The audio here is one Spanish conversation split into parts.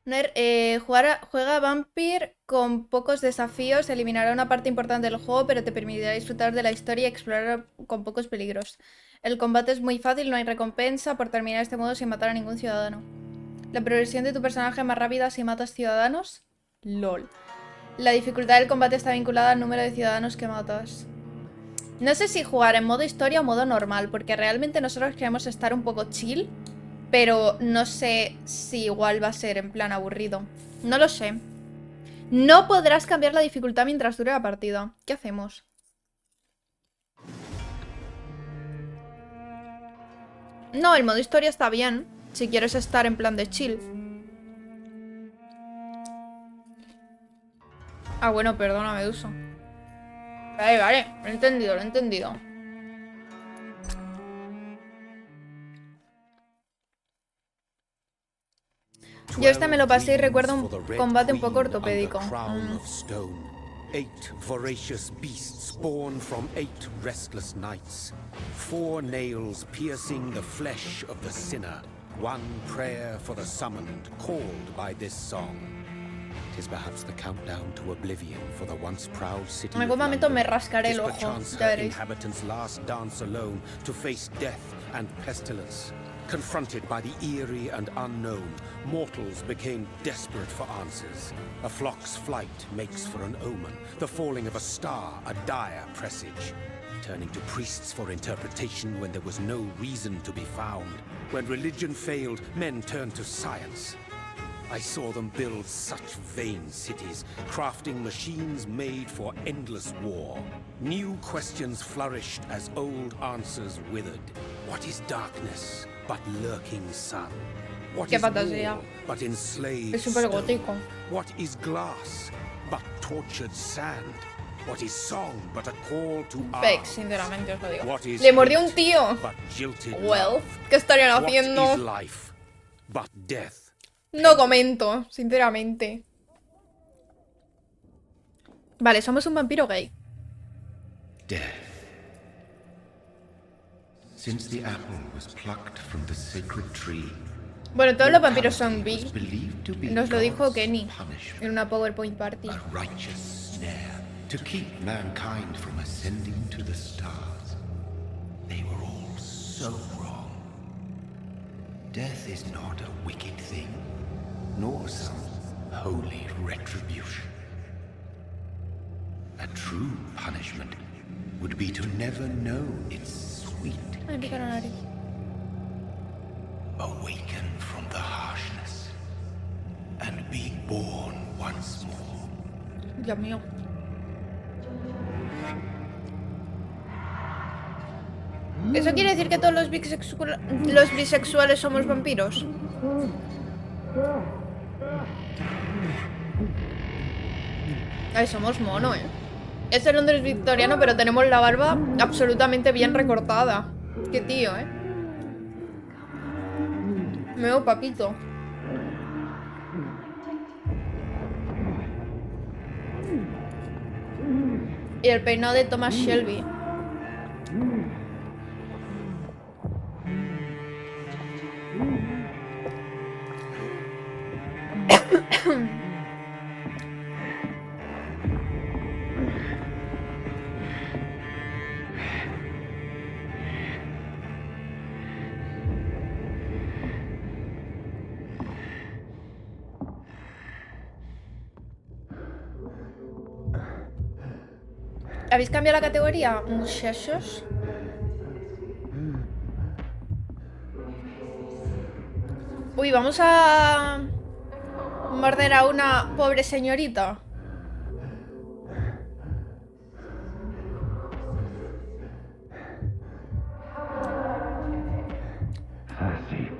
Juega Vampyr con pocos desafíos, eliminará una parte importante del juego, pero te permitirá disfrutar de la historia y explorar con pocos peligros. El combate es muy fácil, no hay recompensa por terminar este modo sin matar a ningún ciudadano. La progresión de tu personaje es más rápida si matas ciudadanos. LOL. La dificultad del combate está vinculada al número de ciudadanos que matas. No sé si jugar en modo historia o modo normal, porque realmente nosotros queremos estar un poco chill. Pero no sé si igual va a ser en plan aburrido. No lo sé. No podrás cambiar la dificultad mientras dure la partida. ¿Qué hacemos? No, el modo historia está bien. Si quieres estar en plan de chill. Ah, bueno, perdona, Medusa. Vale, lo he entendido. Yo este me lo pasé y recuerdo un combate un poco ortopédico. 8 voracious beasts born from 8 restless nights. 4 nails piercing the flesh of the sinner. 1 prayer for the summoned, called by this song. 'Tis perhaps the countdown to oblivion for the once proud city En algún momento me rascaré el ojo, ya veréis. Inhabitants' last dance alone to face death and pestilence. Confronted by the eerie and unknown, mortals became desperate for answers. A flock's flight makes for an omen, the falling of a star a dire presage. Turning to priests for interpretation when there was no reason to be found. When religion failed, men turned to science. I saw them build such vain cities, crafting machines made for endless war. New questions flourished as old answers withered. What is darkness but lurking sun? What is war but enslaved Es súper gótico. What is glass but tortured sand? What is song but a call to Fake, arms? sinceramente os lo digo. What is Le mordió un hate tío. but jilted Well, love? ¿qué estarían What haciendo? is life but death? No comento, sinceramente. Vale, somos un vampiro gay. Death. Since the apple was plucked from the sacred tree, Bueno, todos los vampiros son bi. was believed to be Nos lo dijo God's Kenny punishment, en una PowerPoint party. a righteous snare to keep mankind from ascending to the stars. They were all so wrong. Death is not a wicked thing, nor some holy retribution. A true punishment would be to never know its sweet. Ay, me pica la nariz. Awaken from the harshness and be born once more. Dios mío. ¿Eso quiere decir que todos los bisexuales somos vampiros? Ay, somos mono, Este Londres victoriano, pero tenemos la barba absolutamente bien recortada. Qué tío, Me veo papito. Y el peinado de Thomas Shelby. ¿Habéis cambiado la categoría, muchachos? Uy, vamos a morder a una pobre señorita. Thirsty.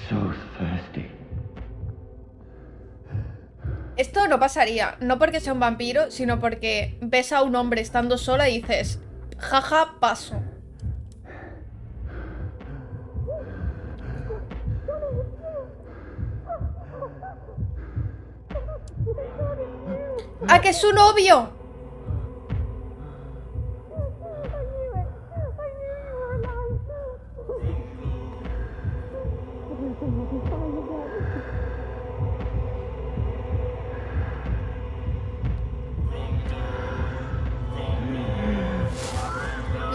So thirsty. Esto no pasaría, no porque sea un vampiro, sino porque ves a un hombre estando sola y dices, jaja, paso. ¡Ah, que es su novio!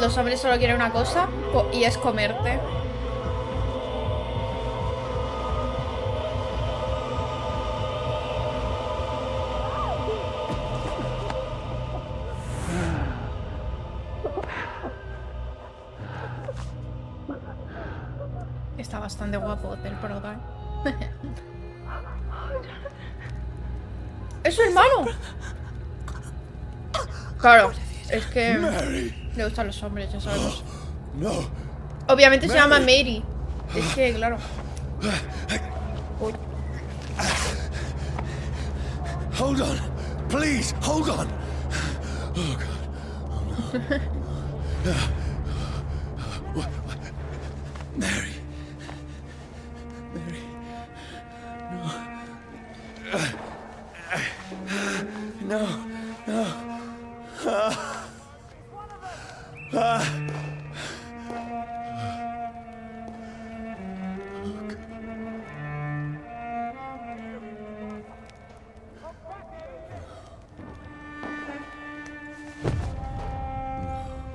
Los hombres solo quieren una cosa y es comerte. Está bastante guapo el prota. ¡Es su hermano! Claro, es que le gustan los hombres, ya sabemos. Obviamente se llama Mary. Es que, claro. Uy. Hold on, please, hold on. Oh God. Mary. Mary. No. No.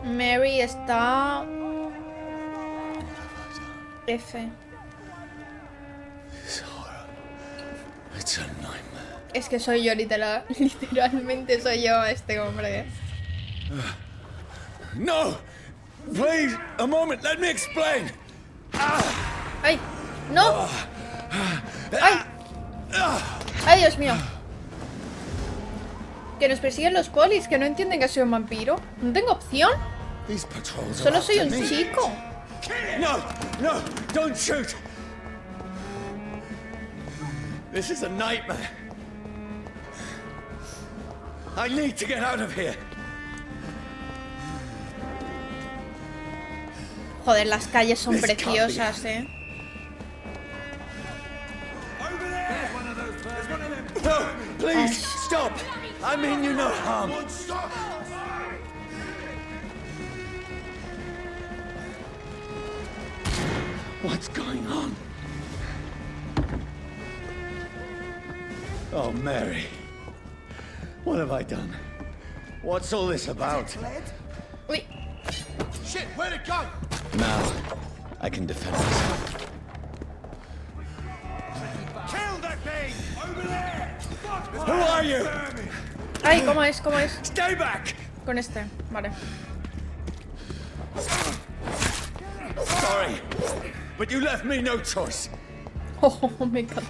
Mary está... F. It's a nightmare. Es que soy yo, literalmente soy yo este hombre. No! Please, a moment, let me explain. ¡Ay! ¡No! ¡Ay! ¡Ay, Dios mío! Que nos persiguen los polis, que no entienden que soy un vampiro. No tengo opción. Solo soy un chico. No, no, don't shoot. This is a nightmare. I need to get out of here. Joder, las calles son preciosas, ¿eh? No, please, stop. I mean you no harm. What's going on? Oh, Mary. What have I done? What's all this about? Uy. Shit, where'd it go? Now, I can defend myself. Kill that thing! Over there! Who are you? Ay, ¿cómo es? ¿Cómo es? Stay back! Con este, vale. Sorry, but you left me no choice. Oh, me encanta.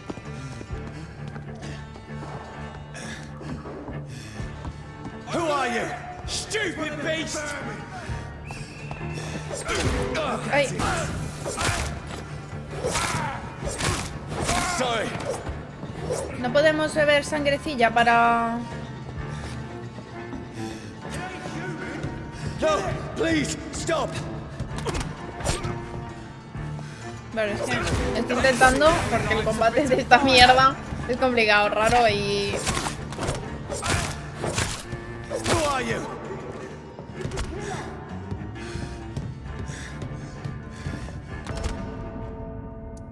Who are you? Stupid beast! Ay. Sorry. No podemos beber sangrecilla para... No, please, stop. Vale, es que estoy intentando porque el combate de esta mierda es complicado, raro y... Who are you?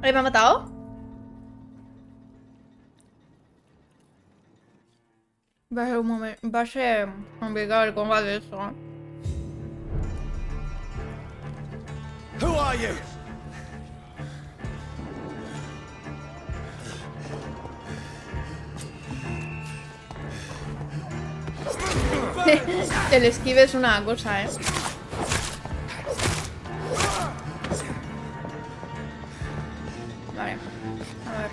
¿Me ha matado? Va a ser un momento... Va a ser complicado el combate eso, ¿eh? Who are you? El esquive es una cosa, ¿eh? Vale. A ver.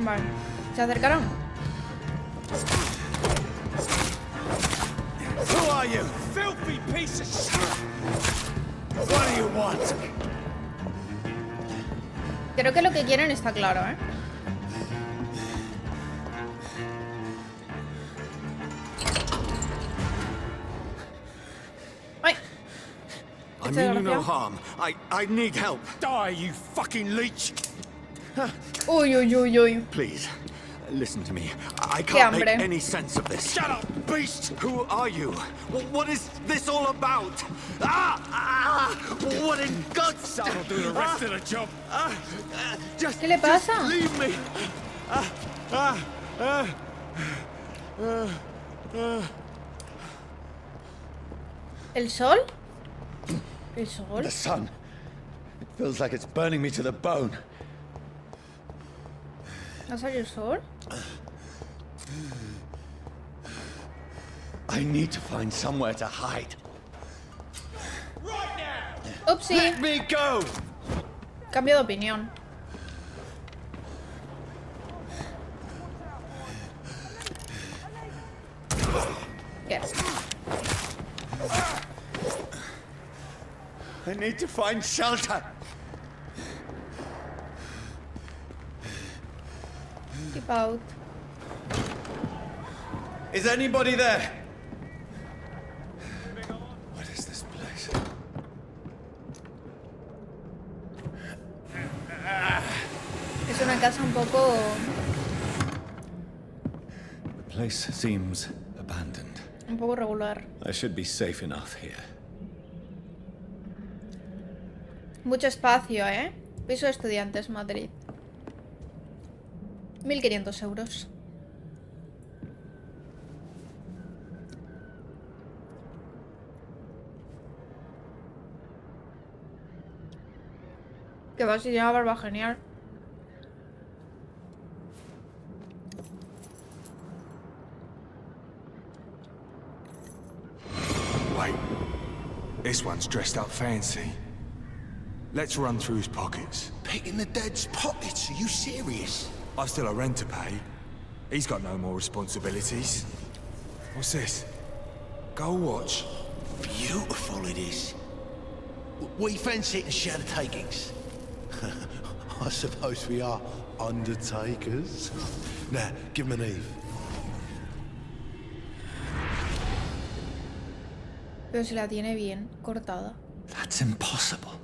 Vale. ¿Se acercaron? Who are you? Filthy piece of shit! What do you want? Creo que lo que quieren está claro, ¿eh? ¡Ay! I mean you no harm. I need help. Die, you fucking leech! Uy, uy, uy, uy. Please, listen to me. I can't make hambre. any sense of this. Shut up, beast! Who are you? What is this all about? What in God's name? That'll do the rest of the job. Just ¿Qué le pasa? Just leave me. ¿El sol? ¿El sol? The sun. It feels like it's burning me to the bone. ¿Ha salido el sol? I need to find somewhere to hide. Upsi. Let me go! Cambio de opinión. Yes. I need to find shelter. Keep out. Is anybody there? What is this place? Es una casa un poco... The place seems abandoned. un poco regular. I should be safe enough here. Mucho espacio, ¿eh? Piso de estudiantes, Madrid. 1.500 euros. Que va, si lleva barba genial. Wait. This one's dressed up fancy. Let's run through his pockets. Picking the dead's pockets? Are you serious? I've still a rent to pay. He's got no more responsibilities. What's this? Gold watch. Beautiful it is. We fancy it and share the takings. I suppose we are undertakers. Now, give him an Eve. Pero si la tiene bien cortada. That's impossible.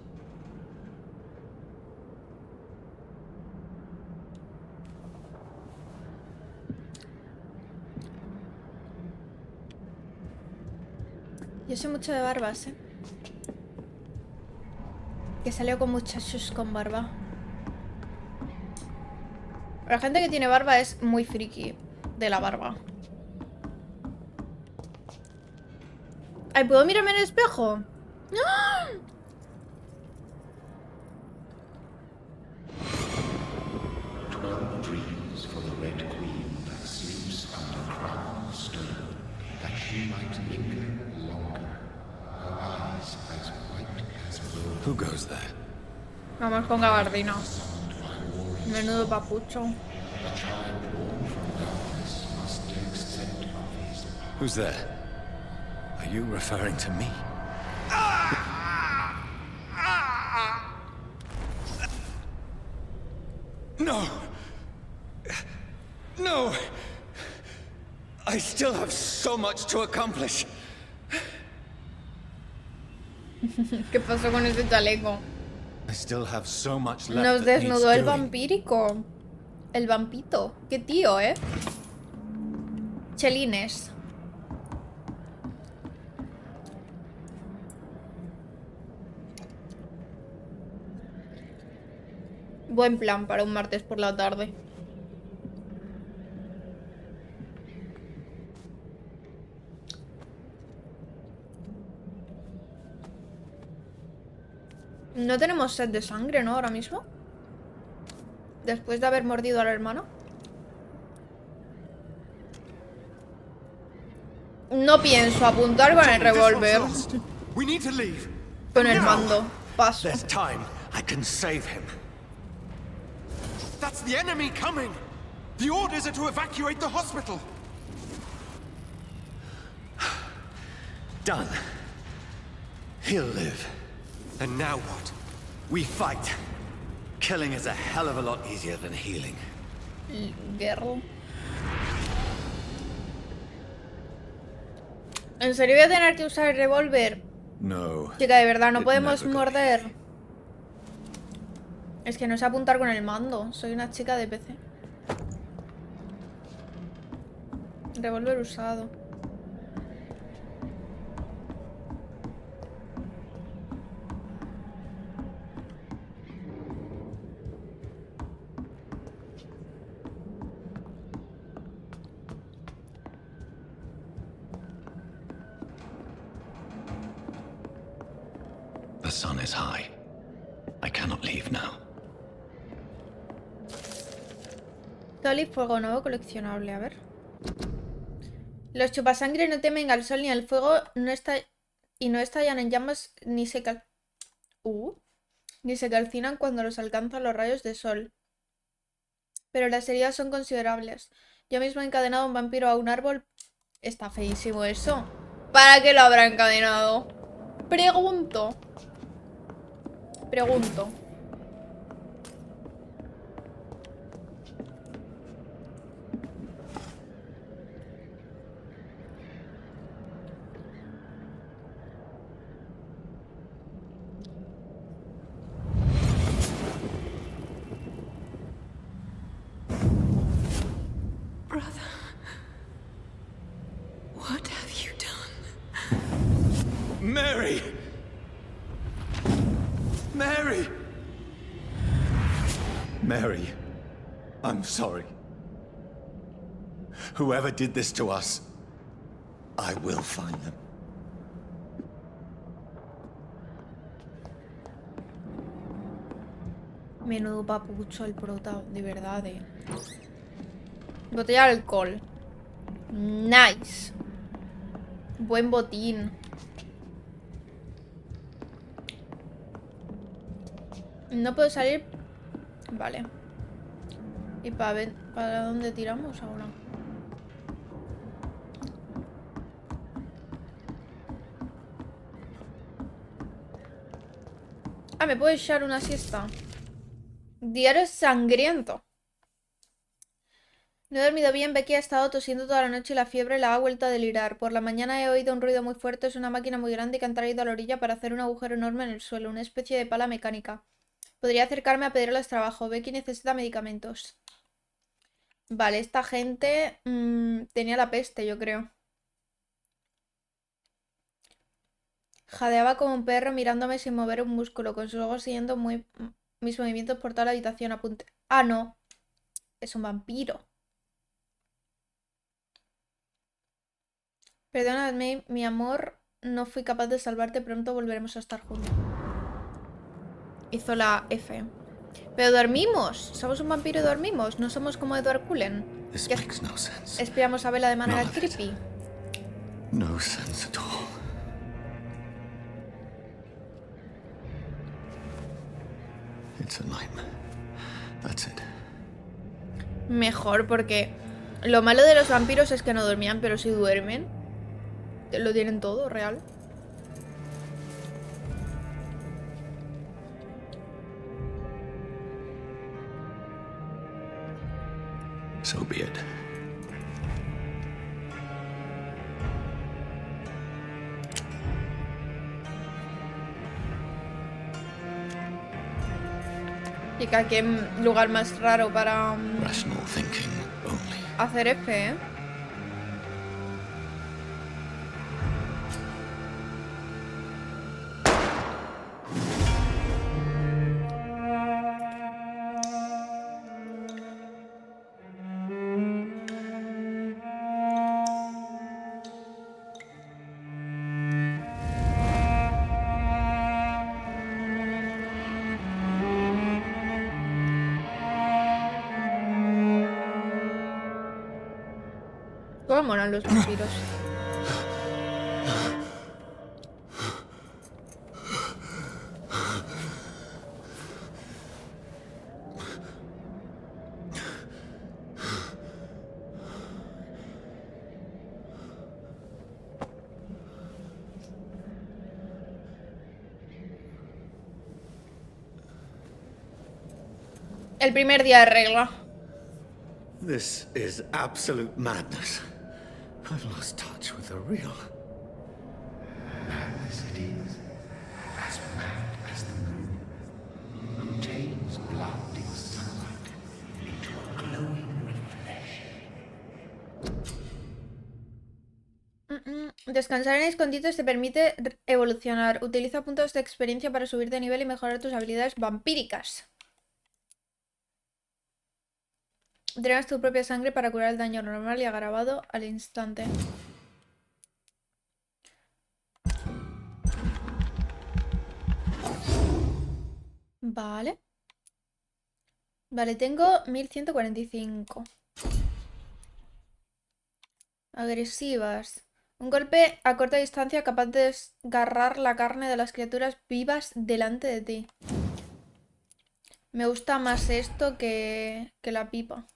Yo sé mucho de barbas, ¿eh? Que salió con muchachos con barba. La gente que tiene barba es muy friki de la barba. Ay, ¿puedo mirarme en el espejo? ¡Ah! Dreams for the Red Queen that sleeps under crown stone, that she might linger longer, her eyes as white as wool. Who goes there? Vamos con gabardina. Menudo papucho. Who's there? Are you referring to me? No! No! I still have so much to accomplish. ¿Qué pasó con ese chaleco? I still have so much left. Nos that needs desnudó el doing. vampírico. El vampito. Qué tío, ¿eh? Chelines. Buen plan para un martes por la tarde. No tenemos sed de sangre, ¿no? Ahora mismo. Después de haber mordido al hermano. No pienso apuntar con el revólver. We need to leave. Con el mando. Paso. There's time. I can save him. That's the enemy coming. The orders are to evacuate the hospital. Done. He'll live. And now what? We fight. Killing is a hell of a lot easier than healing. Girl. ¿En serio voy a tener que usar el revólver? No. Chica, de verdad, no it podemos never got morder. easy. Es que no sé apuntar con el mando. Soy una chica de PC. Revólver usado. The sun is high. I cannot leave now. Sol y fuego nuevo coleccionable, a ver. Los chupasangre no temen al sol ni al fuego, y no estallan en llamas ni se calcinan cuando los alcanzan los rayos de sol. Pero las heridas son considerables. Yo mismo he encadenado un vampiro a un árbol. Está feísimo eso. ¿Para qué lo habrá encadenado? Pregunto. Brother, what have you done? Mary! Mary! Mary, I'm sorry. Whoever did this to us, I will find them. Menudo papucho el prota, de verdad, Botella de alcohol. Nice. Buen botín. No puedo salir. Vale. ¿Y para dónde tiramos ahora? Ah, me puedo echar una siesta. Diario sangriento. No he dormido bien, Becky ha estado tosiendo toda la noche y la fiebre la ha vuelto a delirar. Por la mañana he oído un ruido muy fuerte, es una máquina muy grande que han traído a la orilla para hacer un agujero enorme en el suelo, una especie de pala mecánica. Podría acercarme a pedirles trabajo. Becky necesita medicamentos. Vale, esta gente tenía la peste, yo creo. Jadeaba como un perro mirándome sin mover un músculo, con sus ojos siguiendo mis movimientos por toda la habitación. Ah, no. Es un vampiro. Perdóname, mi amor, no fui capaz de salvarte, pronto volveremos a estar juntos. Hizo la F. Pero dormimos. Somos un vampiro y dormimos. No somos como 𝙬𝙧𝙖𝙗𝙗. This makes no sense. Espiamos a Bella de manera None of it. creepy. No sense at all. It's a nightmare. That's it. Mejor, porque lo malo de los vampiros es que no dormían, pero si duermen, lo tienen todo, real. So be it. Y que qué lugar más raro para Rational thinking only. hacer F, ¿eh? ¿Cómo molan los vampiros? El primer día de regla. This is absolute madness. I've lost touch with the real. Madness it is, as mad as the moon, who turns blinding sunlight into a glowing reflection. Descansar en escondites te permite evolucionar. Utiliza puntos de experiencia para subir de nivel y mejorar tus habilidades vampíricas. Drenas tu propia sangre para curar el daño normal y agravado al instante. Vale. Vale, tengo 1145. Agresivas. Un golpe a corta distancia capaz de desgarrar la carne de las criaturas vivas delante de ti. Me gusta más esto que la pipa.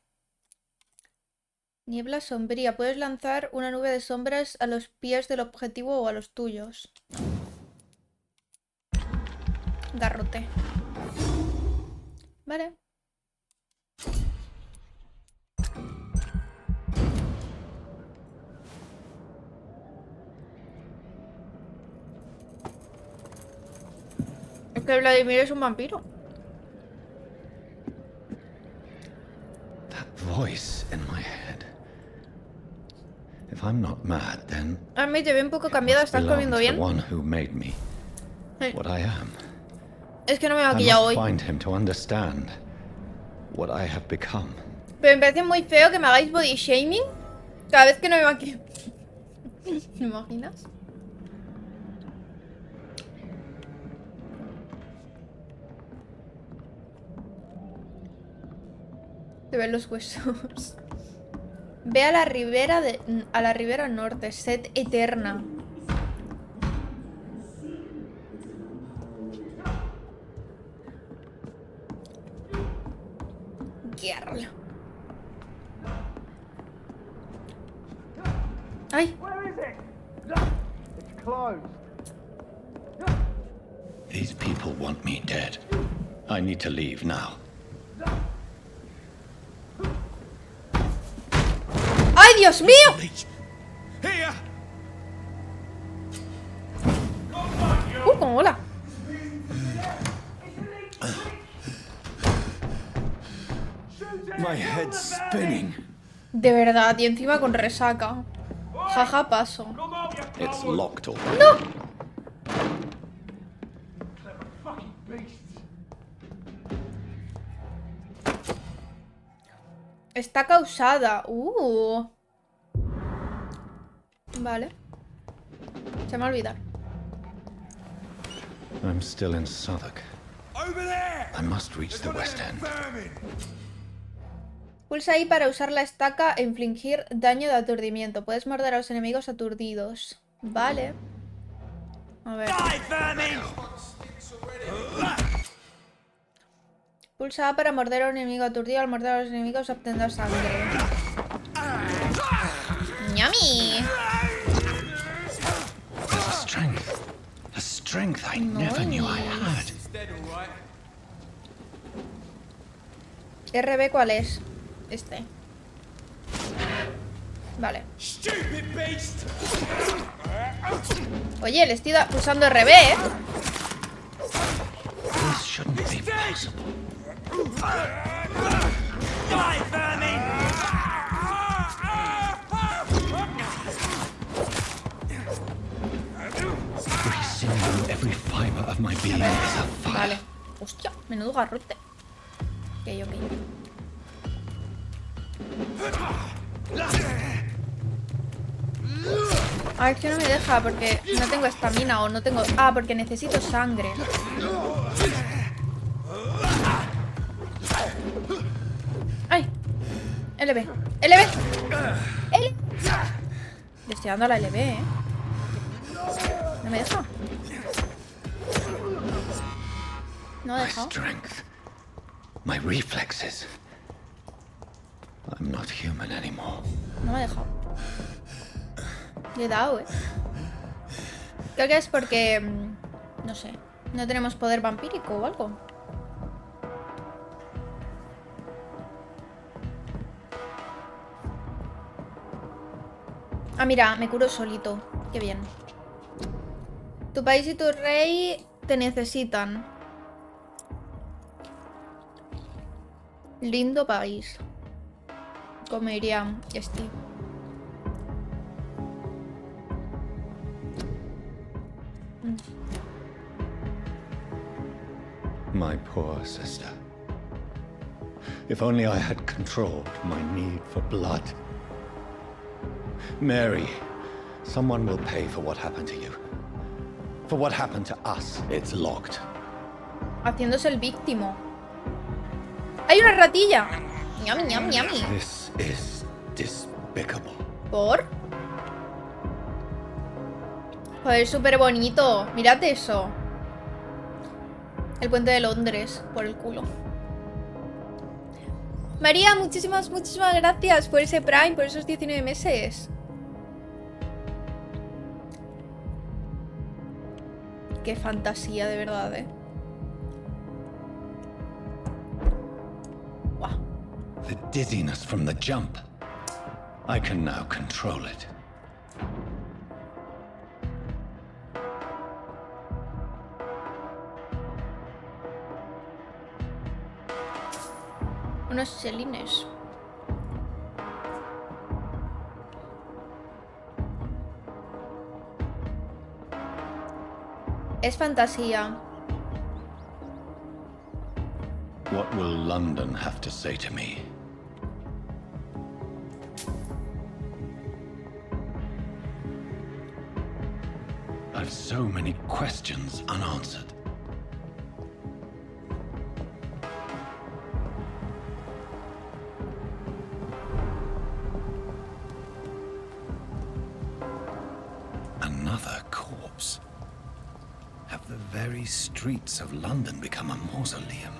Niebla sombría. Puedes lanzar una nube de sombras a los pies del objetivo o a los tuyos. Garrote. Vale. Es que Vladimir es un vampiro. That voice in my head. If I'm not mad, then A mí te veo un poco cambiada. ¿Estás comiendo belongs to bien? one who made me what I am. Es que no me he I maquillado must hoy. find him to understand what I have become. Pero me parece muy feo que me hagáis body shaming cada vez que no me maquillo. ¿Me imaginas? Te ven los huesos. Ve a la ribera norte, sed eterna. Girl. Ay. These people want me dead. I need to leave now. ¡Ay, Dios mío! Here! ¡Cómo mola! My head's spinning. De verdad, y encima con resaca. Jaja, paso. It's locked already. Está causada. Vale. Se me ha olvidado. I'm still in Southwark. Over there! I must reach the West End. Vermin! Pulsa ahí para usar la estaca e infligir daño de aturdimiento. Puedes morder a los enemigos aturdidos. Vale. A ver. Die, vermin! Pulsa A para morder a un enemigo aturdido. Al morder a los enemigos obtendrá sangre. ¡Ñami! There's a strength I never knew I had. ¿RB cuál es? Este. Vale. Stupid beast! Oye, le estoy pulsando RB, ¿eh? This shouldn't be possible. Die, vermin! Every sinew, every fiber of my being is a fire. Vale. Hostia, menudo garrote. Ok. A ver, que no me deja porque no tengo estamina o no tengo... Ah, porque necesito sangre. ¡Ay! LB. Le estoy dando a la LB, ¿eh? No me deja. No me My deja. strength, my reflexes. I'm not human anymore. No me ha dejado. Le he dado, ¿eh? Creo que es porque... no sé. No tenemos poder vampírico o algo. Ah, mira, me curo solito. Qué bien. Tu país y tu rey te necesitan. Lindo país. Como diría Steve. My poor sister. If only I had controlled my need for blood. Mary, someone will pay for what happened to you. For what happened to us. It's locked. Haciéndose el víctimo. ¡Hay una ratilla! ¡Ñami, ñami, ñami! This is despicable. ¿Por? Joder, súper bonito. Mirad eso. El puente de Londres, por el culo. María, muchísimas gracias por ese Prime, por esos 19 meses. Qué fantasía, de verdad, Wow. The dizziness from the jump. I can now control it. Unos chelines. Es fantasía. What will London have to say to me? I've so many questions unanswered. Another corpse. Have the very streets of London become a mausoleum?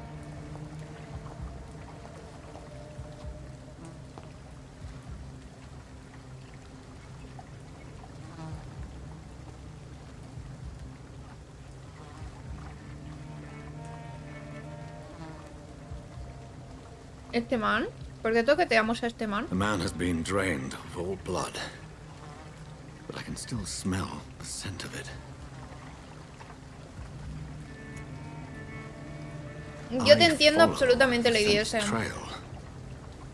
¿Este man? ¿Por qué toqueteamos a este man? The man has been drained of all blood. But I can still smell the scent of it. Yo te entiendo absolutamente, Lady S.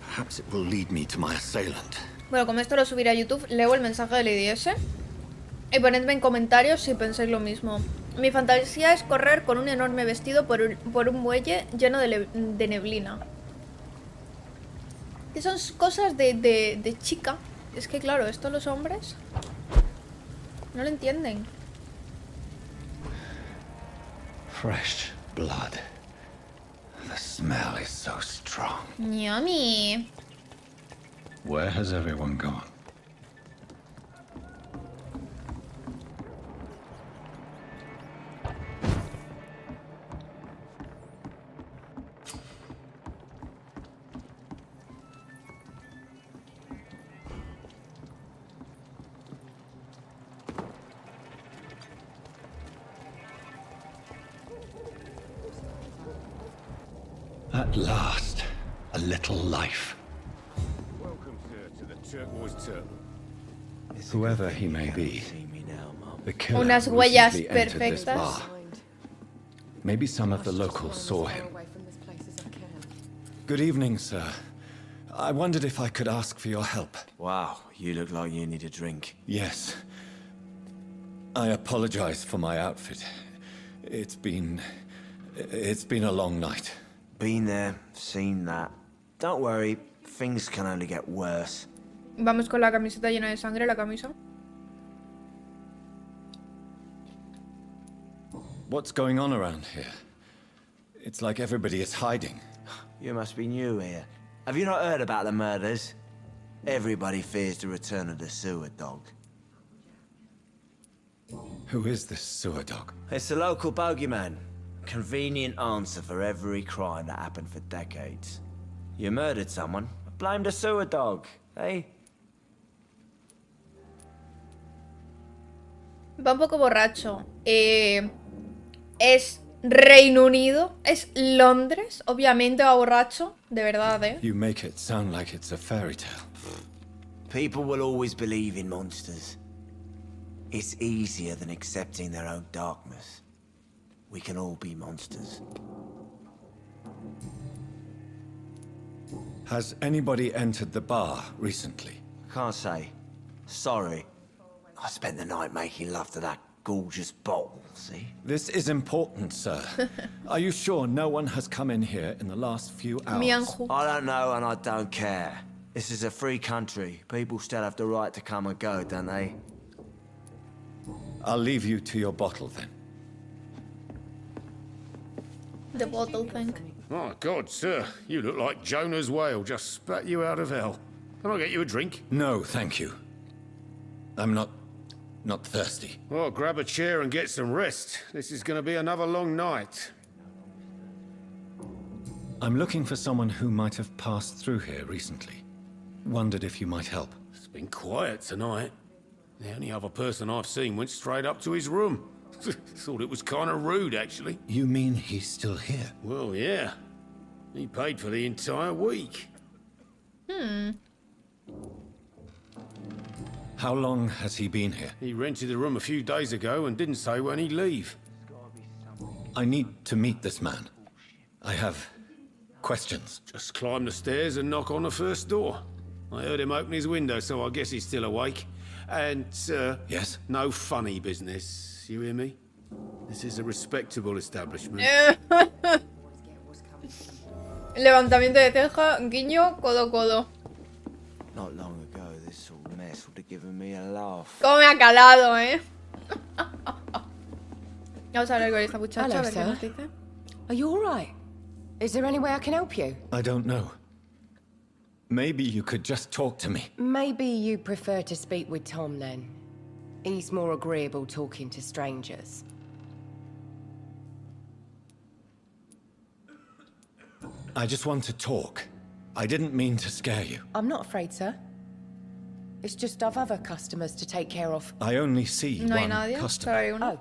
Perhaps it will lead me to my assailant. Bueno, como esto lo subiré a YouTube, leo el mensaje de Lady S. Y ponedme en comentarios si pensáis lo mismo. Mi fantasía es correr con un enorme vestido por un muelle lleno de neblina. Que son cosas de chica. Es que claro, esto los hombres no lo entienden. Fresh blood. The smell is so strong. Yummy. Where has everyone gone? At last, a little life. Welcome, sir, to the 𝙧𝙧𝙖𝙗. Whoever he may be, the killer Unas huellas recently entered this perfectas. bar. Maybe some of the locals saw him. Good evening, sir. I wondered if I could ask for your help. Wow, you look like you need a drink. Yes. I apologize for my outfit. It's been a long night. Been there, seen that. Don't worry, things can only get worse. Vamos con la camiseta llena de sangre, la camisa. What's going on around here? It's like everybody is hiding. You must be new here. Have you not heard about the murders? Everybody fears the return of the sewer dog. Who is this sewer dog? It's the local bogeyman. Convenient answer for every crime that happened for decades. You murdered someone, blame the sewer dog, eh? Va un poco borracho. Es Reino Unido, es Londres, obviamente va borracho, de verdad, You make it sound like it's a fairy tale. People will always believe in monsters. It's easier than accepting their own darkness. We can all be monsters. Has anybody entered the bar recently? Can't say. Sorry. I spent the night making love to that gorgeous bottle, see? This is important, sir. Are you sure no one has come in here in the last few hours? Mianju. I don't know and I don't care. This is a free country. People still have the right to come and go, don't they? I'll leave you to your bottle then. The bottle thing. My God, sir, you look like Jonah's whale just spat you out of hell. Can I get you a drink? No, thank you. I'm not thirsty. Well, grab a chair and get some rest. This is going to be another long night. I'm looking for someone who might have passed through here recently. Wondered if you might help. It's been quiet tonight. The only other person I've seen went straight up to his room. Thought it was kind of rude, actually. You mean he's still here? Well, yeah. He paid for the entire week. How long has he been here? He rented the room a few days ago and didn't say when he'd leave. I need to meet this man. I have questions. Just climb the stairs and knock on the first door. I heard him open his window, so I guess he's still awake. And, Yes? no funny business. You hear me? This is a respectable establishment. Levantamiento de ceja, guiño, codo, codo. Not long ago, this sort of mess would have given me a laugh. Cómo me ha calado, Vamos a hablar con esta muchacha, Hello, a ver qué sir. nos dice. Are you all right? Is there any way I can help you? I don't know. Maybe you could just talk to me. Maybe you prefer to speak with Tom then. He's more agreeable talking to strangers. I just want to talk. I didn't mean to scare you. I'm not afraid, sir. It's just I've other customers to take care of. I only see No hay one nadie, customer. solo hay uno. Oh.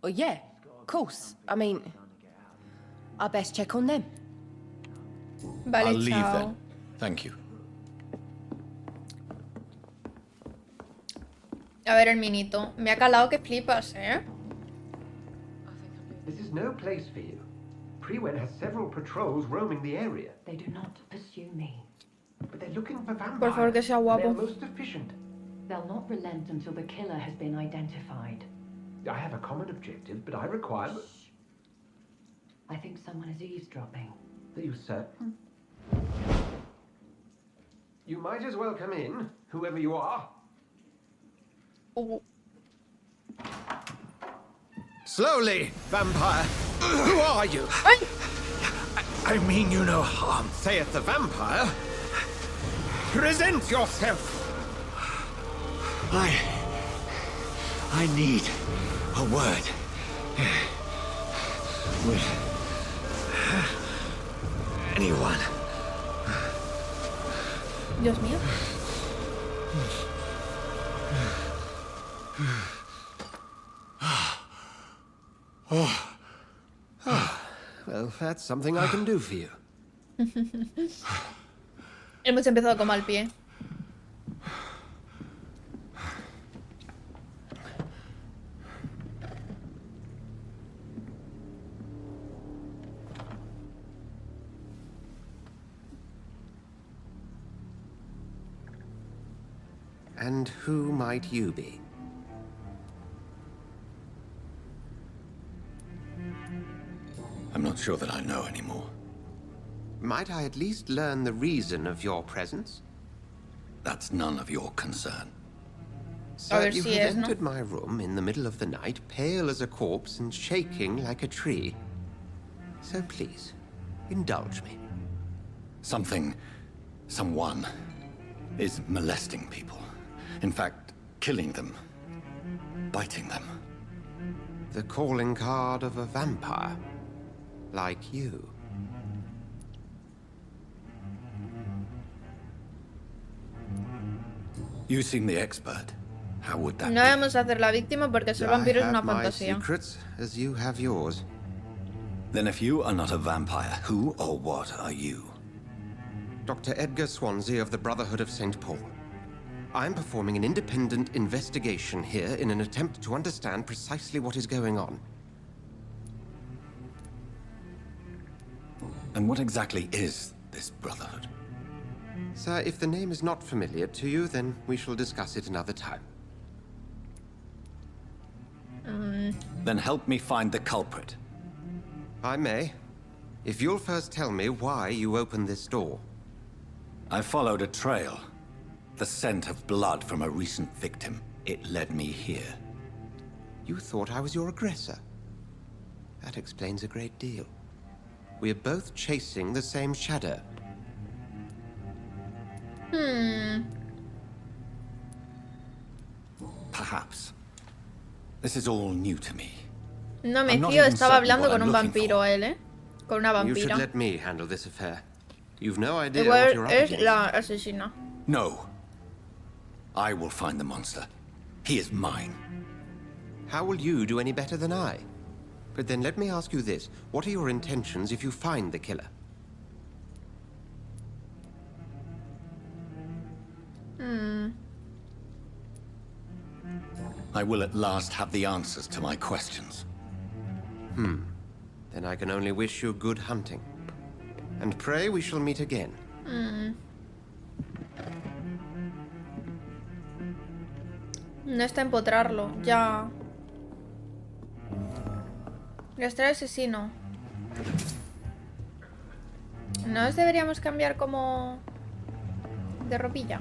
Well, yeah, of course. I mean, I best check on them. Vale, I'll leave chao. then. Thank you. A ver, el minito. Me ha calado que flipas, This is no place for you. Prewen has several patrols roaming the area, They do not pursue me. but they're looking for vampires. Por favor, que sea guapo. They're most efficient. They'll not relent until the killer has been identified. I have a common objective, but I require... I think someone is eavesdropping. Are you certain? You might as well come in, whoever you are. Slowly, vampire. Who are you? I mean you no harm, saith the vampire. Present yourself. I need a word with anyone. Dios mío. Well, that's something I can do for you. Hemos empezado con mal pie. And who might you be? I'm not sure that I know anymore. Might I at least learn the reason of your presence? That's none of your concern. Sir, ver you si have es, ¿no? entered my room in the middle of the night, pale as a corpse and shaking like a tree. So please, indulge me. Someone is molesting people. In fact, killing them. Biting them. The calling card of a vampire. Like you. You seem the expert. How would that No be? vamos a hacer la víctima porque ser I vampiro es have una my fantasía. secrets, as you have yours. Then if you are not a vampire, who or what are you? Dr. Edgar Swansea of the Brotherhood of St. Paul. I'm performing an independent investigation here in an attempt to understand precisely what is going on. And what exactly is this Brotherhood? Sir, if the name is not familiar to you, then we shall discuss it another time. Then help me find the culprit. I may. If you'll first tell me why you opened this door. I followed a trail. The scent of blood from a recent victim. It led me here. You thought I was your aggressor. That explains a great deal. We are both chasing the same shadow. Perhaps. This is all new to me. No me I'm not fío, even estaba certain hablando what con I'm un looking vampiro for. él, Con una You should vampira. let me handle this affair. You've no idea Igual what you're up es against. la asesina. No. I will find the monster. He is mine. How will you do any better than I? But then let me ask you this. What are your intentions if you find the killer? I will at last have the answers to my questions. Then I can only wish you good hunting. And pray we shall meet again. No está empotrarlo, ya. Gastar asesino. ¿Nos deberíamos cambiar como de ropilla?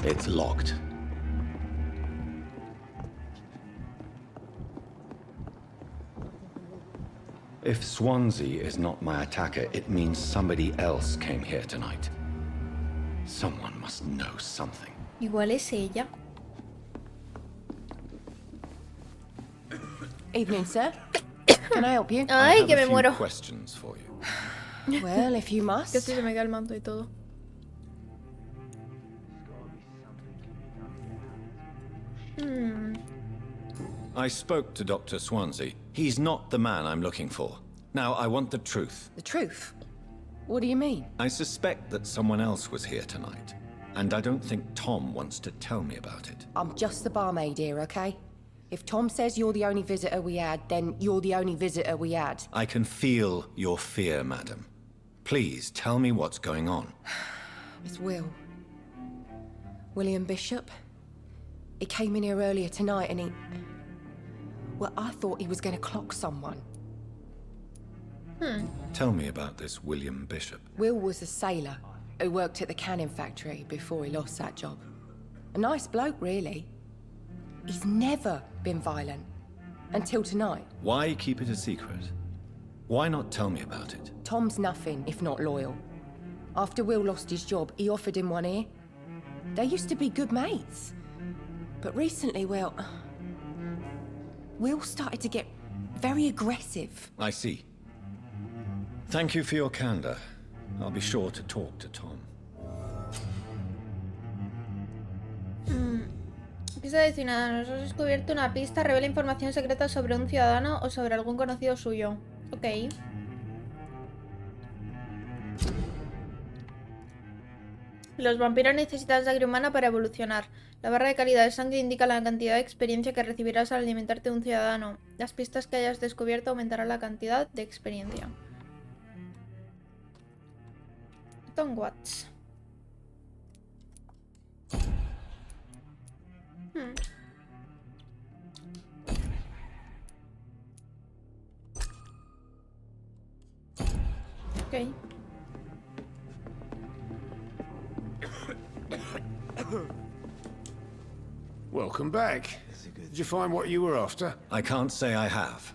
It's locked. If Swansea is not my attacker, it means somebody else came here tonight. Someone must know something. Igual es ella. Evening, sir. Can I help you? Ay, que me I have a few muero. questions for you. Well, if you must. Que si se me cae el manto y todo. I spoke to Dr. Swansea. He's not the man I'm looking for. Now, I want the truth. The truth? What do you mean? I suspect that someone else was here tonight, and I don't think Tom wants to tell me about it. I'm just the barmaid here, okay? If Tom says you're the only visitor we had, then you're the only visitor we had. I can feel your fear, madam. Please tell me what's going on. It's Will. William Bishop. He came in here earlier tonight and he... Well, I thought he was going to clock someone. Tell me about this William Bishop. Will was a sailor who worked at the canning factory before he lost that job. A nice bloke, really. He's never been violent. Until tonight. Why keep it a secret? Why not tell me about it? Tom's nothing if not loyal. After Will lost his job, he offered him one ear. They used to be good mates. But recently, well... Will started to get very aggressive. I see. Thank you for your candor. I'll be sure to talk to Tom. Pista de ciudadanos. Has descubierto una pista. Revela información secreta sobre un ciudadano o sobre algún conocido suyo. Ok. Los vampiros necesitan sangre humana para evolucionar. La barra de calidad de sangre indica la cantidad de experiencia que recibirás al alimentarte de un ciudadano. Las pistas que hayas descubierto aumentarán la cantidad de experiencia. Tom Watts. Ok. Welcome back. Did you find what you were after? I can't say I have.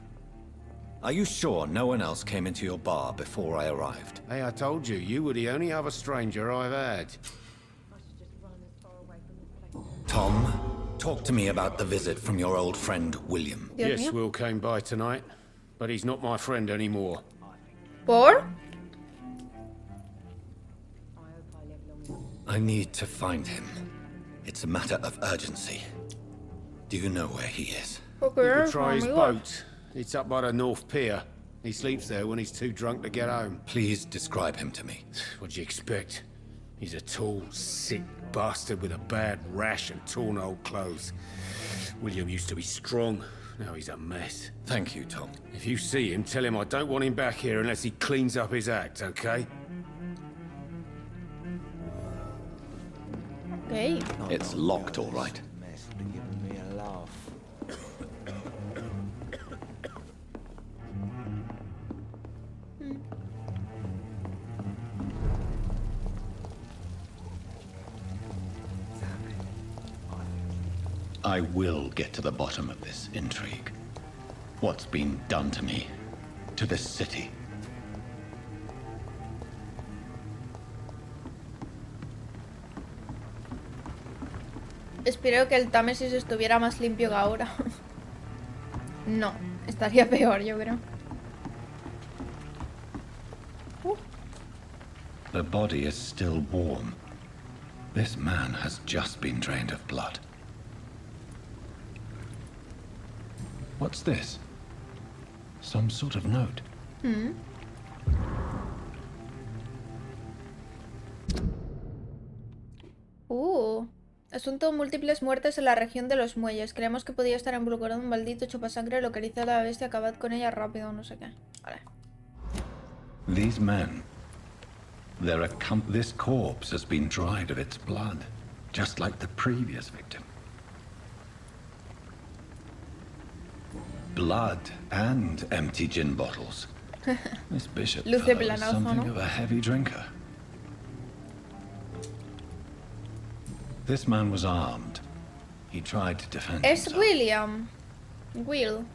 Are you sure no one else came into your bar before I arrived? Hey, I told you, you were the only other stranger I've had. Tom, talk to me about the visit from your old friend, William. Dios Yes, mío. Will came by tonight, but he's not my friend anymore. ¿Por? I need to find him. It's a matter of urgency. Do you know where he is? Porque You could eres try his amigo. boat. It's up by the North Pier. He sleeps there when he's too drunk to get home. Please describe him to me. What'd you expect? He's a tall, sick bastard with a bad rash and torn old clothes. William used to be strong. Now he's a mess. Thank you, Tom. If you see him, tell him I don't want him back here unless he cleans up his act, okay? Ok. It's locked, all right. Mess would have given me a laugh. I will get to the bottom of this intrigue. What's been done to me, to this city. Espero que el Támesis estuviera más limpio que ahora. No, estaría peor, yo creo. The body is still warm. This man has just been drained of blood. What's this? Some sort of note. Asunto: múltiples muertes en la región de los muelles. Creemos que podía estar involucrado un maldito chupasangre. Localiza a la bestia, acabad con ella rápido, no sé qué. Vale. These men. This corpse has been dried of its blood, just like the previous victim. Blood and empty gin bottles. This bishop Luce fellow is planazo, something ¿no? of a heavy drinker. This man was armed. He tried to defend Es himself. William. Will.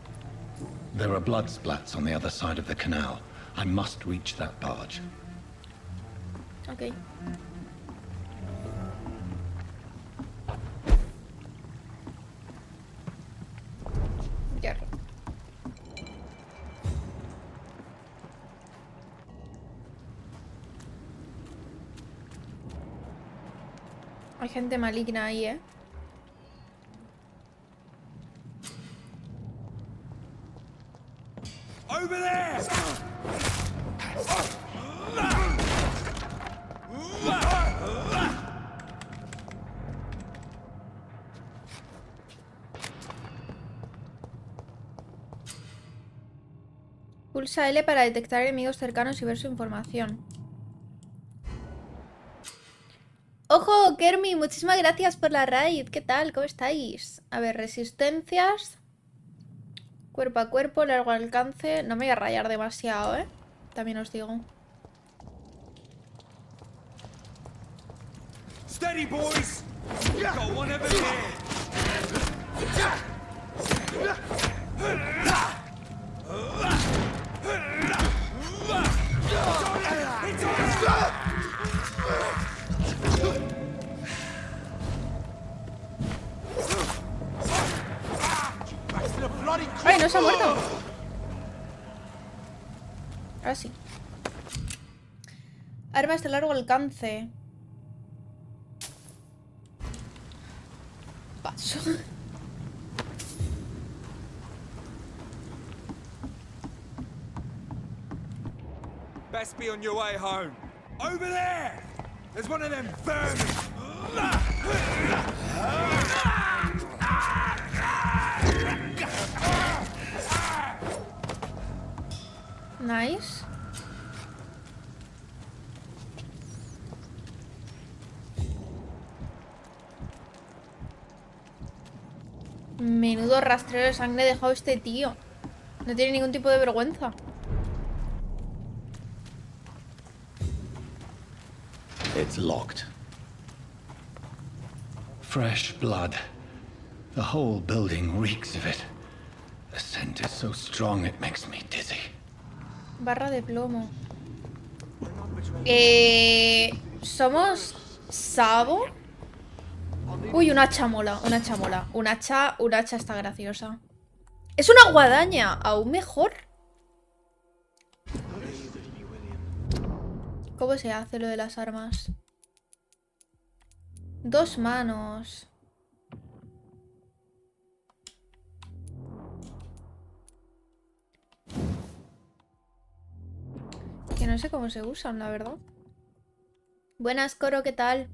There are blood splats on the other side of the canal. I must reach that barge. Ok. Ya. Hay gente maligna ahí, ¿eh? Over there! Pulsa L para detectar enemigos cercanos y ver su información. ¡Ojo, Kermi! Muchísimas gracias por la raid. ¿Qué tal? ¿Cómo estáis? A ver, resistencias. Cuerpo a cuerpo, largo alcance. No me voy a rayar demasiado, ¿eh? También os digo. Steady, boys! Got one over here! ¡Ay, no se ha muerto! Ahora sí. Armas de largo alcance. Paso. Best be on your way home. Over there! There's one of them vermin! Nice. Menudo rastrero de sangre ha dejado este tío. No tiene ningún tipo de vergüenza. It's locked. Fresh blood. The whole building reeks of it. The scent is so strong it makes me dizzy. Barra de plomo. ¿Somos Sabo? Uy, un hacha mola, un hacha mola. Un hacha está graciosa. ¡Es una guadaña! Aún mejor. ¿Cómo se hace lo de las armas? 2 manos. Que no sé cómo se usan, la verdad. Buenas, Coro, ¿qué tal?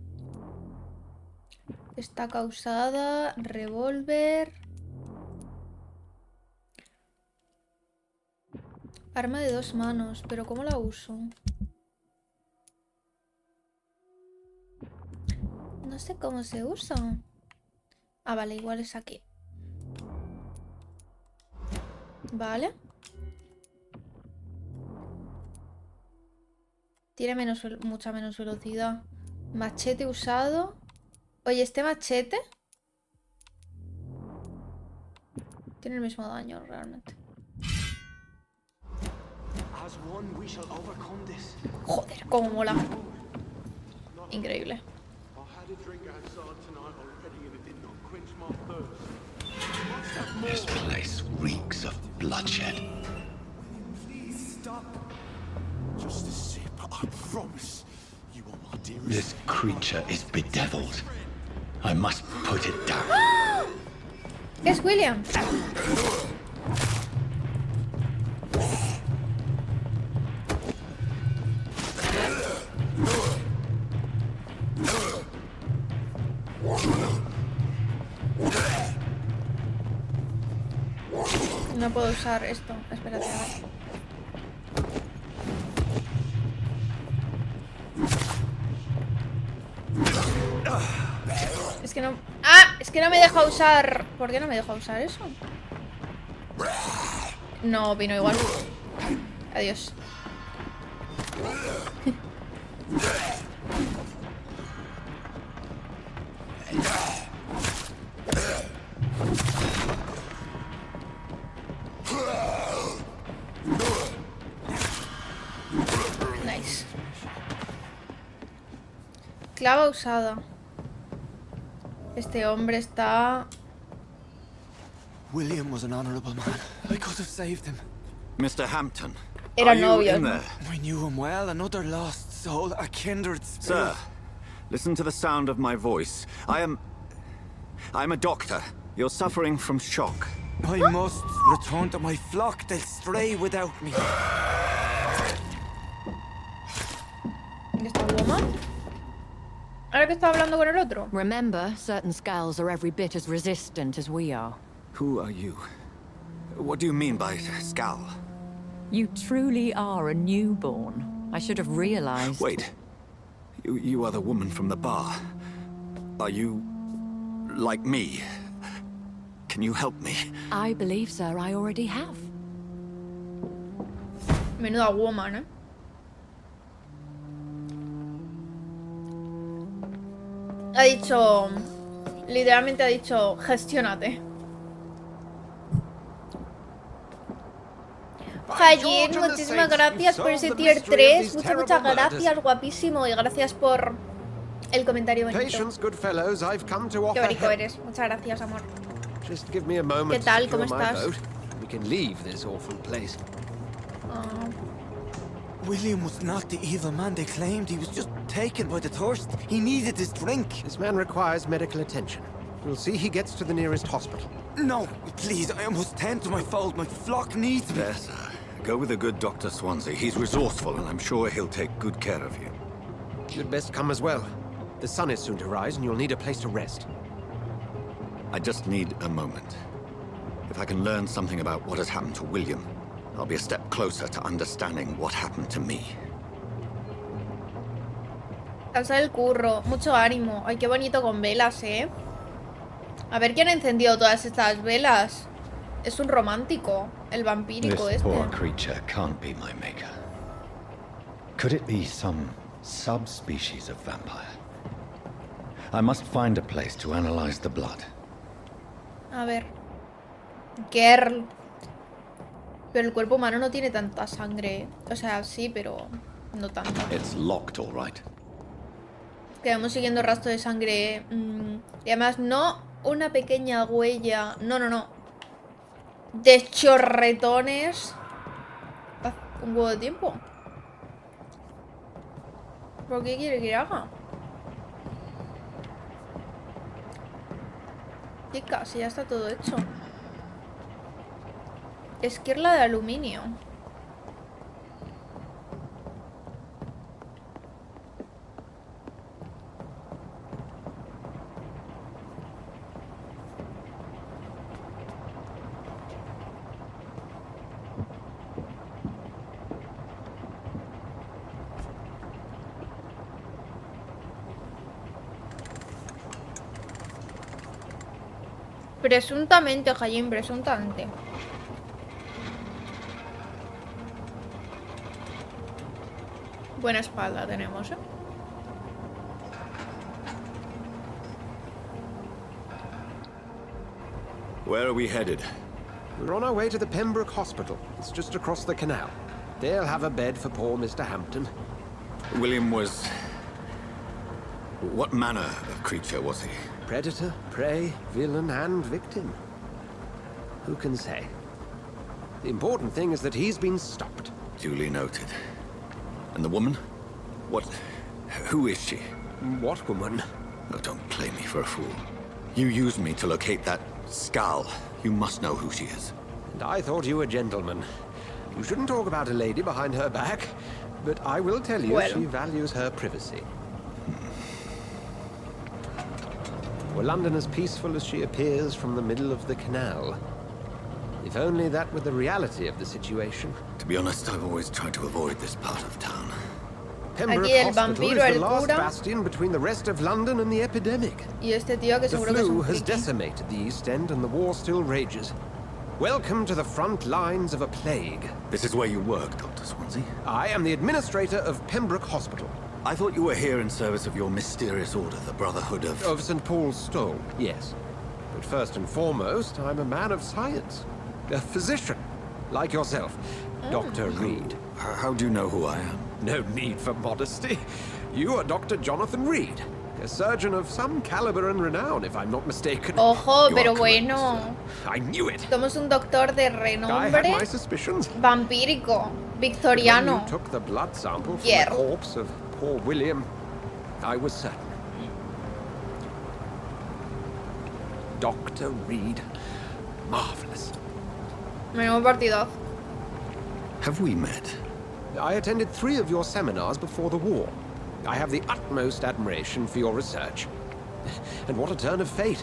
Estaca usada, revólver. Arma de 2 manos, pero ¿cómo la uso? No sé cómo se usa. Ah, vale, igual es aquí. Vale. Tiene mucha menos velocidad. Machete usado. Oye, este machete Tiene el mismo daño realmente. Joder, cómo mola. Increíble. This place reeks of bloodshed. Just a sip, I promise. You are my dearest. This creature is bedeviled. I must put it down. Es William. No puedo usar esto. Espérate, a ver. Es que no... ¡Ah! Es que no me deja usar... ¿Por qué no me deja usar eso? No, vino igual. Adiós. Nice. Clava usada. Este hombre está... William was an honorable man. I could have saved him. Mr. Hampton, Era are you novio, in ¿no? there? I knew him well, another lost soul, a kindred spirit. Sir, listen to the sound of my voice. I'm a doctor. You're suffering from shock. I must return to my flock. They'll stray without me. ¿Dónde está Woman? Ahora que está hablando con el otro. Remember, certain skulls are every bit as resistant as we are. Who are you? What do you mean by skull? You truly are a newborn. I should have realized. Wait. You are the woman from the bar. Are you... like me? Can you help me? I believe, sir, I already have. Menuda Woman, ¿eh? Ha dicho... Literalmente ha dicho... Gestiónate. Jair, muchísimas gracias por ese tier 3. Muchas gracias, guapísimo. Y gracias por el comentario bonito. Qué bonito eres. Muchas gracias, amor. ¿Qué tal? ¿Cómo estás? William was not the evil man they claimed. He was just taken by the thirst. He needed his drink. This man requires medical attention. We'll see he gets to the nearest hospital. No, please, I must tend to my fold. My flock needs me. Yes, sir. Go with the good Dr. Swansea. He's resourceful, and I'm sure he'll take good care of you. You'd best come as well. The sun is soon to rise, and you'll need a place to rest. I just need a moment. If I can learn something about what has happened to William, I'll be a step closer to understanding what happened to me. Casa del curro, mucho ánimo. Ay, qué bonito con velas, ¿eh? A ver quién ha encendido todas estas velas. Es un romántico, el vampírico This este. poor creature can't be my maker. Could it be some subspecies of vampire? I must find a place to analyze the blood. A ver. Girl. Pero el cuerpo humano no tiene tanta sangre. O sea, sí, pero no tanto. It's locked, all right. Quedamos siguiendo rastro de sangre. Y además no una pequeña huella. No, no, no. De chorretones. Hace un huevo de tiempo. ¿Por qué quiere que haga? Chica, si ya está todo hecho. Esquirla de aluminio. Presuntamente, Jaime, presuntamente. Buena espalda tenemos, ¿eh? Where are we headed? We're on our way to the Pembrook Hospital. It's just across the canal. They'll have a bed for poor Mr. Hampton. William was... What manner of creature was he? Predator, prey, villain, and victim. Who can say? The important thing is that he's been stopped. Duly noted. And the woman? What... Who is she? What woman? Oh, don't play me for a fool. You used me to locate that skull. You must know who she is. And I thought you a gentleman. You shouldn't talk about a lady behind her back, but I will tell you she values her privacy. Were London as peaceful as she appears from the middle of the canal? If only that were the reality of the situation. To be honest, I've always tried to avoid this part of town. Pembrook Aquí el Hospital vampiro, is the el last cura. bastion between the rest of London and the epidemic. Y este tío que The seguro que es flu un has friki. decimated the East End and the war still rages. Welcome to the front lines of a plague. This is where you work, Dr. Swansea? I am the administrator of Pembrook Hospital. I thought you were here in service of your mysterious order, the Brotherhood of... Of St. Paul's Stole, yes. But first and foremost, I'm a man of science. A physician, like yourself. Dr. Reed. How do you know who I am? No need for modesty. You are Dr. Jonathan Reed, a surgeon of some caliber and renown, if I'm not mistaken. Ojo, You pero are correct, bueno. sir. I knew it. Somos un doctor de I had my renombre. suspicions. Vampírico. When Victoriano. you took the blood sample from Pier. the corpse of poor William, I was certain. Dr. Reed. Marvelous. Menudo partidazo. Have we met? I attended 3 of your seminars before the war. I have the utmost admiration for your research. And what a turn of fate.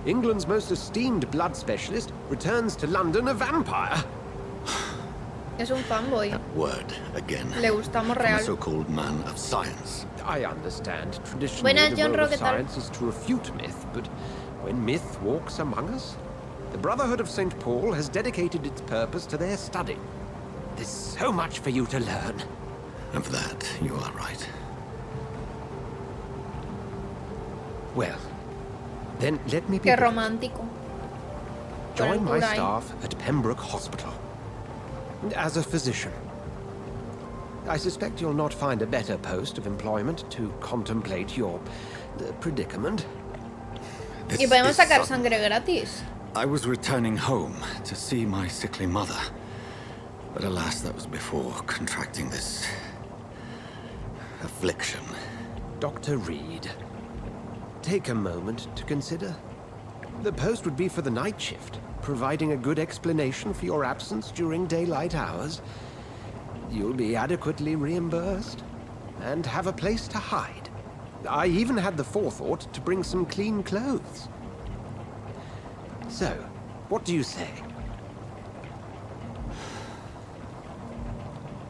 England's most esteemed blood specialist returns to London a vampire. Es un fanboy. Word, again. Le gustamos From a real. so-called man of science. I understand. Traditionally, Buenas, the John role of Roque, ¿qué tal? science is to refute myth, but when myth walks among us, the Brotherhood of St. Paul has dedicated its purpose to their study. There's so much for you to learn. And for that, you are right. Well, then let me Qué begin. romántico. Join my Por el cura ahí. staff at Pembrook Hospital. As a physician. I suspect you'll not find a better post of employment to contemplate your predicament. This Y podemos is sacar sudden. sangre gratis. I was returning home to see my sickly mother. But alas, that was before contracting this... affliction. Dr. Reed, take a moment to consider. The post would be for the night shift, providing a good explanation for your absence during daylight hours. You'll be adequately reimbursed and have a place to hide. I even had the forethought to bring some clean clothes. So, what do you say?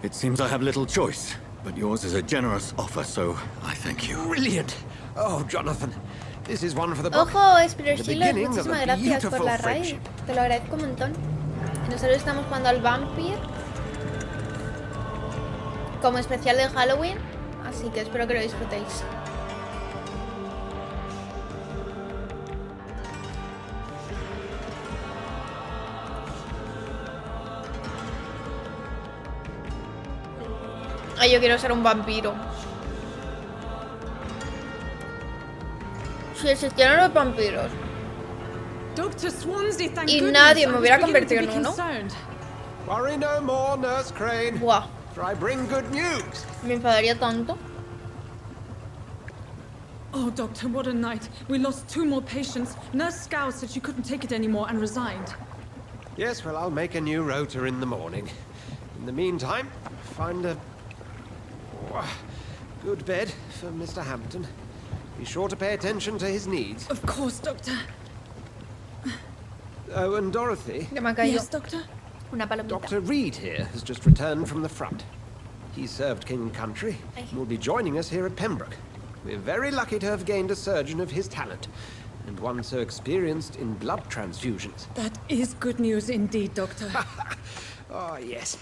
It seems I have little choice, but yours is a generous offer, so I thank you. Brilliant! Oh, Jonathan, this is one for the book. Ojo, Espiro The Silos, beginning of muchísimas a gracias por beautiful la raid. friendship. Te lo agradezco un montón. Y nosotros estamos jugando al Vampyr como especial de Halloween, así que espero que lo disfrutéis. Ay, yo quiero ser un vampiro. Si existieran los vampiros Dr. Swansea, thank y goodness. nadie I me was hubiera beginning to convertido be en uno, concerned. Worry no more, Nurse Crane. buah, For I bring good news. me enfadaría tanto. Oh, Doctor, what a night. We lost 2 more patients. Nurse Scow said she couldn't take it anymore and resigned. Yes, well, I'll make a new rota in the morning. In the meantime, find a good bed for Mr. Hampton. Be sure to pay attention to his needs. Of course, Doctor. Oh, and Dorothy, Que me ha caído Yes, Doctor? una palomita. Dr. Reed here has just returned from the front. He served King and Country and will be joining us here at Pembrook. We're very lucky to have gained a surgeon of his talent, and one so experienced in blood transfusions. That is good news indeed, Doctor. Oh, yes.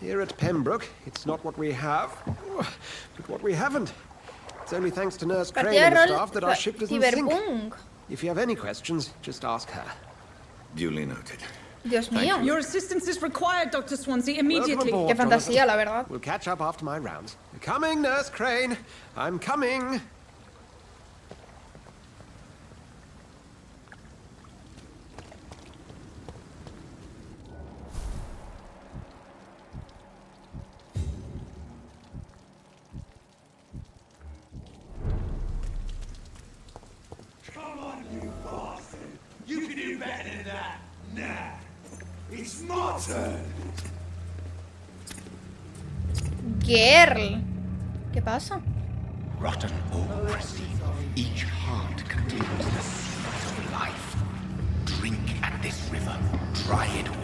Here at Pembrook, it's not what we have, but what we haven't. It's only thanks to Nurse Crane Partida and de the rol staff that our ship doesn't sink. Cyberpunk. If you have any questions, just ask her. Duly noted. Dios mío. Your assistance is required, Dr. Swansea, immediately. Welcome aboard, Qué fantasía, Jonathan. la verdad. We'll catch up after my rounds. Coming, Nurse Crane. I'm coming. Come on, you bastard! You can do better than that! Nah! It's my turn! Girl. ¿Qué pasa? Rotten or pristine, each heart contains the seeds of life. Drink at this river, try it all.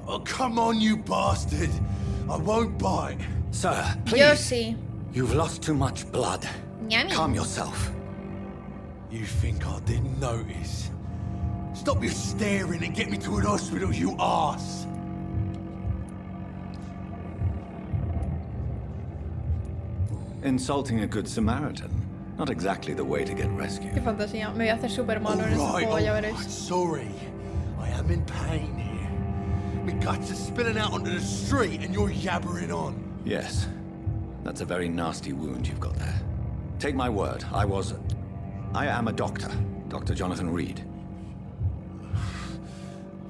Oh, come on, you bastard! I won't bite. Sir, Yo please. sí. You've lost too much blood. Ñami. Calm yourself. You think I didn't notice? Stop your staring and get me to an hospital, you arse! Insulting a good Samaritan. Not exactly the way to get rescued. Qué fantasía. Me voy a hacer súper malo en este juego, ya veréis. Sorry. I am in pain here. My guts are spilling out onto the street and you're yabbering on. Yes. That's a very nasty wound you've got there. Take my word, I am a doctor. Dr. Jonathan Reed.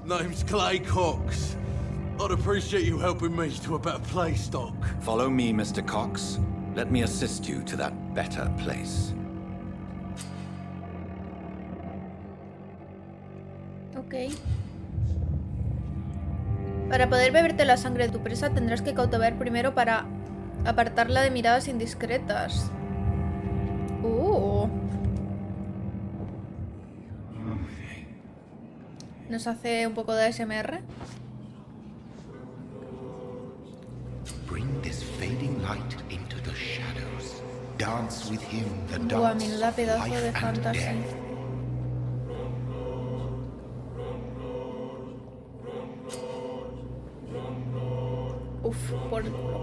Name's Clay Cox. I'd appreciate you helping me to a better place, Doc. Follow me, Mr. Cox. Let me assist you to that better place. Ok. Para poder beberte la sangre de tu presa tendrás que cautivar primero para apartarla de miradas indiscretas. Nos hace un poco de ASMR. Bring this fading light into the shadows. Dance with him the Buah, dance menuda of pedazo life de and fantasy. death. Uf, por el culo.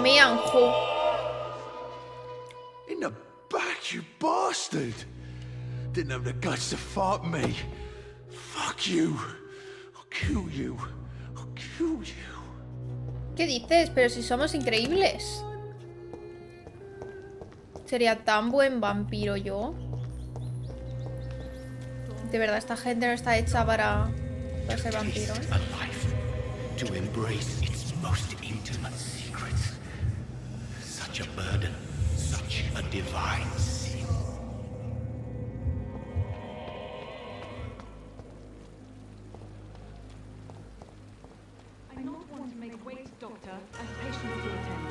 Mianju. In the back, you bastard! Didn't have the guts to fight me. Fuck you. I'll kill you. I'll kill you. ¿Qué dices? Pero si somos increíbles. Sería tan buen vampiro yo. De verdad, esta gente no está hecha para ser vampiros. A life to embrace its most intimate secrets. Such a burden, such a divine sin. I not want to make wait, Doctor, as patients to attend.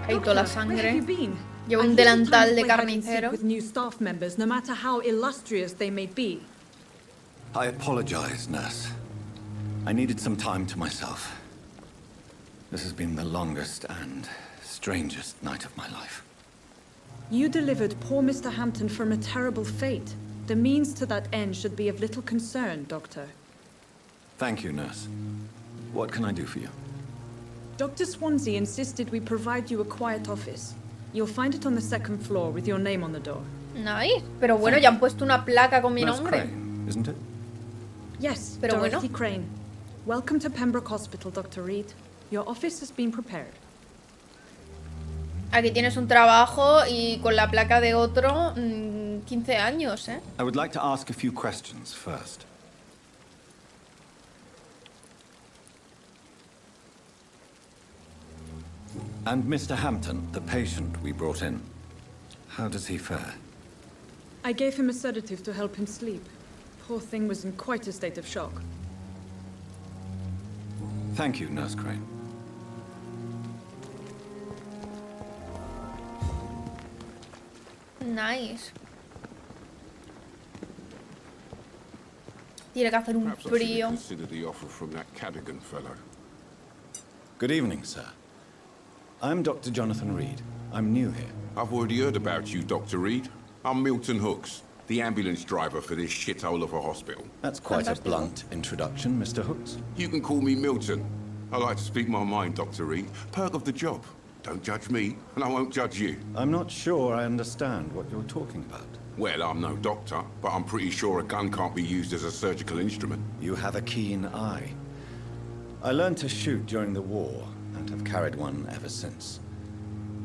Ahí toda la Where have sangre. you been? Llevo I un hear delantal sometimes de we're having sick carnicero. with new staff members, no matter how illustrious they may be. I apologize, nurse. I needed some time to myself. This has been the longest and strangest night of my life. You delivered poor Mr. Hampton from a terrible fate. The means to that end should be of little concern, Doctor. Thank you, nurse. What can I do for you? Dr. Swansea insisted we provide you a quiet office. You'll find it on the second floor with your name on the door. Nice. Pero bueno, ya han puesto una placa con mi Nurse nombre. Crane, isn't it? Yes, Pero Dorothy bueno. Crane. Welcome to Pembrook Hospital, Dr. Reed. Your office has been prepared. Aquí tienes un trabajo y con la placa de otro, 15 años, ¿eh? I would like to ask a few questions first. And Mr. Hampton, the patient we brought in, how does he fare? I gave him a sedative to help him sleep. Poor thing was in quite a state of shock. Thank you, Nurse Crane. Nice. Tiene que hacer un Perhaps I should frío. consider the offer from that Cadogan fellow. Good evening, sir. I'm Dr. Jonathan Reed. I'm new here. I've already heard about you, Dr. Reed. I'm Milton Hooks, the ambulance driver for this shithole of a hospital. That's quite a blunt introduction, Mr. Hooks. You can call me Milton. I like to speak my mind, Dr. Reed. Perk of the job. Don't judge me, and I won't judge you. I'm not sure I understand what you're talking about. Well, I'm no doctor, but I'm pretty sure a gun can't be used as a surgical instrument. You have a keen eye. I learned to shoot during the war, and have carried one ever since.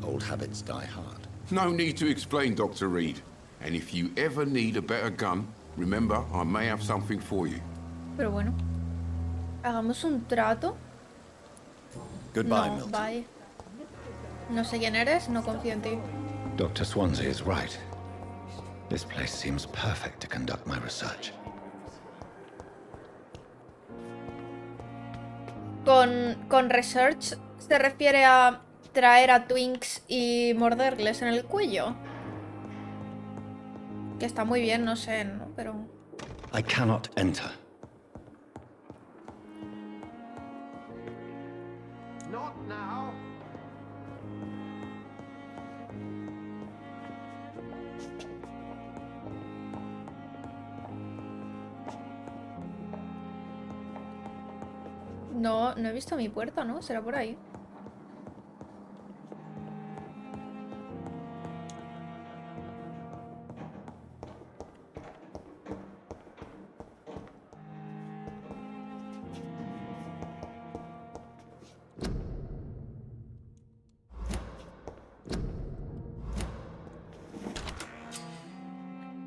Old habits die hard. No need to explain, Dr. Reed. And if you ever need a better gun, remember, I may have something for you. Pero bueno. Hagamos un trato. Goodbye, No, Milton. bye. No sé quién eres, no confío en ti. Dr. Swansea is right. This place seems perfect to conduct my research. Con research se refiere a traer a Twinks y morderles en el cuello. Que está muy bien, no sé, ¿no? Pero... I cannot enter. Not now. No, no he visto mi puerta, ¿no? Será por ahí.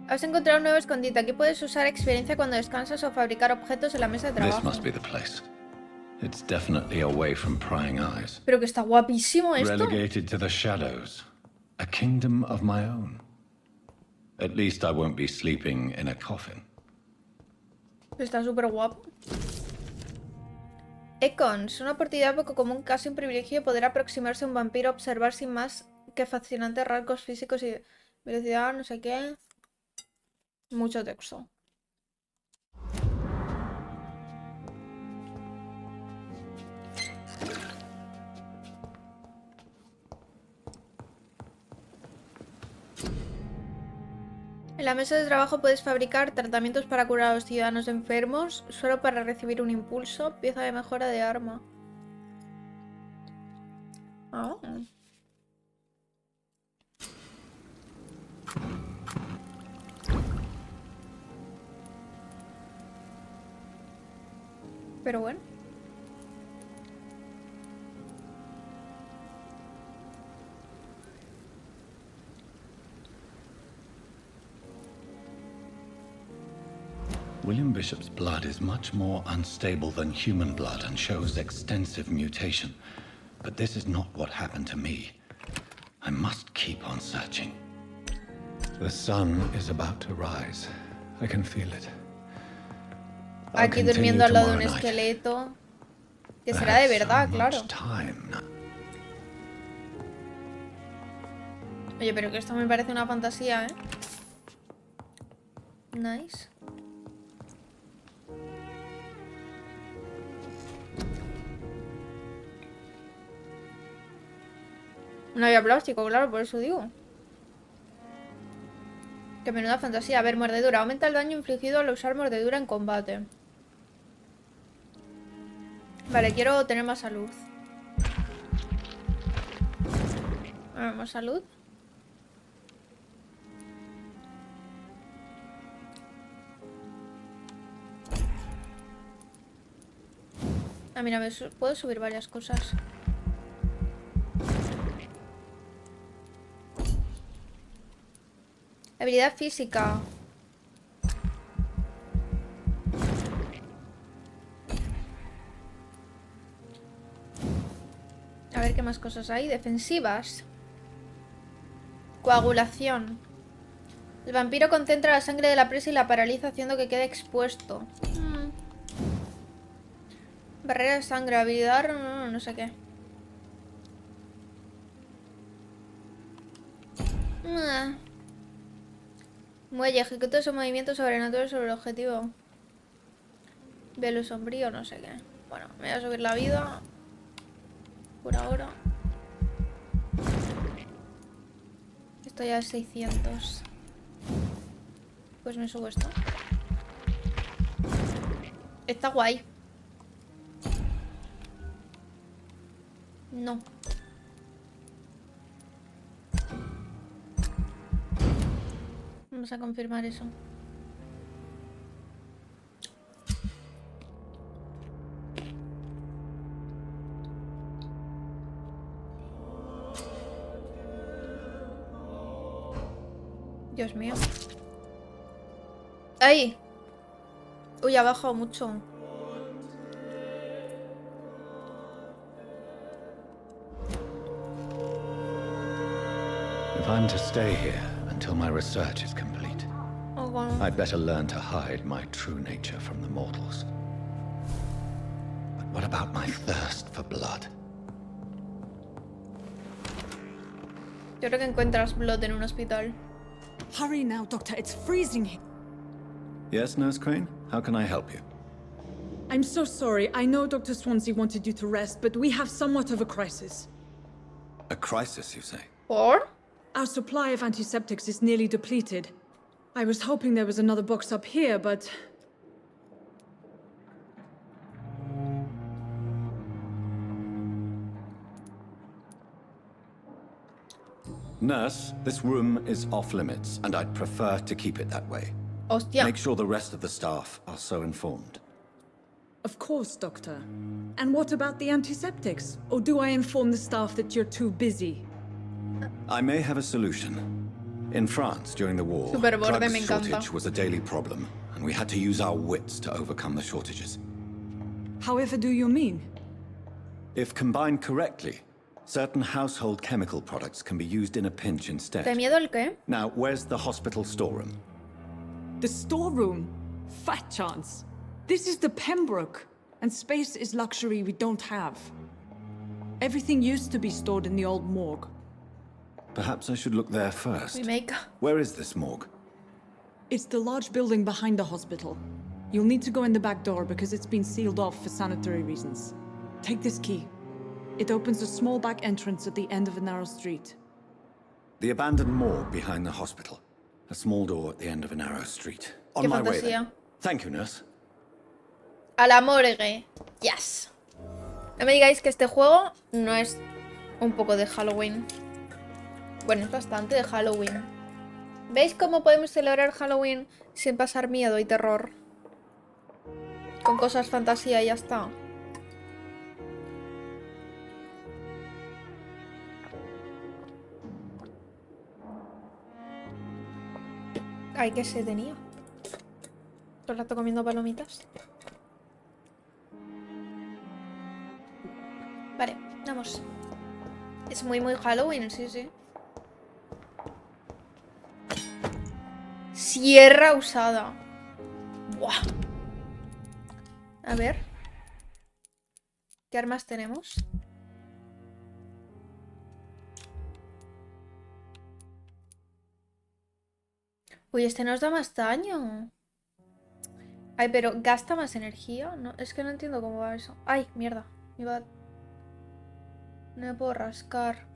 Has encontrado un nuevo escondite. Aquí puedes usar experiencia cuando descansas o fabricar objetos en la mesa de This trabajo. must be the place. It's definitely away from prying eyes. Pero que está guapísimo esto. Relegated to the shadows. A kingdom of my own. At least I won't be sleeping in a coffin. Está súper guapo. Econs, una oportunidad poco común, casi un privilegio poder aproximarse a un vampiro, observar sin más que fascinantes rasgos físicos y velocidad, no sé qué. Mucho texto. En la mesa de trabajo puedes fabricar tratamientos para curar a los ciudadanos enfermos, suero para recibir un impulso, pieza de mejora de arma. Ah. Pero bueno. William Bishop's blood is much more unstable than human blood and shows extensive mutation. But this is not what happened to me. I must keep on searching. The sun is about to rise. I can feel it. Aquí durmiendo al lado de un esqueleto. Que será de verdad, claro. Oye, pero que esto me parece una fantasía, ¿eh? Nice. No había plástico, claro, por eso digo. Que menuda fantasía. A ver, mordedura. Aumenta el daño infligido al usar mordedura en combate. Vale, quiero tener más salud. A ver, más salud. Ah, mira, puedo subir varias cosas. Habilidad física. A ver qué más cosas hay. Defensivas. Coagulación. El vampiro concentra la sangre de la presa y la paraliza haciendo que quede expuesto. Barrera de sangre. Habilidad... no sé qué. Muelle, ejecuta su movimiento sobrenatural sobre el objetivo. Velo sombrío, no sé qué. Bueno, me voy a subir la vida. Por ahora. Estoy a 600. Pues me subo esto. Está guay. No. Vamos a confirmar eso. Dios mío. ¡Ay! Uy, ha bajado mucho. If I'm to stay here until my research is complete, Oh, bueno. I'd better learn to hide my true nature from the mortals. But what about my thirst for blood? Yo creo que encuentras blood en un hospital. Hurry now, Doctor. It's freezing here. Yes, Nurse Crane? How can I help you? I'm so sorry. I know Dr. Swansea wanted you to rest, but we have somewhat of a crisis. A crisis, you say? ¿Por? Our supply of antiseptics is nearly depleted. I was hoping there was another box up here, but... Nurse, this room is off limits, and I'd prefer to keep it that way. Hostia. Make sure the rest of the staff are so informed. Of course, Doctor. And what about the antiseptics? Or do I inform the staff that you're too busy? I may have a solution. In France, during the war, Superborde, me drugs encanta. shortage was a daily problem, and we had to use our wits to overcome the shortages. However do you mean? If combined correctly, certain household chemical products can be used in a pinch instead. ¿De miedo el qué? Now, where's the hospital storeroom? The storeroom? Fat chance. This is the Pembrook, and space is luxury we don't have. Everything used to be stored in the old morgue. Perhaps I should look there first. We make... Where is this morgue? It's the large building behind the hospital. You'll need to go in the back door because it's been sealed off for sanitary reasons. Take this key. It opens a small back entrance at the end of a narrow street. The abandoned morgue behind the hospital. A small door at the end of a narrow street. On Qué my way fantasía. then. Thank you, nurse. A la morgue. Yes. No me digáis que este juego no es un poco de Halloween. Bueno, es bastante de Halloween. ¿Veis cómo podemos celebrar Halloween sin pasar miedo y terror? Con cosas fantasía y ya está. Ay, que se tenía. Todo el rato comiendo palomitas. Vale, vamos. Es muy Halloween, sí, sí. Sierra usada. Buah. A ver. ¿Qué armas tenemos? Uy, este nos da más daño. Ay, pero ¿gasta más energía? No, es que no entiendo cómo va eso. Ay, mierda. No me puedo rascar.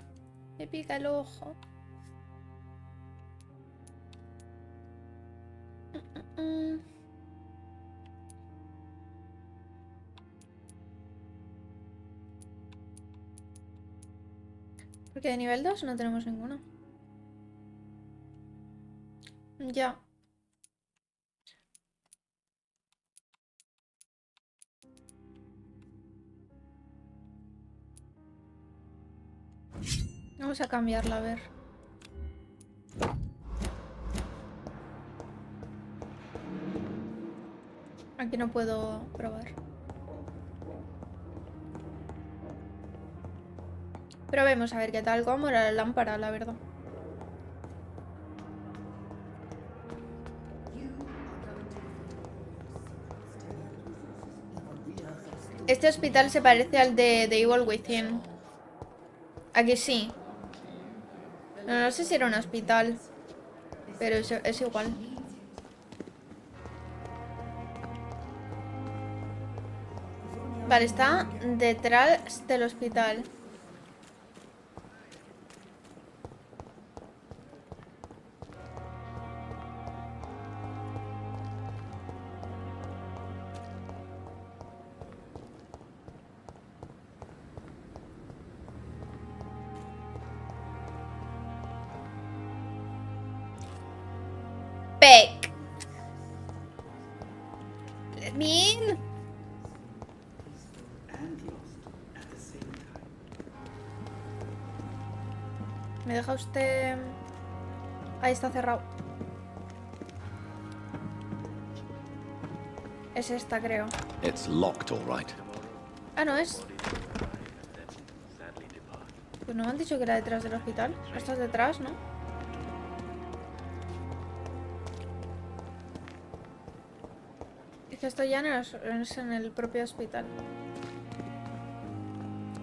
Me pica el ojo. Porque de nivel 2 no tenemos ninguno. Ya. Vamos a cambiarla, a ver. Aquí no puedo probar. Probemos a ver qué tal, cómo era la lámpara, la verdad. Este hospital se parece al de 𝙧𝙧𝙖𝙗. Aquí sí. No sé si era un hospital, pero es igual. Vale, está detrás del hospital. Bien. ¿Me deja usted...? Ahí está cerrado. Es esta, creo. It's locked, all right. Ah, no es. Pues no me han dicho que era detrás del hospital. Estás detrás, ¿no? Es que esto ya no es en el propio hospital.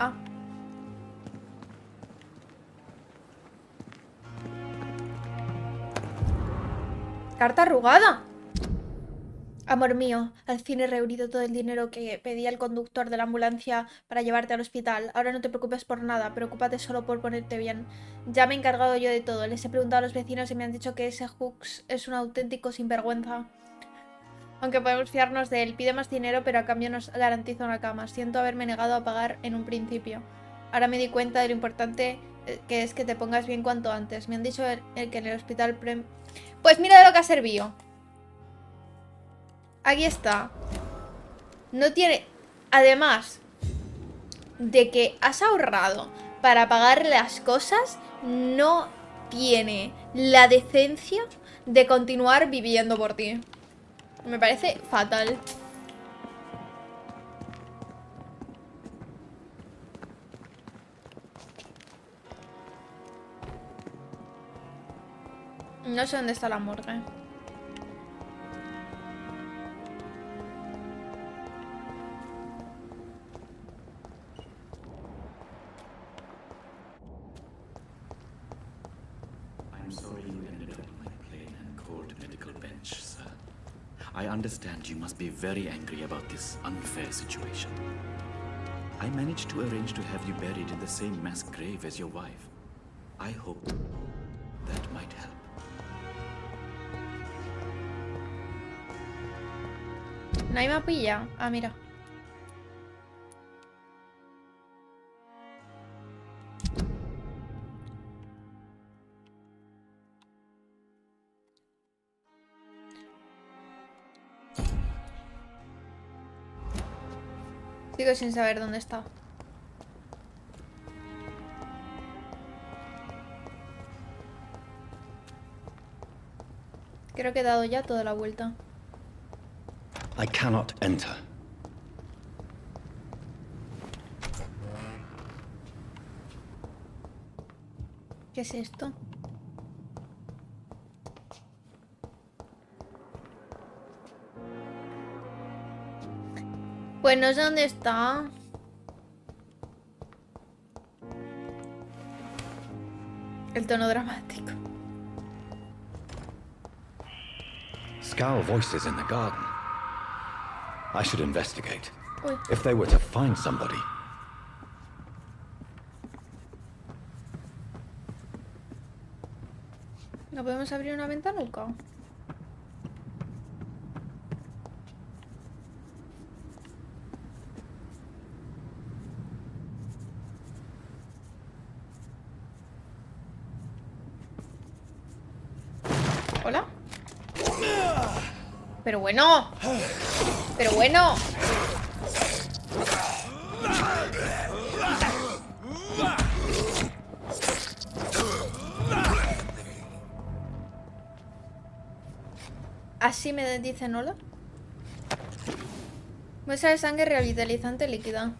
Ah. Carta arrugada. Amor mío, al fin he reunido todo el dinero que pedía el conductor de la ambulancia para llevarte al hospital. Ahora no te preocupes por nada, preocúpate solo por ponerte bien. Ya me he encargado yo de todo. Les he preguntado a los vecinos y me han dicho que ese Hux es un auténtico sinvergüenza. Aunque podemos fiarnos de él. Pide más dinero, pero a cambio nos garantiza una cama. Siento haberme negado a pagar en un principio. Ahora me di cuenta de lo importante que es que te pongas bien cuanto antes. Me han dicho que en el hospital... Pues mira de lo que ha servido. Aquí está. No tiene... Además de que has ahorrado para pagar las cosas, no tiene la decencia de continuar viviendo por ti. Me parece fatal. No sé dónde está la morgue. I understand you must be very angry about this unfair situation. I managed to arrange to have you buried in the same mass grave as your wife. I hope that might help. No hay mapilla. Ah, mira. Sigo sin saber dónde está. Creo que he dado ya toda la vuelta. I cannot enter. ¿Qué es esto? Pues no sé dónde está. El tono dramático. Scowl voices in the garden. I should investigate. Uy. If they were to find somebody. ¿No podemos abrir una ventanuca? ¿Hola? Pero bueno. Pero bueno. Así me dicen hola. Muestra de sangre revitalizante líquida.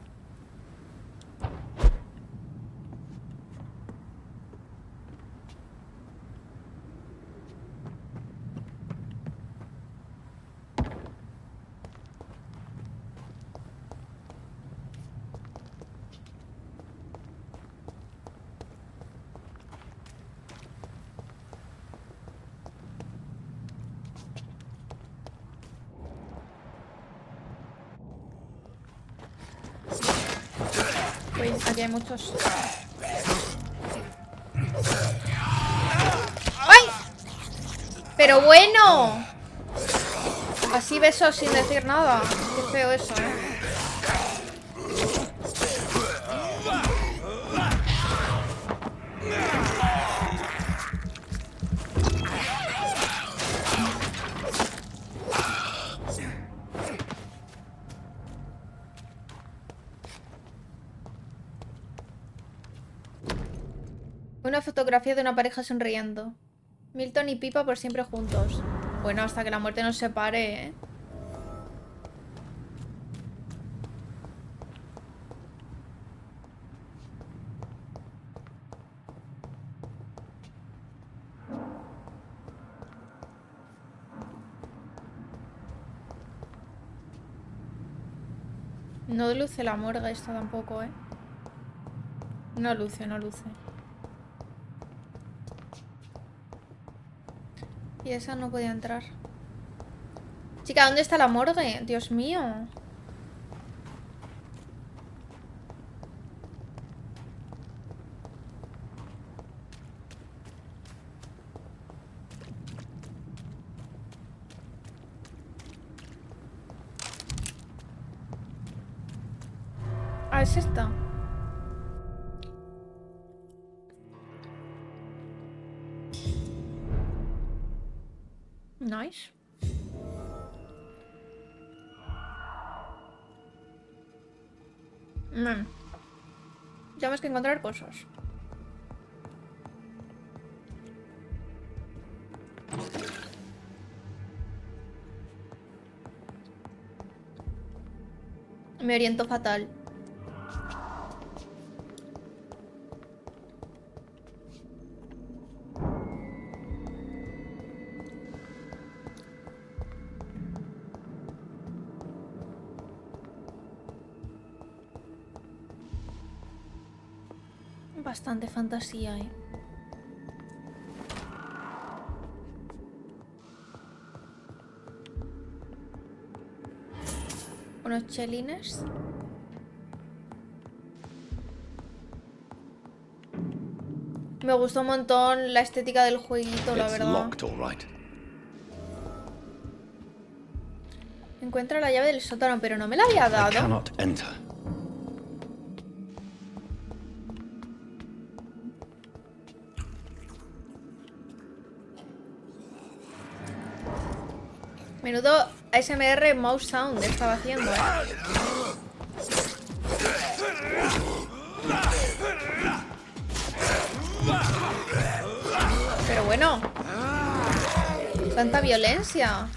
Uy, aquí hay muchos. ¡Ay! ¡Pero bueno! Así besos sin decir nada. Qué feo eso, ¿eh? Una fotografía de una pareja sonriendo. Milton y Pipa por siempre juntos. Bueno, hasta que la muerte nos separe, ¿eh? No luce la morgue esta tampoco, ¿eh? No luce, no luce. Y esa no podía entrar. Chica, ¿dónde está la morgue? Dios mío. Ah, es esta. Nice. Tenemos que encontrar cosas. Me oriento fatal. Bastante fantasía, ¿eh? Unos chelines. Me gustó un montón la estética del jueguito, la verdad. Encuentra la llave del sótano, pero no me la había dado. Menudo ASMR mouse sound estaba haciendo, ¿eh? Pero bueno. Tanta violencia.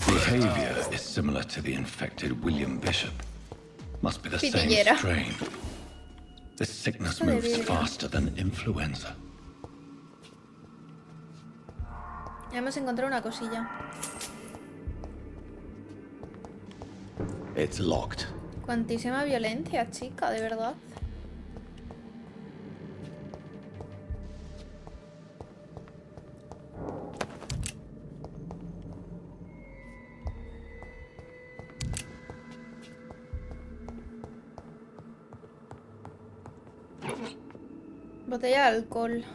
Behavior is similar to the infected William Bishop. Must be the same Pitillera. strain. This sickness moves faster than influenza. Hemos encontrado una cosilla. It's locked. Cuantísima violencia, chica, de verdad. Botella de alcohol.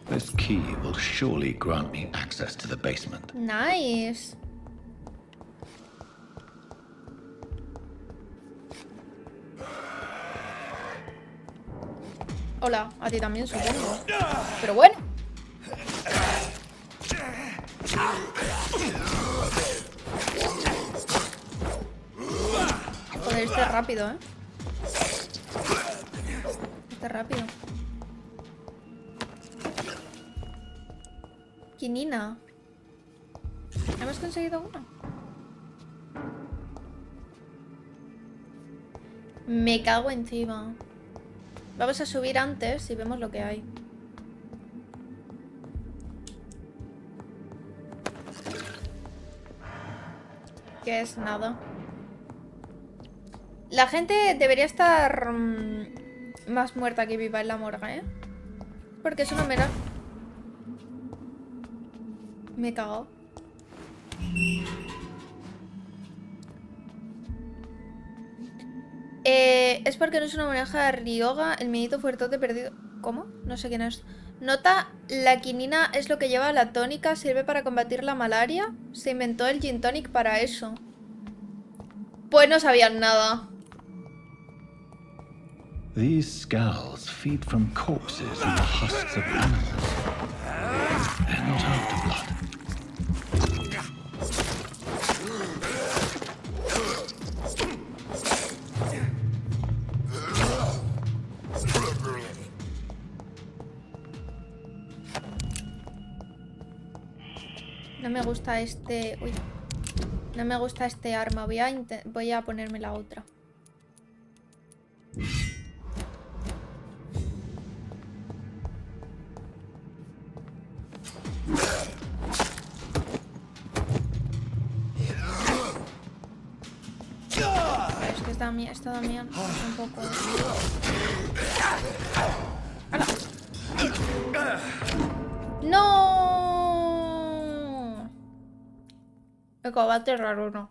This key will surely grant me access to the basement. Nice. Hola, a ti también supongo. Pero bueno. Joder, este es rápido, ¿eh? Este es rápido. Quinina. ¿Hemos conseguido uno? Me cago encima. Vamos a subir antes y vemos lo que hay. Que es nada. La gente debería estar más muerta que viva en la morgue, ¿eh? Porque eso no me da. Me he cagado. Es porque no es una homenaje a Ryoga, el minito fuertote perdido. ¿Cómo? No sé quién es. Nota, la quinina es lo que lleva la tónica, sirve para combatir la malaria. Se inventó el gin tonic para eso. Pues no sabían nada. These scowls feed from corpses and the husks of animals. They're not after blood. No me gusta este... Uy. No me gusta este arma. Voy a ponerme la otra. Es que esta Damián es un poco... ¡Hala! ¡No! El combate raro, no.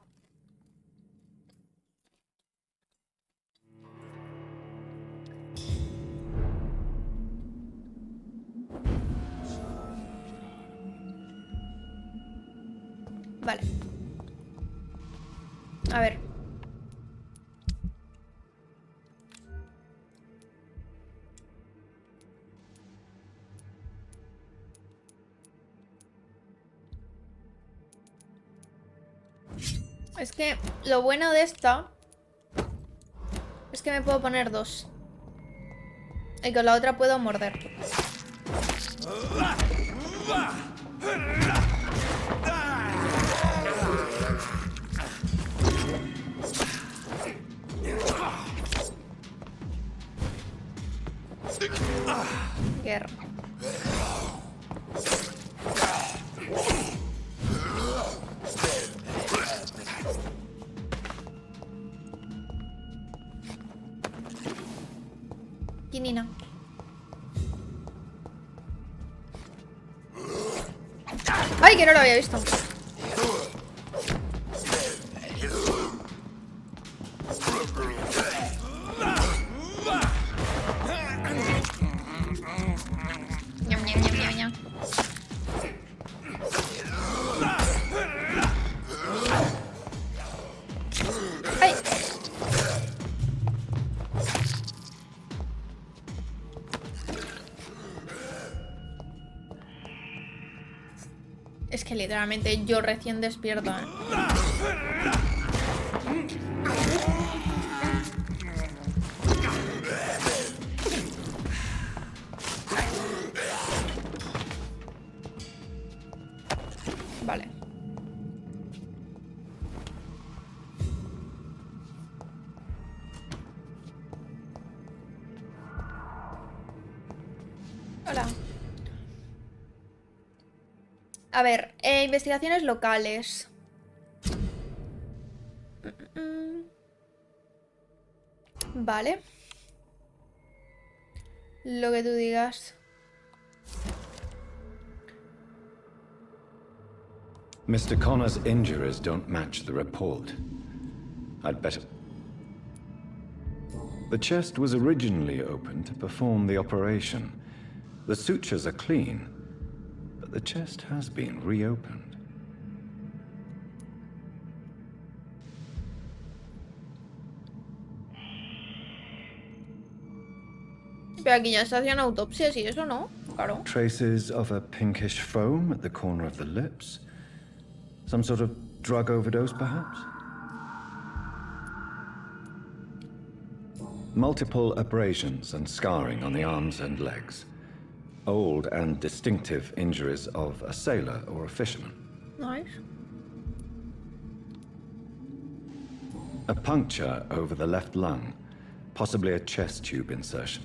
Vale. A ver. Es que lo bueno de esta es que me puedo poner dos. Y con la otra puedo morder. Guerra. Quinina. ¡Ay, que no lo había visto! Ñam, ñam, ñam, ñam, ñam. ¡Ay! Es que literalmente yo recién despierto, ¿eh? Vale. Hola. A ver, investigaciones locales. Vale. Lo que tú digas. Mr. Connor's injuries don't match the report. I'd better... The chest was originally open to perform the operation. The sutures are clean, but the chest has been reopened. Pero aquí ya se hacían autopsias y eso, ¿no? Claro. Traces of a pinkish foam at the corner of the lips. Some sort of drug overdose, perhaps? Multiple abrasions and scarring on the arms and legs. Old and distinctive injuries of a sailor or a fisherman. Nice. A puncture over the left lung, possibly a chest tube insertion.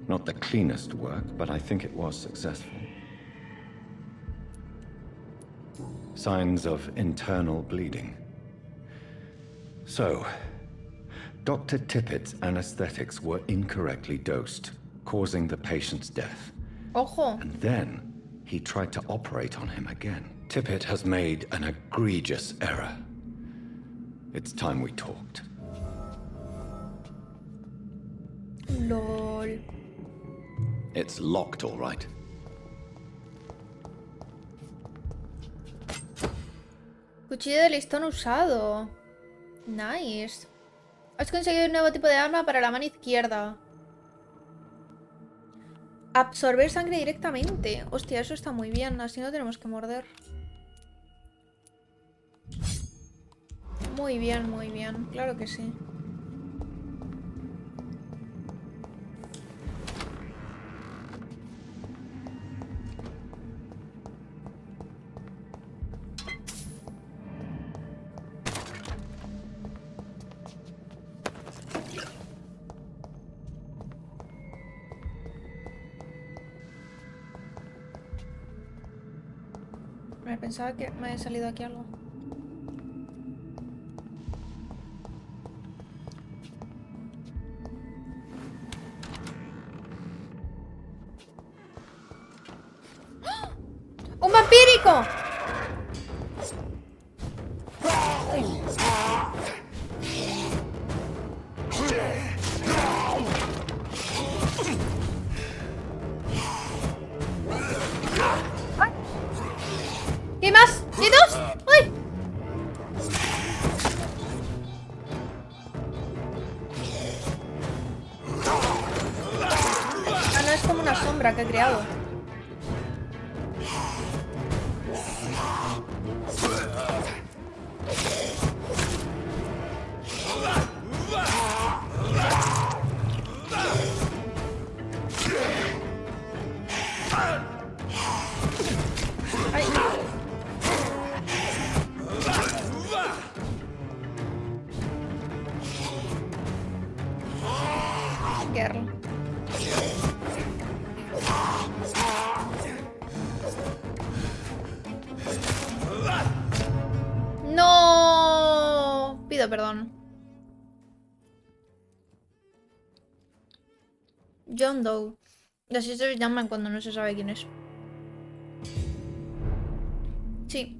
Not the cleanest work, but I think it was successful. Signs of internal bleeding. So, Dr. Tippett's anesthetics were incorrectly dosed, causing the patient's death. Ojo. And then, he tried to operate on him again. Tippett has made an egregious error. It's time we talked. LOL. It's locked, all right. Cuchillo de listón usado. Nice. Has conseguido un nuevo tipo de arma para la mano izquierda. Absorber sangre directamente. Hostia, eso está muy bien. Así no tenemos que morder. Muy bien, muy bien. Claro que sí. Vale, pensaba que me había salido aquí algo. ¡Un vampírico! ¿Qué más? ¿Qué dos? ¡Uy! Ah, no, es como una sombra que he creado. Ay. Girl. No, pido perdón. John Doe. Y así se llaman cuando no se sabe quién es. Sí.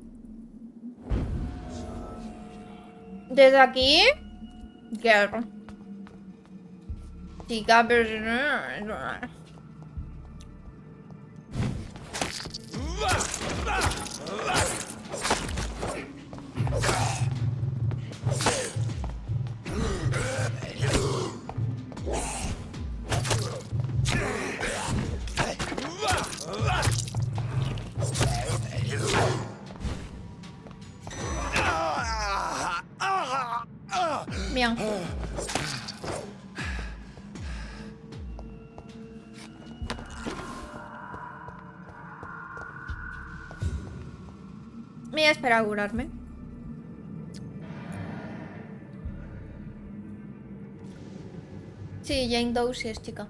Desde aquí. Girl. Chica, pero... Bien. Me voy a esperar a curarme. Sí, Jane Doe sí es chica.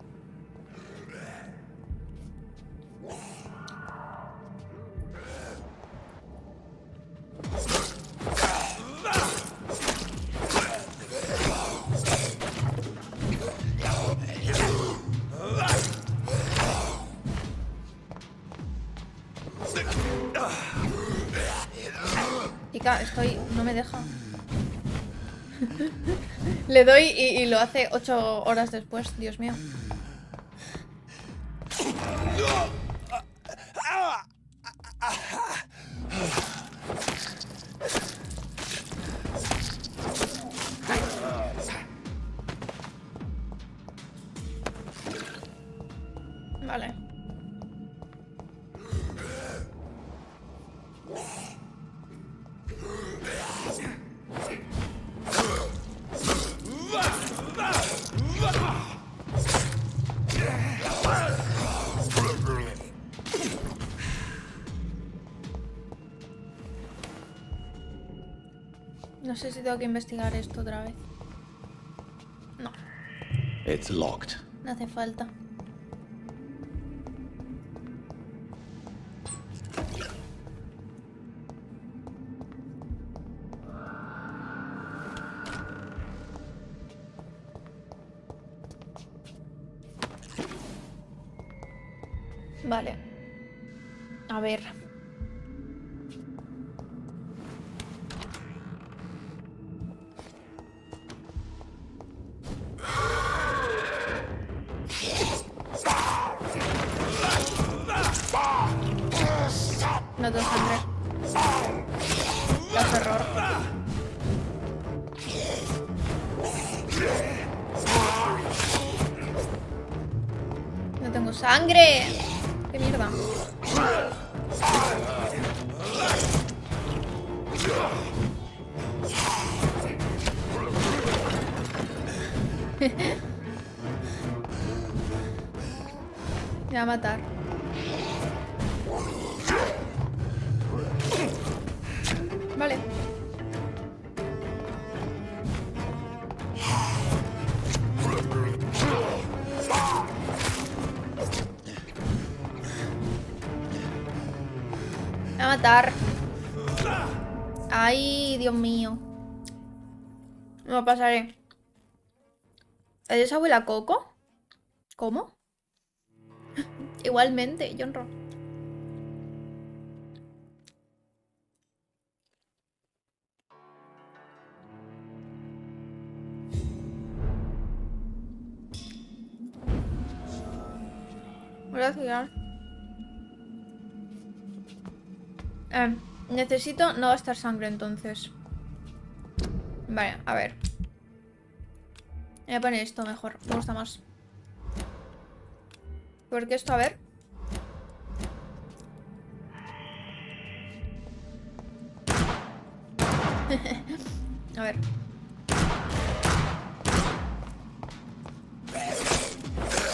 Chica, estoy... no me deja. Le doy y lo hace 8 horas después, Dios mío. Vale. No sé si tengo que investigar esto otra vez. No. It's locked. No hace falta. Vale. A ver. No tengo sangre. Causa error. No tengo sangre. ¡Qué mierda! Me va a matar. Vale. Me va a matar. Ay, Dios mío. No lo pasaré. ¿Adiós, abuela Coco? ¿Cómo? Igualmente, Jonro. Gracias. Necesito no gastar sangre entonces. Vale, a ver. Voy a poner esto mejor, me gusta más. Porque esto, a ver. A ver.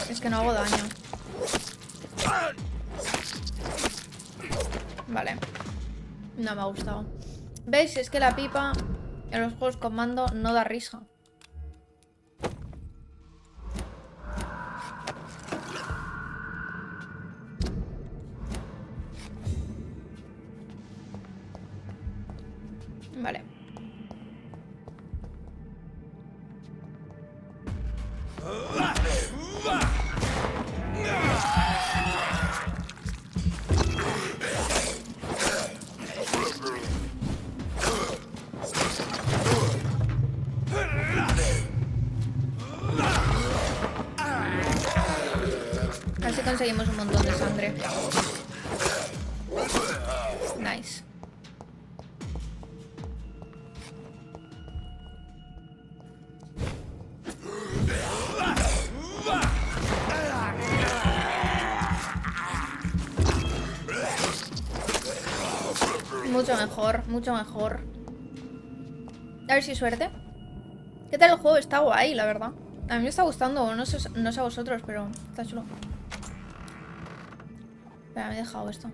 Es que no hago daño. Vale. No me ha gustado. ¿Veis? Es que la pipa en los juegos con mando no da risa. Vale. Así conseguimos un montón de sangre. Nice. Mucho mejor, mucho mejor. A ver si suerte. ¿Qué tal el juego? Está guay, la verdad. A mí me está gustando, no sé a vosotros, pero está chulo. Espera, me he dejado esto.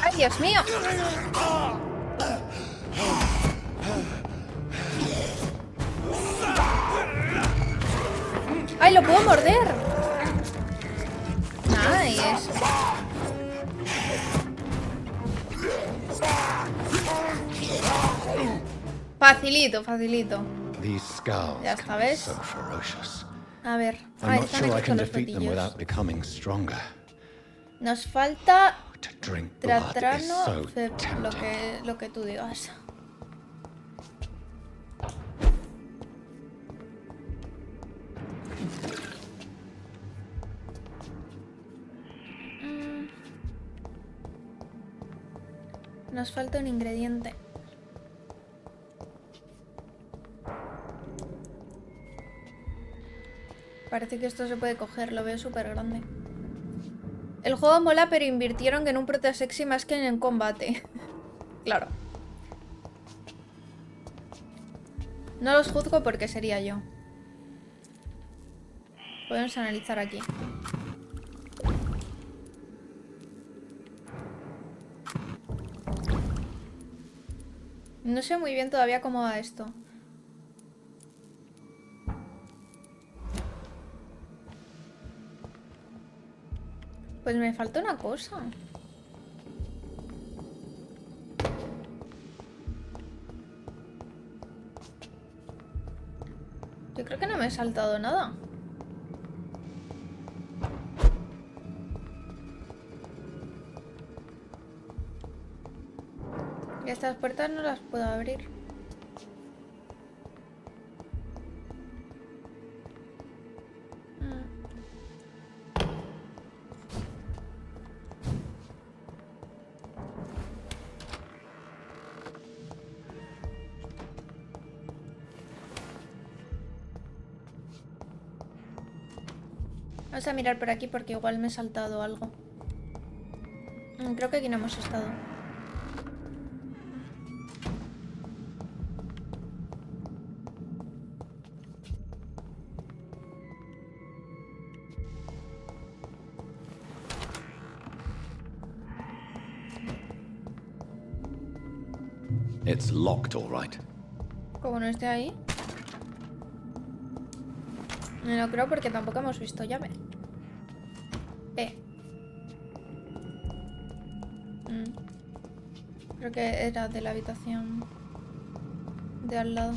¡Ay, Dios mío! ¡Ay, lo puedo morder! Nice. Facilito, facilito. Ya está, ¿ves? A ver. Ahí están aquí con los platillos. Nos falta Tratrano, lo que tú digas. Nos falta un ingrediente. Parece que esto se puede coger, lo veo súper grande. El juego mola, pero invirtieron en un prota sexy más que en combate. Claro. No los juzgo porque sería yo. Podemos analizar aquí. No sé muy bien todavía cómo va esto. Pues me falta una cosa. Yo creo que no me he saltado nada. Y estas puertas no las puedo abrir. Vamos a mirar por aquí porque igual me he saltado algo. Creo que aquí no hemos estado. It's locked, all right. Como no esté ahí. No lo creo porque tampoco hemos visto llave. Creo que era de la habitación de al lado.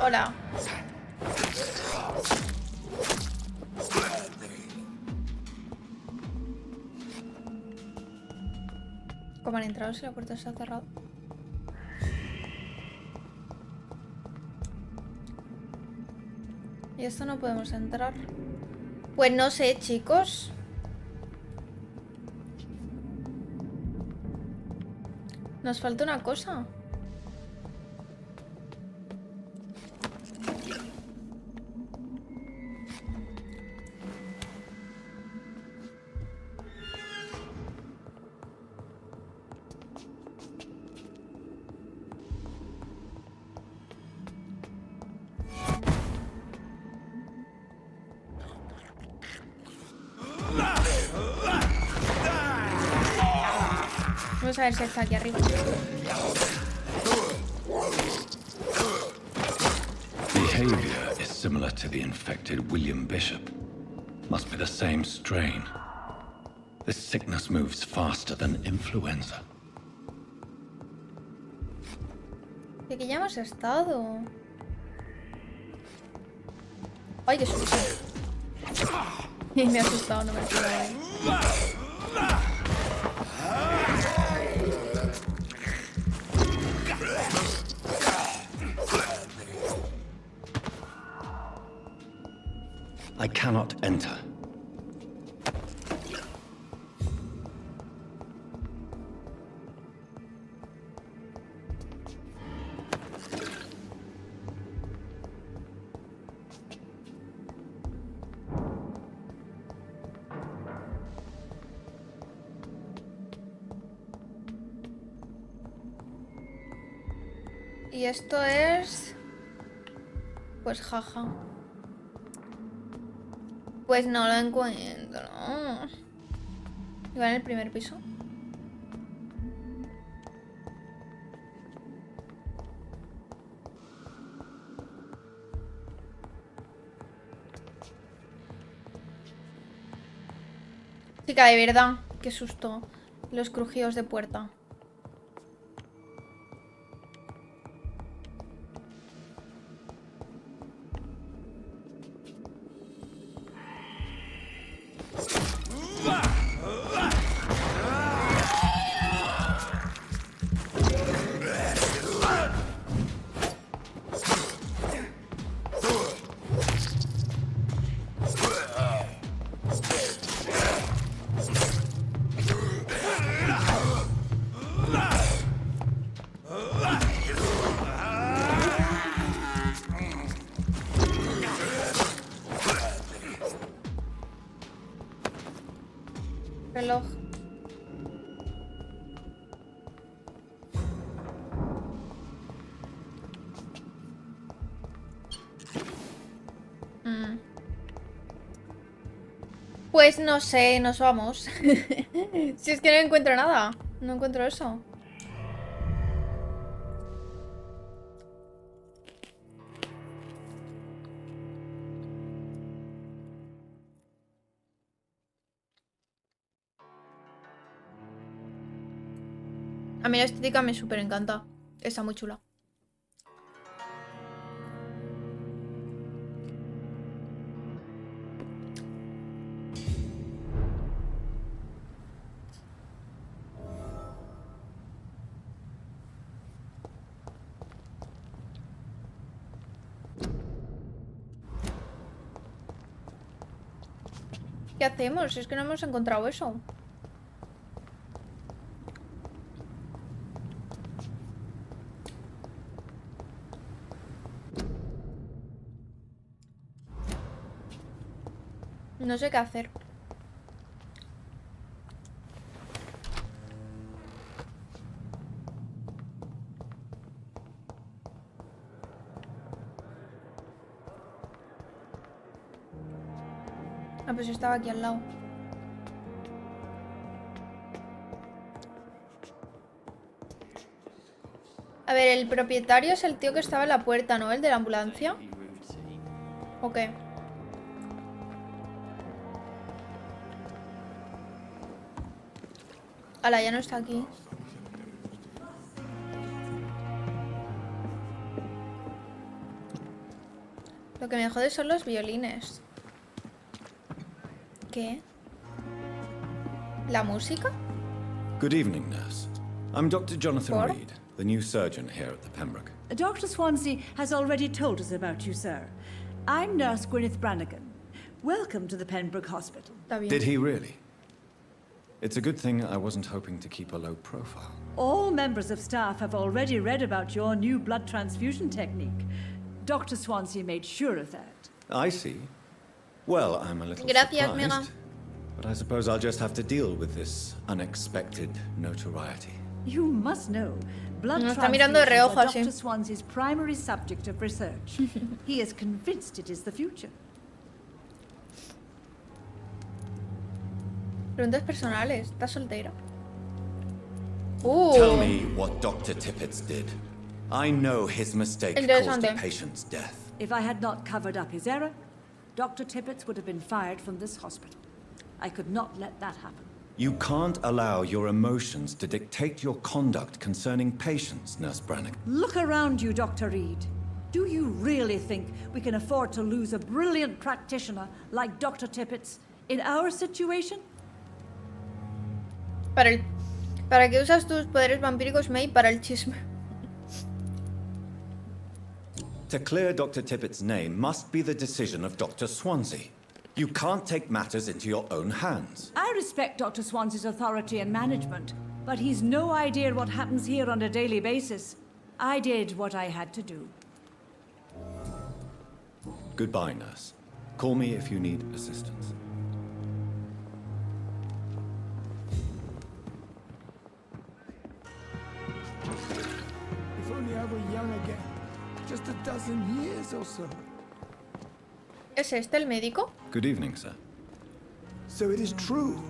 Hola. ¿Cómo han entrado si la puerta está cerrada? Y esto no podemos entrar. Pues no sé, chicos. Nos falta una cosa. Vamos a ver si está aquí arriba. Behavior is similar to the infected William Bishop. Must be the same strain. This sickness moves faster than influenza. De que ya hemos estado. Ay, qué susto. Me ha asustado, no me esperaba ahí. I cannot enter. Y esto es... Pues jaja. Pues no lo encuentro. Igual en el primer piso. Chica, de verdad. Qué susto. Los crujidos de puerta. Reloj. Pues no sé, nos vamos. Si es que no encuentro nada. No encuentro eso. A mí la estética me súper encanta. Está muy chula. ¿Qué hacemos? Si es que no hemos encontrado eso. No sé qué hacer. Ah, pues estaba aquí al lado. A ver, el propietario es el tío que estaba en la puerta, ¿no? El de la ambulancia. Ok. Ala, ya no está aquí. Lo que me jode son los violines. ¿Qué? ¿La música? Good evening, nurse. I'm Dr. Jonathan For? Reed, the new surgeon here at the Pembrook. Dr. Swansea has already told us about you, sir. I'm Nurse Gwyneth Brannigan. Welcome to the Pembrook Hospital. Did he really? It's a good thing I wasn't hoping to keep a low profile. All members of staff have already read about your new blood transfusion technique. Dr. Swansea made sure of that. I see. Well, I'm a little Gracias, surprised, Mega. but I suppose I'll just have to deal with this unexpected notoriety. You must know, blood Nos está mirando de transfusions reojo are así. Dr. Swansea's primary subject of research. He is convinced it is the future. Preguntas personales. ¿Estás soltera? Tell me what Dr. Tippett did. I know his mistake caused a Interesante. patient's death. If I had not covered up his error, Dr. Tippett would have been fired from this hospital. I could not let that happen. You can't allow your emotions to dictate your conduct concerning patients, Nurse Brannigan. Look around you, Dr. Reed. Do you really think we can afford to lose a brilliant practitioner like Dr. Tippett in our situation? ¿Para qué usas tus poderes vampíricos, May? Para el chisme. To clear Dr. Tippett's name must be the decision of Dr. Swansea. You can't take matters into your own hands. I respect Dr. Swansea's authority and management, but he's no idea what happens here on a daily basis. I did what I had to do. Goodbye, nurse. Call me if you need assistance. If only I were young again. Just a dozen years or so. ¿Es este el médico? Good evening, sir. So it is true.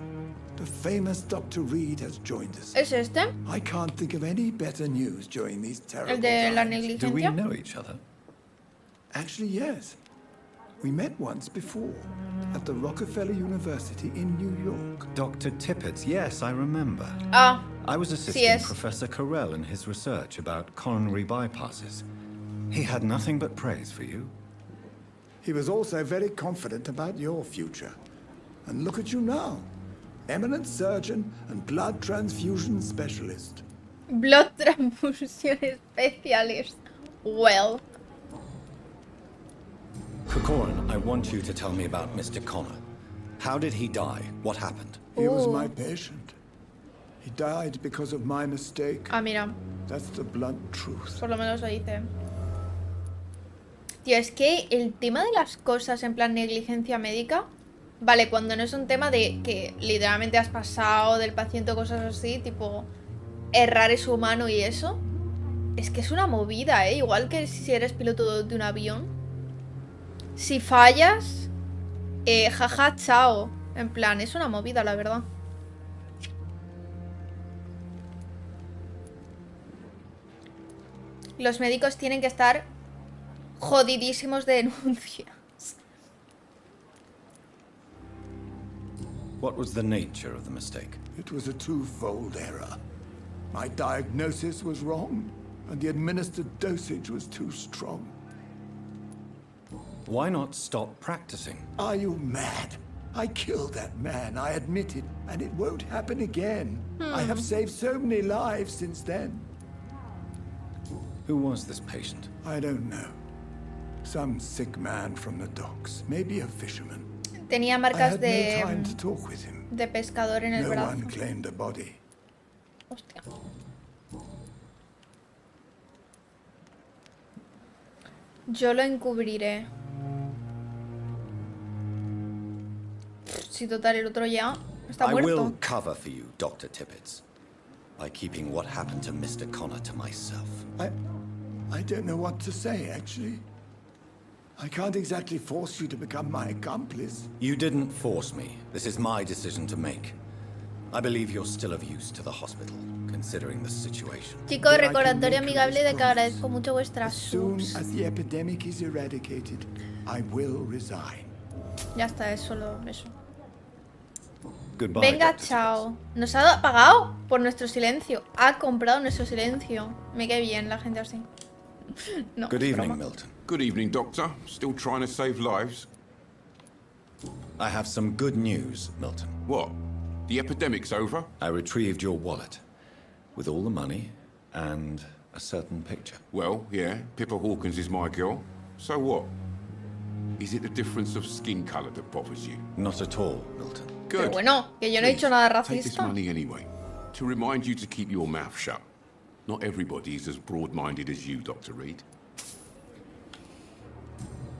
The famous Dr. Reed has joined us. ¿Es este? I can't think of any better news during these terrible ¿El de la times. Do we negligencia? know each other? Actually, yes. We met once before at the Rockefeller University in New York. Dr. Tippett, yes, I remember. Ah, I was assisting sí es. Professor Carell in his research about coronary bypasses. He had nothing but praise for you. He was also very confident about your future. And look at you now. Eminent surgeon and blood transfusion specialist. Blood transfusion specialist. Well. Corcoran, I want you to tell me about Mr. Connor. How did he die? What happened? He was my patient. He died because of my mistake. Ah, mira. That's the blunt truth. Por lo menos lo dice. Tío, es que el tema de las cosas en plan negligencia médica, vale, cuando no es un tema de que literalmente has pasado del paciente o cosas así, tipo errar es humano y eso, es que es una movida, ¿eh? Igual que si eres piloto de un avión. Si fallas, jaja, chao. En plan, es una movida, la verdad. Los médicos tienen que estar jodidísimos de denuncias. What was the nature of the mistake? It was a twofold error. My diagnosis was wrong, and the administered dosage was too strong. Why not stop practicing? Are you mad? I killed that man, I admit it, and it won't happen again. I have saved so many lives since then. Who was this patient? I don't know. Some sick man from the docks, maybe a fisherman. Tenía I marcas had no time to talk with him. de pescador en el No brazo. one claimed a body. Hostia. Yo lo encubriré. Si total el otro ya está I will muerto. cover for you, Dr. Tippett, by keeping what happened to Mr. Connor to myself. I don't know what to say, actually. I can't exactly force you to become my accomplice. You didn't force me. This is my decision to make. I believe you're still of use to the hospital, considering the situation. Chicos, recordatorio amigable de que agradezco mucho vuestras As soon subs. as the epidemic is eradicated, I will resign. Ya está, es solo eso. Goodbye, Venga, Dr. chao. Nos ha pagado por nuestro silencio. Ha comprado nuestro silencio. Me cae bien la gente así. No, Good es evening, broma. Milton. Good evening, Doctor. Still trying to save lives? I have some good news, Milton. What? The epidemic's over? I retrieved your wallet, with all the money and a certain picture. Well, yeah, Pippa Hawkins is my girl. So what? Is it the difference of skin colour that bothers you? Not at all, Milton. Pero Good. bueno, que yo no he dicho nada Take this racista. money anyway, to remind you to keep your mouth shut. Not everybody is as broad-minded as you, Dr. Reed.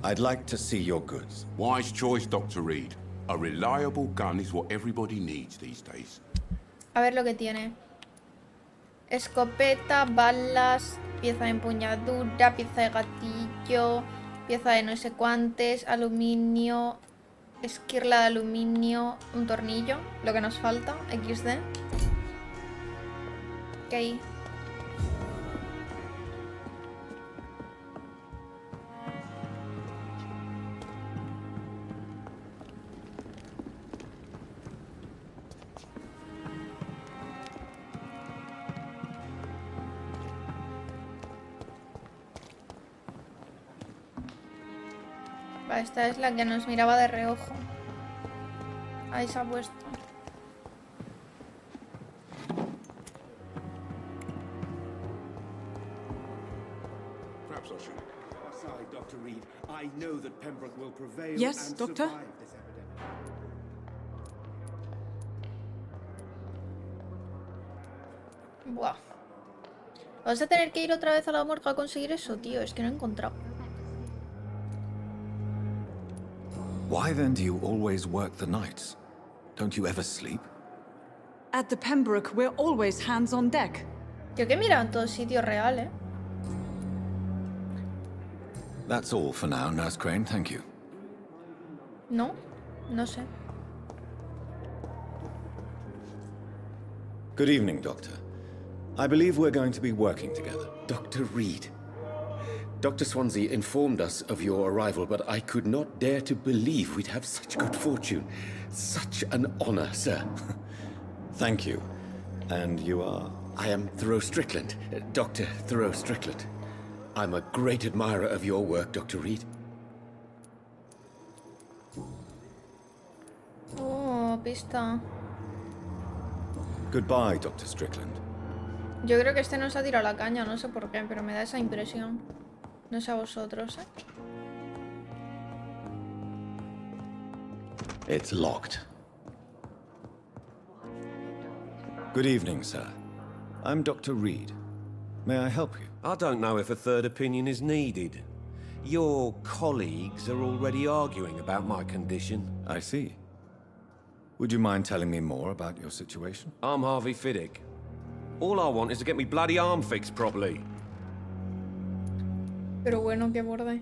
I'd like to see your goods. Wise choice, Dr. Reed. A reliable gun is what everybody needs these days. A ver lo que tiene. Escopeta, balas, pieza de empuñadura, pieza de gatillo, pieza de no sé cuántos, aluminio, esquirla de aluminio, un tornillo, lo que nos falta, XD. Ok. Vale, esta es la que nos miraba de reojo. Ahí se ha puesto. Perhaps I should. Aside, Dr. Reed, I know that Pembrook will prevail Yes, and Doctor? survive this epidemic. Buah. Vamos a tener que ir otra vez a la morgue a conseguir eso, tío. Es que no he encontrado. Why then do you always work the nights? Don't you ever sleep? At the Pembrook, we're always hands on deck. Yo que he mirado en todo sitio real, ¿eh? That's all for now, Nurse Crane, thank you. No, no sé. Good evening, Doctor. I believe we're going to be working together. Dr. Reed. Dr. Swansea informed us of your arrival, but I could not dare to believe we'd have such good fortune. Such an honor, sir. Thank you. And you are? I am Thoreau Strickland, Dr. Thoreau Strickland. I'm a great admirer of your work, Dr. Reed. Oh, pista. Goodbye, Dr. Strickland. Yo creo que este nos ha tirado la caña, no sé por qué, pero me da esa impresión. No sé a vosotros, ¿eh? It's locked. Good evening, sir. I'm Dr. Reed. May I help you? I don't know if a third opinion is needed. Your colleagues are already arguing about my condition. I see. Would you mind telling me more about your situation? I'm Harvey Fiddick. All I want is to get me bloody arm fixed properly. Pero bueno, que borde.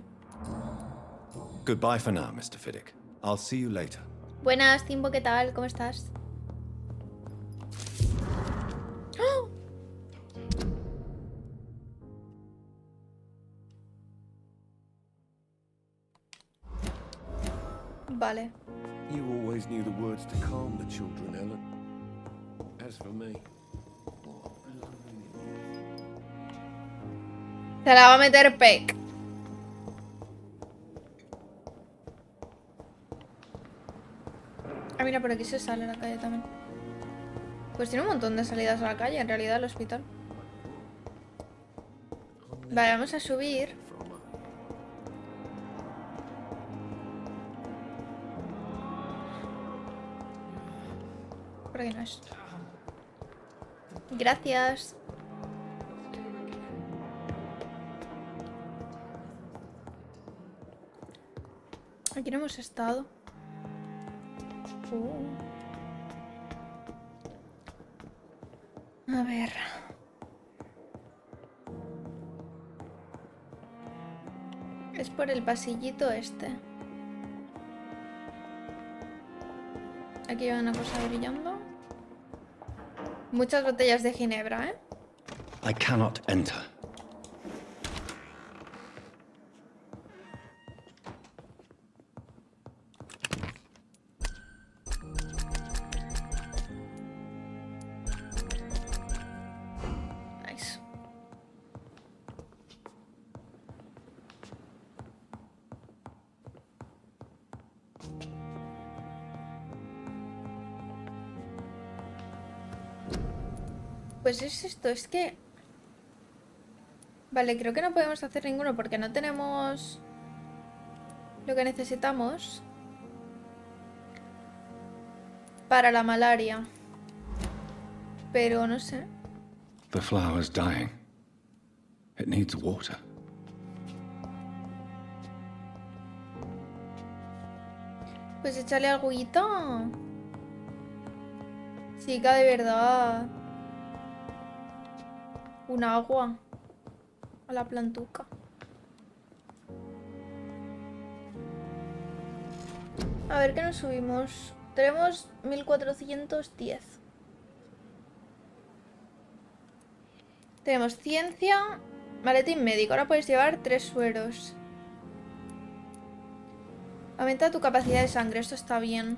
Goodbye for now, Mr. Fiddick. I'll see you later. Buenas, Timbo, ¿qué tal? ¿Cómo estás? ¡Oh! Vale. You always knew the words to calm the children, Ellen. As for me... Se la va a meter Peck. Ah, mira, por aquí se sale a la calle también. Pues tiene un montón de salidas a la calle, en realidad, el hospital. Vale, vamos a subir. Por aquí no es. Gracias. Aquí no hemos estado. A ver. Es por el pasillito este. Aquí hay una cosa brillando. Muchas botellas de ginebra, ¿eh? I cannot enter. Nice. Pues es esto, es que... Vale, creo que no podemos hacer ninguno porque no tenemos lo que necesitamos para la malaria. Pero no sé. The flower's dying. It needs water. Pues échale agüita. Chica, de verdad. Un agua a la plantuca. A ver qué nos subimos. Tenemos 1410. Tenemos ciencia, maletín médico. Ahora puedes llevar 3 sueros. Aumenta tu capacidad de sangre. Esto está bien.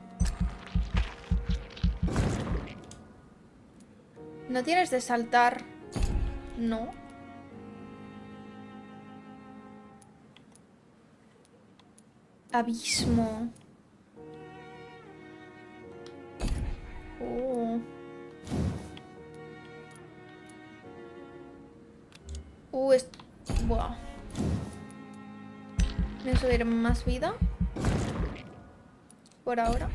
¿No tienes de saltar? No. Abismo. Oh. Buah. Voy a subir más vida. Por ahora.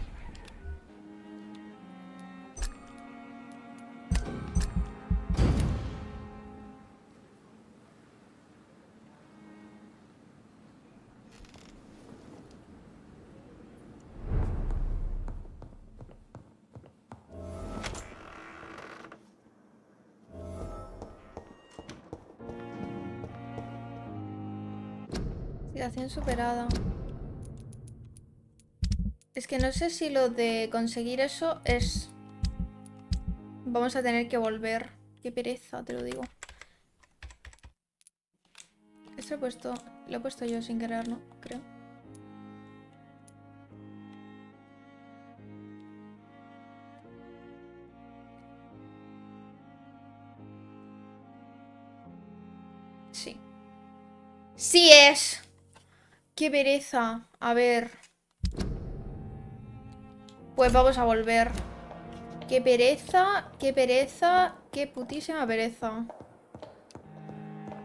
Situación superada. Es que no sé si lo de conseguir eso es... Vamos a tener que volver. Qué pereza, te lo digo. Esto lo he puesto yo sin querer, ¿no? Creo. Sí. ¡Sí es! ¡Qué pereza! A ver. Pues vamos a volver. ¡Qué pereza! ¡Qué pereza! ¡Qué putísima pereza!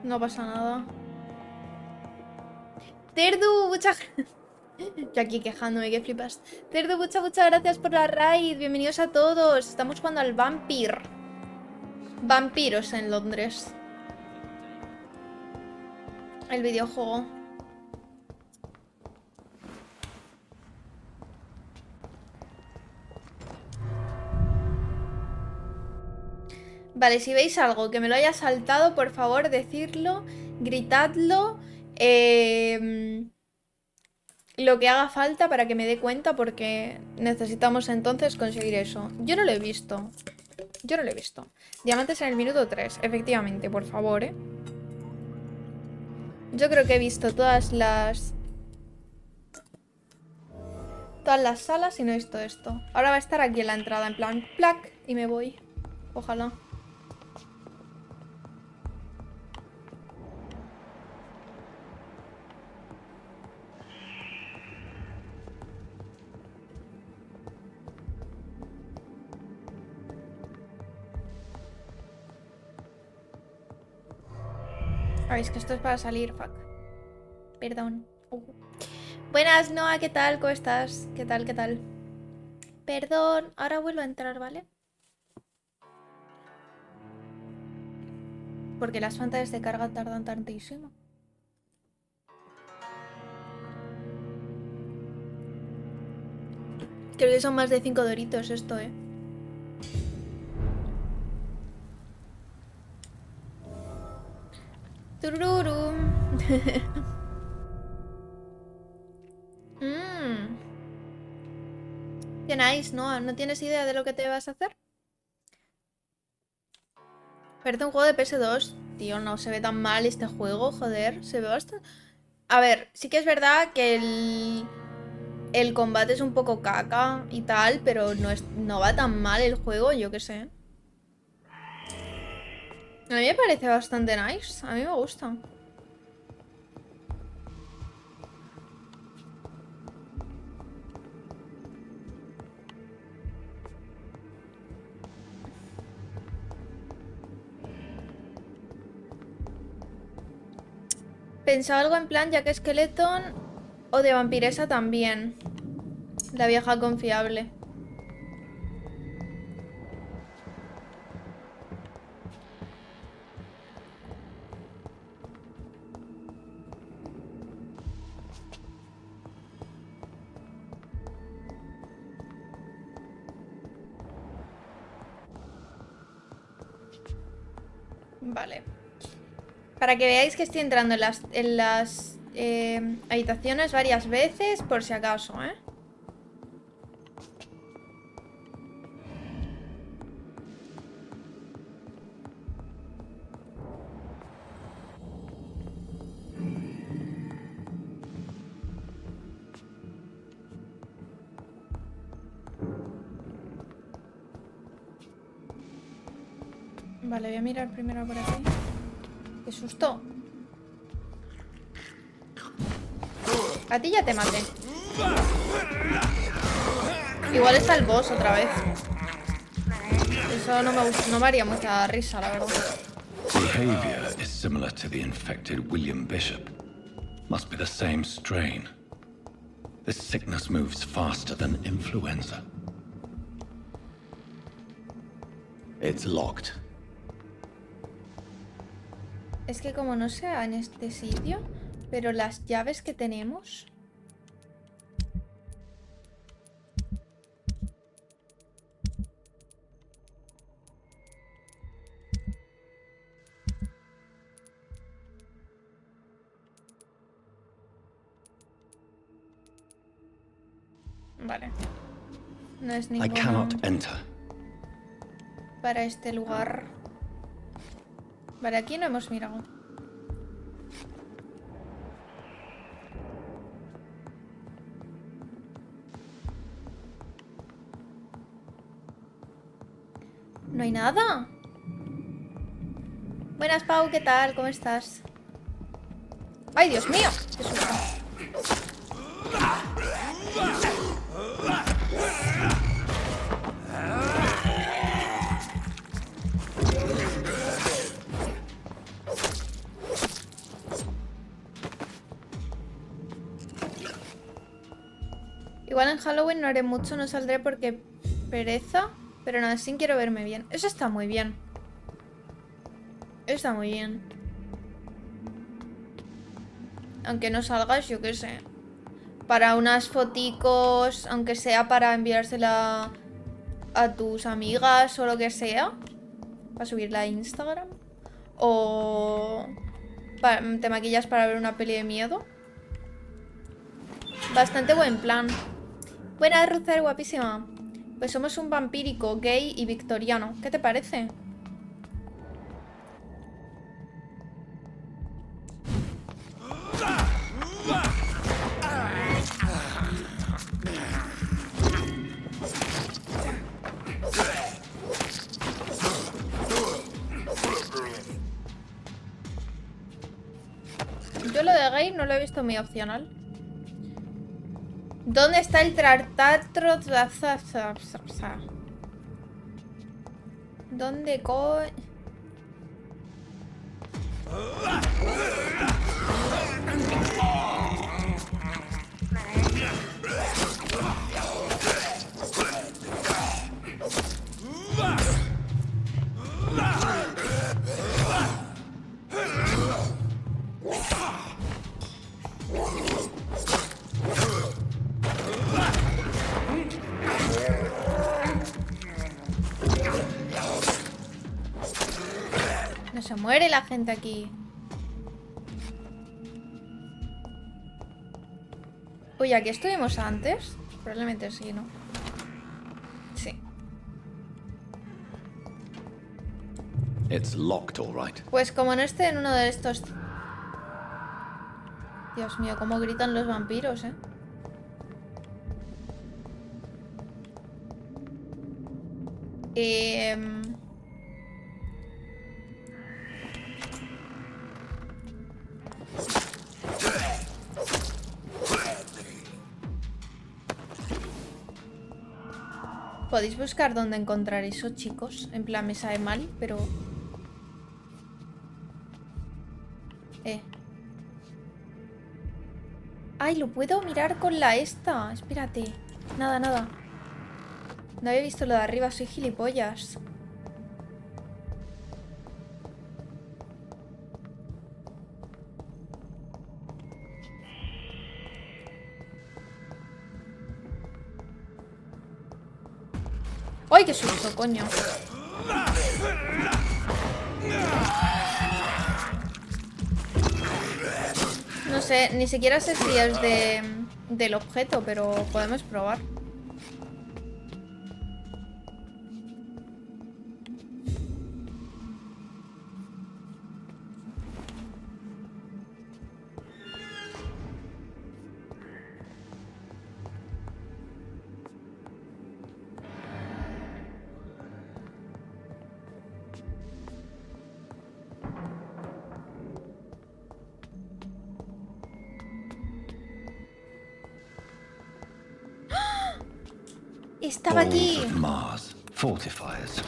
No pasa nada. Cerdo, muchas... Yo aquí quejándome, que flipas. Cerdo, muchas gracias por la raid. Bienvenidos a todos. Estamos jugando al Vampyr. Vampiros en Londres. El videojuego. Vale, si veis algo que me lo haya saltado, por favor, decidlo, gritadlo, lo que haga falta para que me dé cuenta, porque necesitamos entonces conseguir eso. Yo no lo he visto. Yo no lo he visto. Diamantes en el minuto 3, efectivamente, por favor, ¿eh? Yo creo que he visto todas las salas y no he visto esto. Ahora va a estar aquí en la entrada, en plan, plac, y me voy. Ojalá. Ay, es que esto es para salir, fuck. Perdón. Buenas, Noah, ¿qué tal? ¿Cómo estás? ¿Qué tal? ¿Qué tal? Perdón, ahora vuelvo a entrar, ¿vale? Porque las pantallas de carga tardan tantísimo. Creo que son más de 5 doritos esto, Tururú. Qué nice, ¿no? ¿No tienes idea de lo que te vas a hacer? Parece un juego de PS2. Tío, no se ve tan mal este juego, joder. Se ve bastante... A ver, sí que es verdad que el combate es un poco caca y tal, pero no va tan mal el juego, yo qué sé. A mí me parece bastante nice. A mí me gusta. Pensaba algo en plan Jack Skeleton o de vampiresa también. La vieja confiable. Vale. Para que veáis que estoy entrando en las habitaciones varias veces, por si acaso, ¿eh? Vale, voy a mirar primero por aquí. ¡Qué susto! A ti ya te maté. Igual está el boss otra vez. Eso no me haría mucha risa, la verdad. Behavior is similar to the infected William Bishop. Must be the same strain. This sickness moves faster than influenza. It's locked. Es que como no sea en este sitio, pero las llaves que tenemos... Vale. No es I cannot enter. Para este lugar. Vale, aquí no hemos mirado. No hay nada. Buenas, Pau, ¿qué tal? ¿Cómo estás? ¡Ay, Dios mío! ¡Qué susto! Igual en Halloween no haré mucho, no saldré porque pereza, pero nada, sí quiero verme bien. Eso está muy bien. Está muy bien. Aunque no salgas, yo qué sé. Para unas foticos, aunque sea para enviársela a tus amigas o lo que sea. Para subirla a Instagram. O te maquillas para ver una peli de miedo. Bastante buen plan. Buenas, Ruzer, guapísima. Pues somos un vampírico, gay y victoriano. ¿Qué te parece? Yo lo de gay no lo he visto muy opcional. ¿Dónde está el trattatro? ¿Dónde coño? No se muere la gente aquí. Uy, ¿aquí estuvimos antes? Probablemente sí, ¿no? Sí. It's locked, all right. Pues como no esté en uno de estos... Dios mío, cómo gritan los vampiros, ¿eh? Podéis buscar dónde encontrar eso, chicos. En plan, me sabe mal, pero... Ay, lo puedo mirar con la esta. Espérate. Nada, nada. No había visto lo de arriba, soy gilipollas. ¡Ay, qué susto, coño! No sé, ni siquiera sé si es del objeto, pero podemos probar. Estaba aquí. Balls of Mars, fortifiers.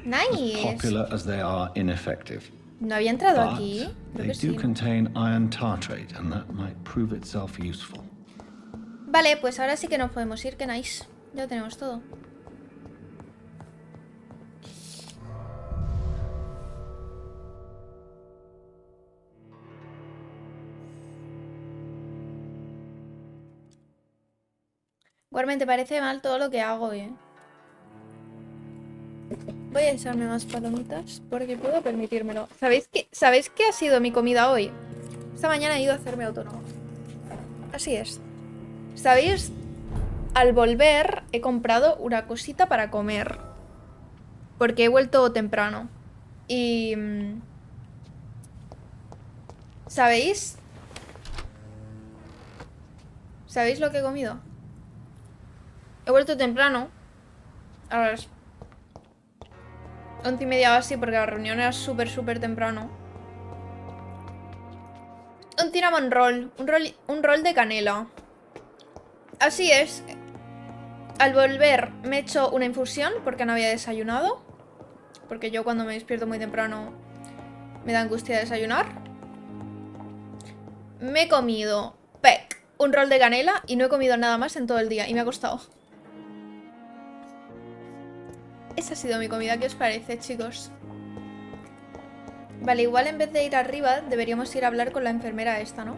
Nice. As popular as they are ineffective. ¿No había entrado But aquí? Creo they que sí. do contain iron tartrate, and that might prove itself useful. Vale, pues ahora sí que nos podemos ir, que nice. Ya lo tenemos todo. Igualmente parece mal todo lo que hago, ¿eh? Voy a echarme más palomitas porque puedo permitírmelo. ¿Sabéis qué ha sido mi comida hoy? Esta mañana he ido a hacerme autónomo. Así es. ¿Sabéis? Al volver he comprado una cosita para comer. Porque he vuelto temprano. Y... ¿sabéis? ¿Sabéis lo que he comido? He vuelto temprano. A las 11:30 o así, porque la reunión era súper temprano. Un cinnamon roll. Un roll de canela. Así es. Al volver me he hecho una infusión porque no había desayunado. Porque yo cuando me despierto muy temprano me da angustia desayunar. Me he comido un roll de canela y no he comido nada más en todo el día. Y me ha costado. Esa ha sido mi comida, ¿qué os parece, chicos? Vale, igual en vez de ir arriba deberíamos ir a hablar con la enfermera esta, ¿no?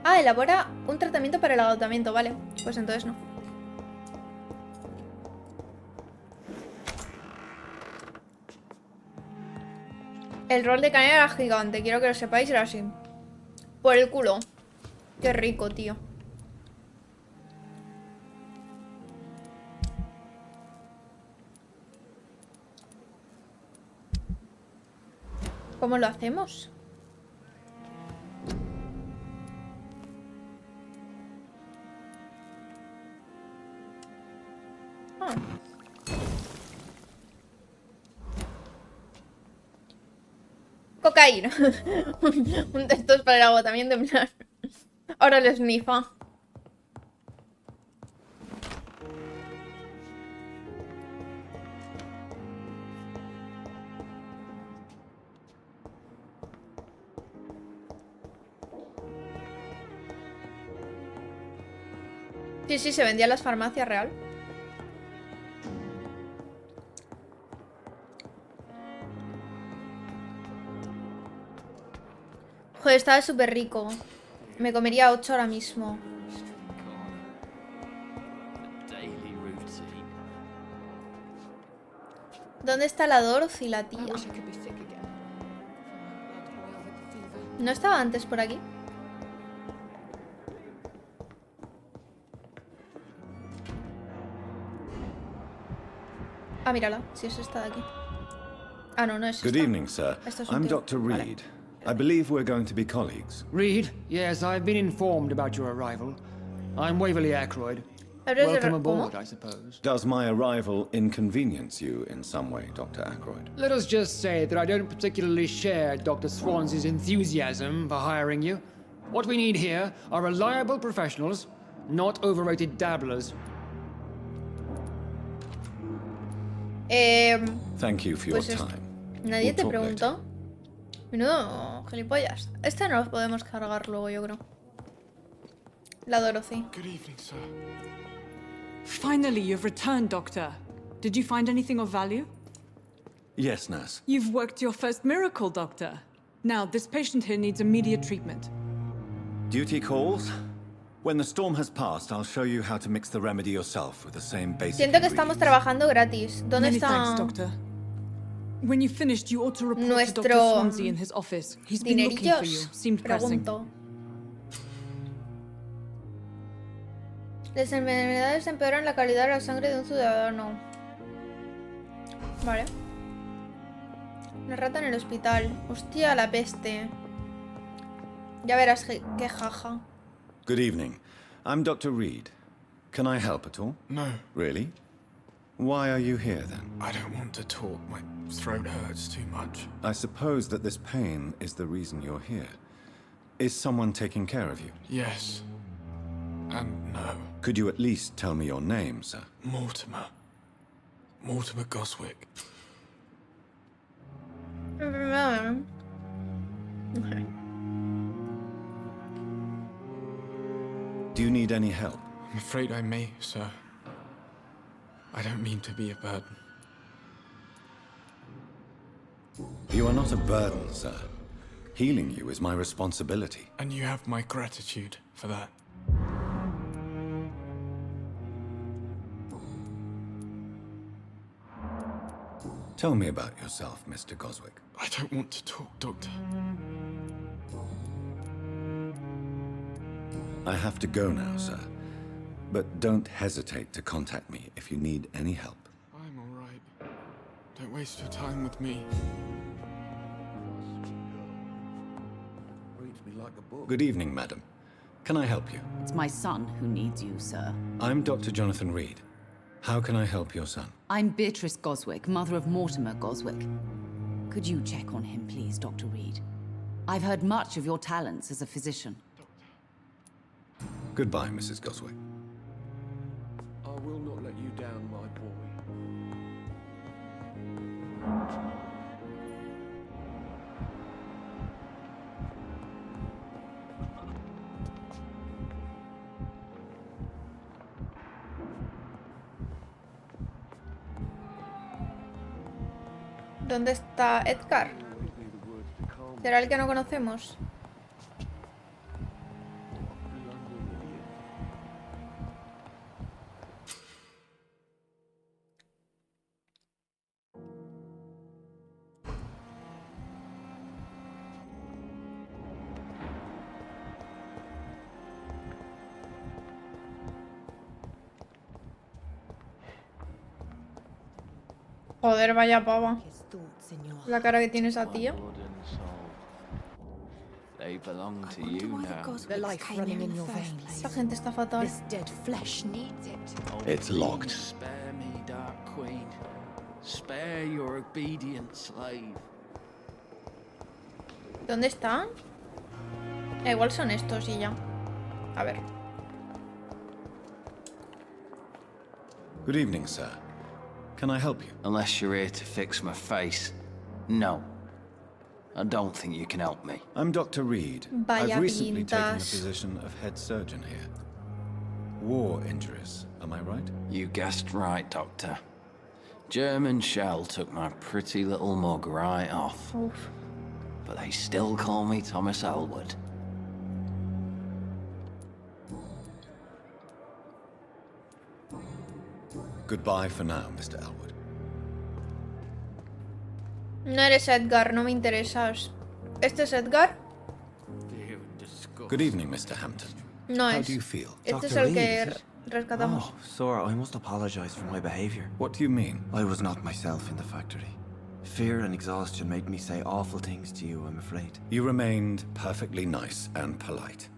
Ah, elabora un tratamiento para el agotamiento, vale. Pues entonces no. El rol de canela era gigante, quiero que lo sepáis, era así. Por el culo. Qué rico, tío. ¿Cómo lo hacemos? Ah. Cocaína. Un de estos para el agotamiento, en plan. Ahora les snifa. Sí, sí, se vendía en las farmacias real. Joder, estaba súper rico. Me comería 8 ahora mismo. ¿Dónde está la Dorothy, la tía? ¿No estaba antes por aquí? Ah, mírala. Sí, es esta de aquí. Ah, no, no es esta. Good evening, sir. Esto es un I'm tío. Dr. Vale. Reed. I believe we're going to be colleagues. Reed? Yes, I've been informed about your arrival. I'm Waverly Ackroyd. Welcome aboard, I suppose. Does my arrival inconvenience you in some way, Dr. Ackroyd? Let us just say that I don't particularly share Dr. Swans's enthusiasm for hiring you. What we need here are reliable professionals, not overrated dabblers. Thank you for your Pues time. nadie We'll te talk preguntó. Menudo gilipollas. Este no lo podemos cargar luego, yo creo. La Dorothy. Good evening, sir. Finally, you've returned, Doctor. Did you find anything of value? Yes, nurse. You've worked your first miracle, Doctor. Now, this patient here needs immediate treatment. Duty calls. When the storm has passed, I'll show you how to mix the remedy yourself with the same basic Siento que estamos trabajando gratis. ¿Dónde Many está thanks, Doctor. When you finished, you ought to report to nuestro Dr. Swansea in his office. He's been looking for you. dinerillos? Seemed pressing. Pregunto. Las enfermedades empeoran la calidad de la sangre de un ciudadano. Vale. Una rata en el hospital. Hostia, la peste. Ya verás qué jaja. Good evening. I'm Dr. Reed. Can I help at all? No. Really? Why are you here then? I don't want to talk. My throat hurts too much. I suppose that this pain is the reason you're here. Is someone taking care of you? Yes. And no. Could you at least tell me your name, sir? Mortimer. Mortimer Goswick. Do you need any help? I'm afraid I may, sir. I don't mean to be a burden. You are not a burden, sir. Healing you is my responsibility. And you have my gratitude for that. Tell me about yourself, Mr. Goswick. I don't want to talk, Doctor. I have to go now, sir. But don't hesitate to contact me if you need any help. I'm all right. Don't waste your time with me. Good evening, madam. Can I help you? It's my son who needs you, sir. I'm Dr. Jonathan Reed. How can I help your son? I'm Beatrice Goswick, mother of Mortimer Goswick. Could you check on him, please, Dr. Reed? I've heard much of your talents as a physician. Goodbye, Mrs. Goswick. I will not let you down, my boy. ¿Dónde está Edgar? ¿Será el que no conocemos? Joder, vaya pava. La cara que tiene esa tía. They belong to you now. The life running in your veins. Esta gente está fatal. This dead flesh needs it. It's locked. Spare me, Dark Queen. Spare your obedient slave. ¿Dónde están? Igual son estos y ya. A ver. Good evening, sir. Can I help you? Unless you're here to fix my face. No. I don't think you can help me. I'm Dr. Reed. Vaya I've recently taken the pintas. position of head surgeon here. War injuries, am I right? You guessed right, Doctor. German shell took my pretty little mug right off. Oof. But they still call me Thomas Elwood. Goodbye for now, Mr. Elwood. No eres Edgar, no me interesas. ¿Este es Edgar? Good evening, Mr. Hampton. No How es. do you feel? Este es el que rescatamos. Oh, sir, I must apologize for my behavior. What do you mean? I was not myself in the factory. Fear and exhaustion made me say awful things to you, I'm afraid. You remained perfectly nice and polite.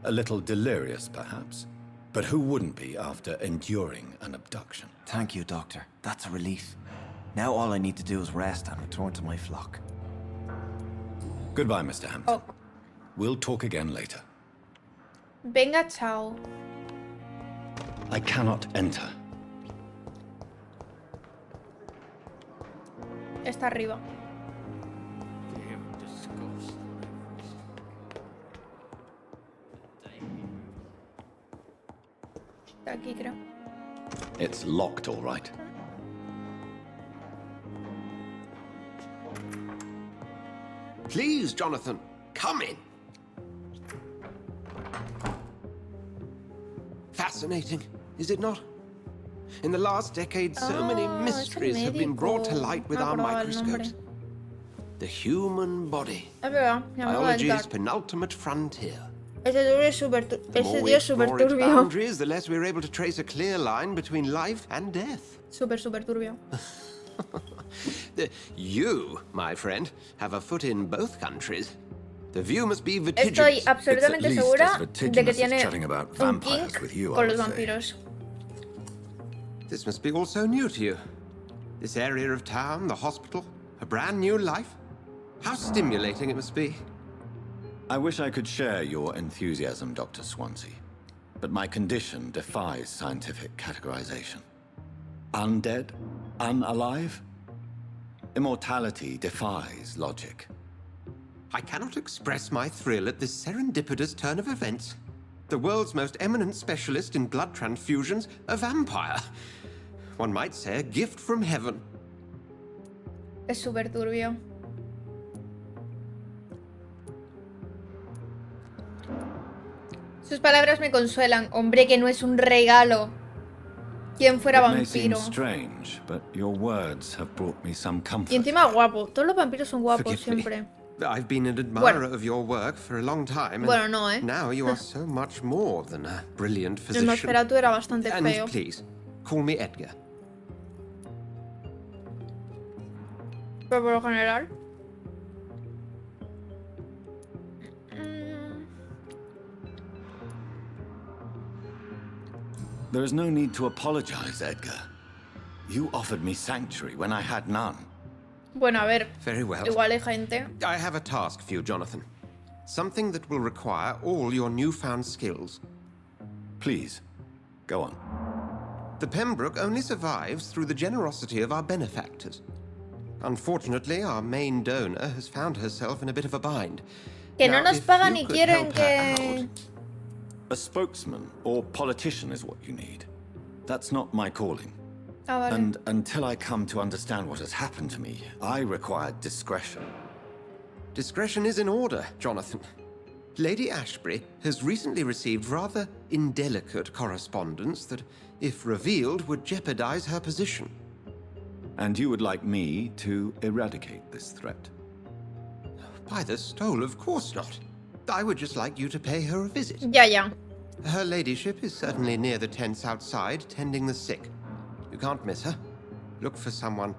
A little delirious, perhaps. But who wouldn't be after enduring an abduction? Thank you, Doctor. That's a relief. Now all I need to do is rest and return to my flock. Goodbye, Mr. Hampton. Oh. We'll talk again later. Venga, chao. I cannot enter. Está arriba. Está aquí, creo. It's locked, all right. Please, Jonathan, come in. Fascinating, is it not? In the last decade, so many mysteries have been brought to light with our microscopes. The human body. Es verdad, Biology's penultimate frontier. Ese tío es súper The more we explore its boundaries, the less we're able to trace a clear line between life and death. Súper turbio. You, my friend, have a foot in both countries. The view must be Estoy vertiginous. absolutamente segura de que tiene un kink con los vampiros. This must be all so new to you. This area of town, the hospital, a brand new life. How stimulating it must be. I wish I could share your enthusiasm, Dr. Swansea, but my condition defies scientific categorization. Undead? Unalive? Immortality defies logic. I cannot express my thrill at this serendipitous turn of events. The world's most eminent specialist in blood transfusions, a vampire. One might say a gift from heaven. Es súper turbio. Sus palabras me consuelan. Hombre, que no es un regalo. ¿Quién fuera vampiro? Strange, but your words have brought me some comfort. Y encima guapo. Todos los vampiros son guapos Forgive me. siempre. I've been an admirer of your work for a long time. Bueno, no, ¿eh? Now you are so much more than a brilliant El physician. Nosferatu era bastante And feo. please, call me Edgar. Pero por lo general. There is no need to apologize, Edgar. You offered me sanctuary when I had none. Bueno, a ver. Very well. Igual hay gente. I have a task for you, Jonathan. Something that will require all your newfound skills. Please, go on. The Pembrook only survives through the generosity of our benefactors. Unfortunately, our main donor has found herself in a bit of a bind. Que no Now, nos if pagan you y could quieren help her que... out- A spokesman or politician is what you need. That's not my calling. Ah, vale. And until I come to understand what has happened to me, I require discretion. Discretion is in order, Jonathan. Lady Ashbury has recently received rather indelicate correspondence that, if revealed, would jeopardize her position. And you would like me to eradicate this threat? By the stole, of course not. I would just like you to pay her a visit. Ya. Her ladyship is certainly near the tents outside, tending the sick. You can't miss her. Look for someone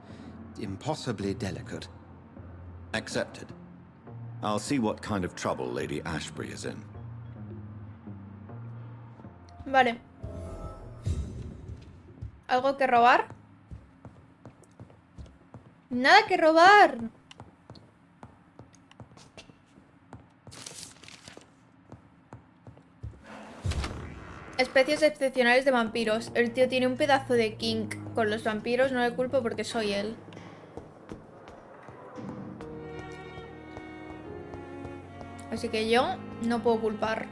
impossibly delicate. Accepted. I'll see what kind of trouble Lady Ashbury is in. Vale. ¿Algo que robar? Nada que robar. Especies excepcionales de vampiros. El tío tiene un pedazo de kink con los vampiros. No le culpo porque soy él. Así que yo no puedo culpar.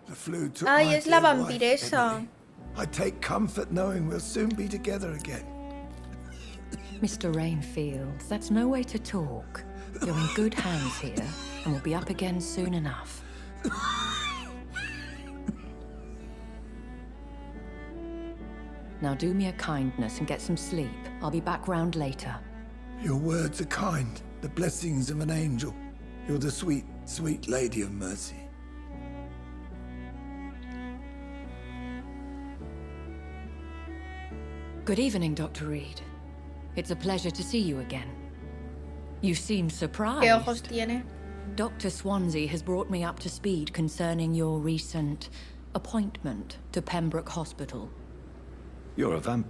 The flu took Ay, my es la dear wife, vampiresa. Emily. I take comfort knowing we'll soon be together again. Mr. Rainfield, that's no way to talk. You're in good hands here. and we'll be up again soon enough. Now do me a kindness and get some sleep. I'll be back round later. Your words are kind, the blessings of an angel. You're the sweet, sweet lady of mercy. Good evening, Dr. Reed. It's a pleasure to see you again. You seem surprised. ¿Qué ojos tiene? Dr. Swansea has brought me up to speed concerning your recent appointment to Pembrook Hospital. You're a vamp...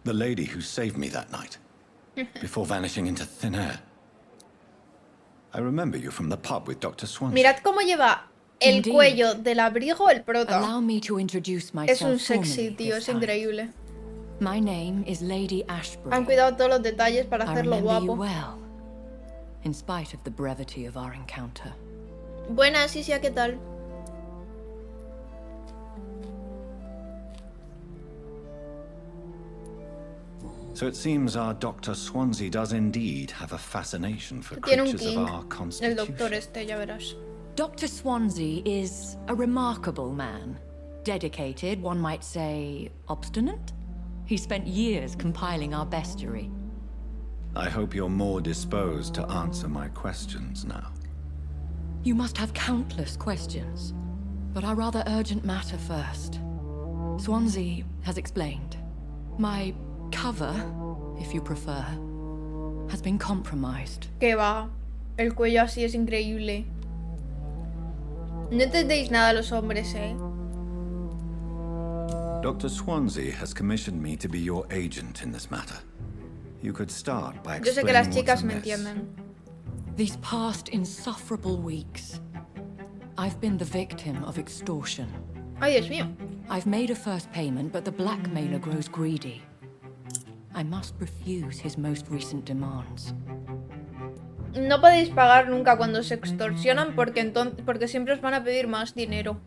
The lady who saved me that night, before vanishing into thin air. I remember you from the pub with Dr. Swansea. Mirad cómo lleva el Indeed. cuello del abrigo el prota. Allow me to introduce Es myself un sexy, formally tío, this es time. increíble. My name is Lady Ashbury. Han cuidado todos los detalles para I hacerlo remember you guapo. well, in spite of the brevity of our encounter. Buenas, Isia, ¿qué tal? So it seems our Dr. Swansea does indeed have a fascination for Tiene un creatures of king, our el constitution. doctor este, ya verás. Dr. Swansea is a remarkable man. Dedicated, one might say, obstinate? He spent years compiling our bestiary. I hope you're more disposed to answer my questions now. You must have countless questions, but our rather urgent matter first. Swansea has explained. My cover, if you prefer, has been compromised. Que va. El cuello así es increíble. No entendéis nada los hombres, ¿eh? Dr. Swansea has commissioned me to be your agent in this matter. You could start by Yo sé explaining que las what's chicas me amiss. entienden. These past insufferable weeks, I've been the victim of extortion. Ay, Dios mío. I've made a first payment, but the blackmailer grows greedy. I must refuse his most recent demands. No podéis pagar nunca cuando se extorsionan porque siempre os van a pedir más dinero.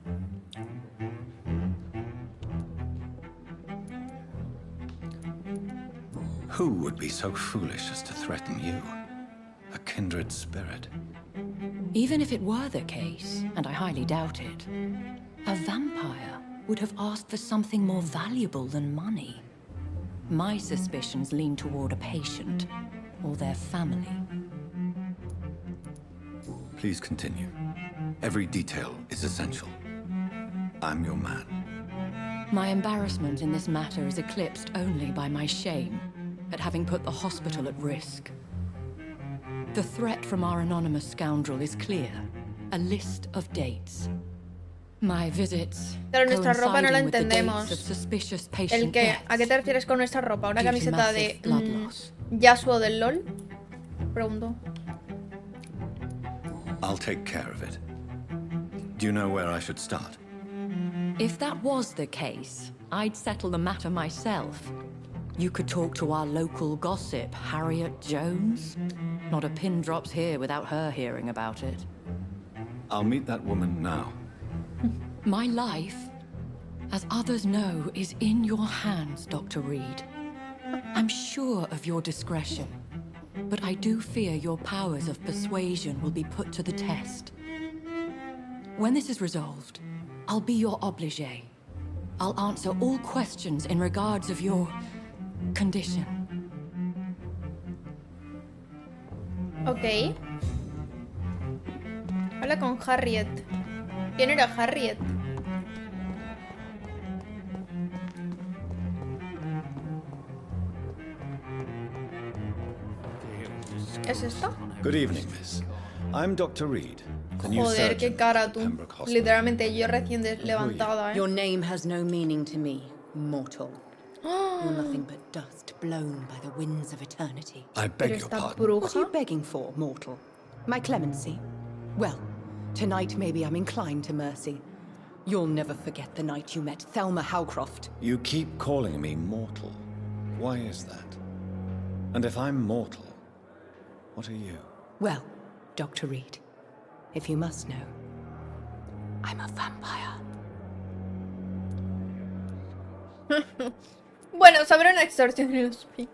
Who would be so foolish as to threaten you? A kindred spirit. Even if it were the case, and I highly doubt it, a vampire would have asked for something more valuable than money. My suspicions lean toward a patient or their family. Please continue. Every detail is essential. I'm your man. My embarrassment in this matter is eclipsed only by my shame at having put the hospital at risk. The threat from our anonymous scoundrel is clear. A list of dates. My visits Pero nuestra ropa no la coinciding with the entendemos. dates of suspicious ¿El patient qué? deaths. ¿A qué te refieres con nuestra ropa? ¿Una Due to camiseta de massive blood loss. Yasuo del LOL? Pregunto. I'll take care of it. Do you know where I should start? If that was the case, I'd settle the matter myself. You could talk to our local gossip, Harriet Jones. Not a pin drops here without her hearing about it. I'll meet that woman now. My life, as others know, is in your hands, Dr. Reed. I'm sure of your discretion, but I do fear your powers of persuasion will be put to the test. When this is resolved, I'll be your obligé. I'll answer all questions in regards of your condition. Ok. Habla con Harriet. ¿Quién era Harriet? ¿Es esta? Good evening, miss. I'm Dr. Reed, the new Joder, surgeon qué cara tú. Pembrook Hospital. Literalmente yo recién levantada, Your name has no meaning to me, mortal. You're nothing but dust blown by the winds of eternity. I beg your pardon. What are you begging for, mortal? My clemency? Well, tonight maybe I'm inclined to mercy. You'll never forget the night you met Thelma Howcroft. You keep calling me mortal. Why is that? And if I'm mortal, what are you? Well, Dr. Reed, if you must know, I'm a vampire. Bueno, sabrá una extorsión en el hospital.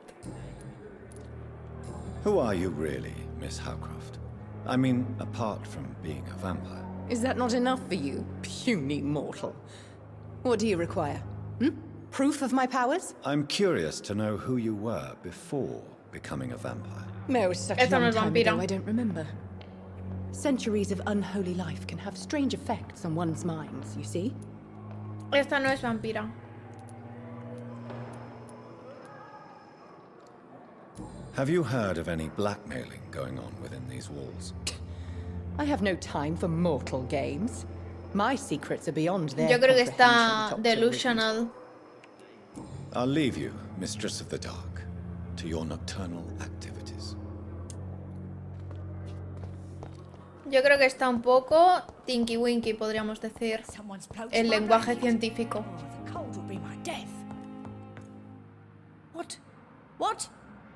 Who are you really, Miss Howcroft? I mean, apart from being a vampire. Is that not enough for you, puny mortal? What do you require? Proof of my powers? I'm curious to know who you were before becoming a vampire. No, it's such a long time ago, I don't remember. Centuries of unholy life can have strange effects on one's minds, you see? Esta no es vampira. Have you heard of any blackmailing going on within these walls? I have no time for mortal games. My secrets are beyond their Yo creo que comprehension, está Dr. delusional. I'll leave you, Mistress of the Dark, to your nocturnal activities. Yo creo que está un poco tinky winky, podríamos decir. El lenguaje científico.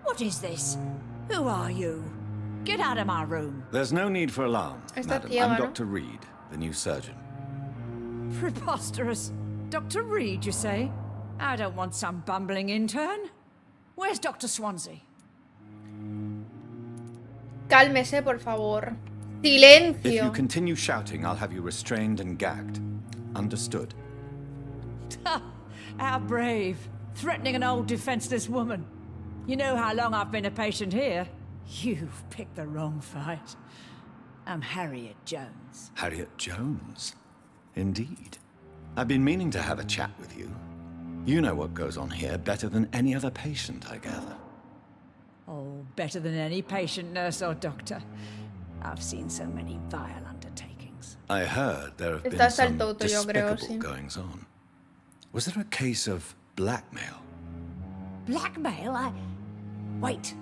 What is this? Who are you? Get out of my room. There's no need for alarm, madam. ciega, I'm ¿no? Dr. Reed, the new surgeon. Preposterous. Dr. Reed, you say? I don't want some bumbling intern. Where's Dr. Swansea? Cálmese, por favor. If you Silencio. continue shouting, I'll have you restrained and gagged. Understood? How brave. Threatening an old defenseless woman. You know how long I've been a patient here? You've picked the wrong fight. I'm Harriet Jones. Harriet Jones? Indeed. I've been meaning to have a chat with you. You know what goes on here better than any other patient, I gather. Oh, better than any patient, nurse or doctor. I've seen so many vile undertakings. I heard there have been Estás some al toto, yo creo, despicable sí. goings on. Was there a case of blackmail? Blackmail? Wait.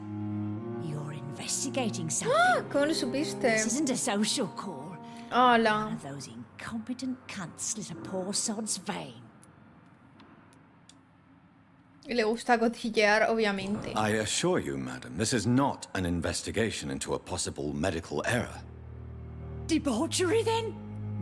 You're investigating something. ¿Cómo lo supiste? This isn't a social call. Hola. One of those incompetent cunts slit a poor sod's vein. Y le gusta cotillear, obviamente. I assure you, madam, this is not an investigation into a possible medical error. Debauchery, then?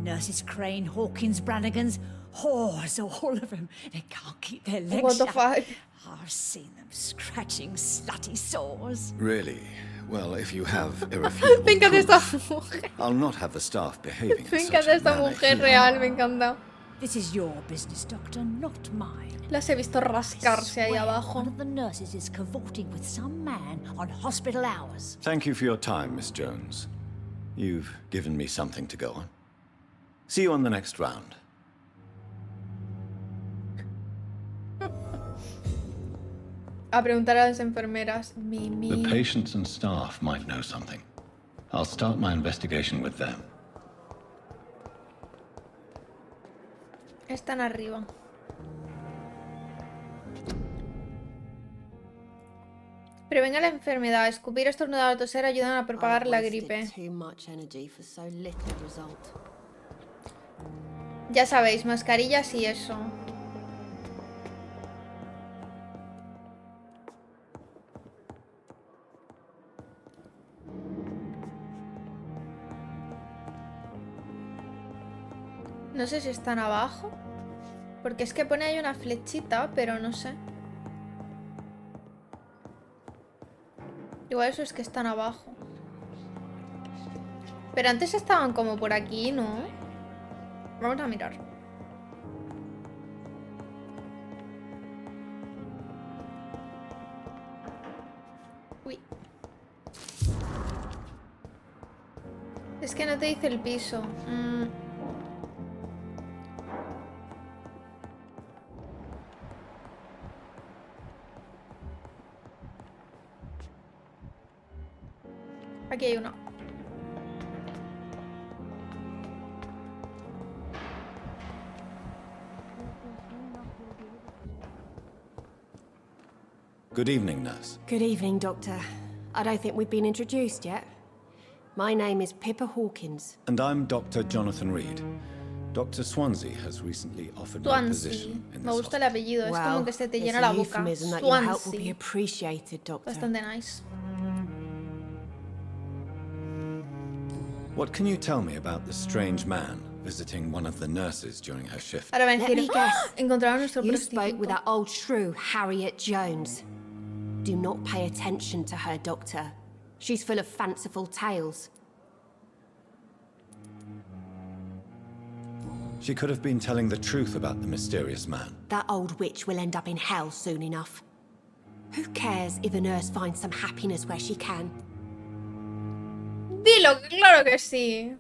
Nurses Crane, Hawkins, Brannigans, whores, all of them. They can't keep their legs What the shut. fuck? I've seen them scratching slutty sores. Really? Well, if you have irrefutable Me encanta esta proof, mujer. I'll not have the staff behaving Me in such encanta a esta manner mujer here. real, me encanta. This is your business, Doctor, not mine. Las he visto rascarse ahí abajo. One of the nurses is cavorting with some man on hospital hours. Thank you for your time, Miss Jones. You've given me something to go on. See you on the next round. A preguntar a las enfermeras. Mimi. The patients and staff might know something. I'll start my investigation with them. Están arriba. Prevenga la enfermedad. Escupir, estornudar o toser ayudan a propagar la gripe. Ya sabéis, mascarillas y eso. No sé si están abajo. Porque es que pone ahí una flechita, pero no sé. Igual eso es que están abajo. Pero antes estaban como por aquí, ¿no? Vamos a mirar. Uy. Es que no te dice el piso. Aquí hay uno. Good evening, nurse. Good evening, Doctor. I don't think we've been introduced yet. My name is Pippa Hawkins. And I'm Dr. Jonathan Reed. Dr. Swansea has recently offered me a Swansea. position in Me this gusta el apellido. Es como que se te it's llena a la boca. euphemism that your help will be Swansea. appreciated, Doctor. Bastante nice. What can you tell me about the strange man visiting one of the nurses during her shift? Ahora va a Let decir, me guess. ¡Ah! Encontraron a nuestro You spoke with prostituto. that old shrew, Harriet Jones. Do not pay attention to her, Doctor. She's full of fanciful tales. She could have been telling the truth about the mysterious man. That old witch will end up in hell soon enough. Who cares if a nurse finds some happiness where she can? Dilo, claro que sí.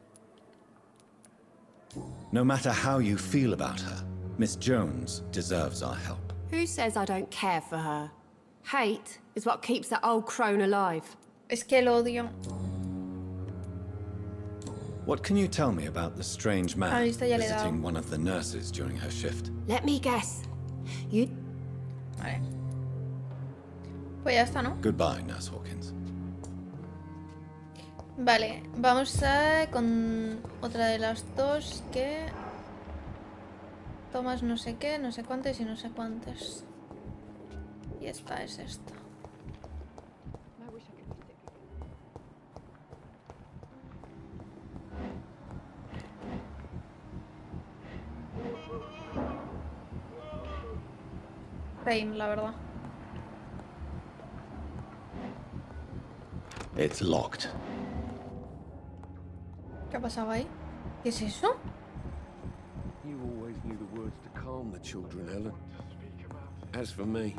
No matter how you feel about her, Miss Jones deserves our help. Who says I don't care for her? Hate is what keeps that old crone alive. Es que el odio. What can you tell me about the strange man Esta ya le he dado. visiting one of the nurses during her shift? Let me guess. You... Vale. Pues ya está, ¿no? Goodbye, Nurse Hawkins. Vale, vamos a con otra de las dos que... Tomas no sé qué, no sé cuántas y no sé cuántas. Y esta es esta. Pain, la verdad. It's locked. ¿Qué ha pasado ahí? ¿Qué es eso? You always knew the words to calm the children, Ellen. As for me,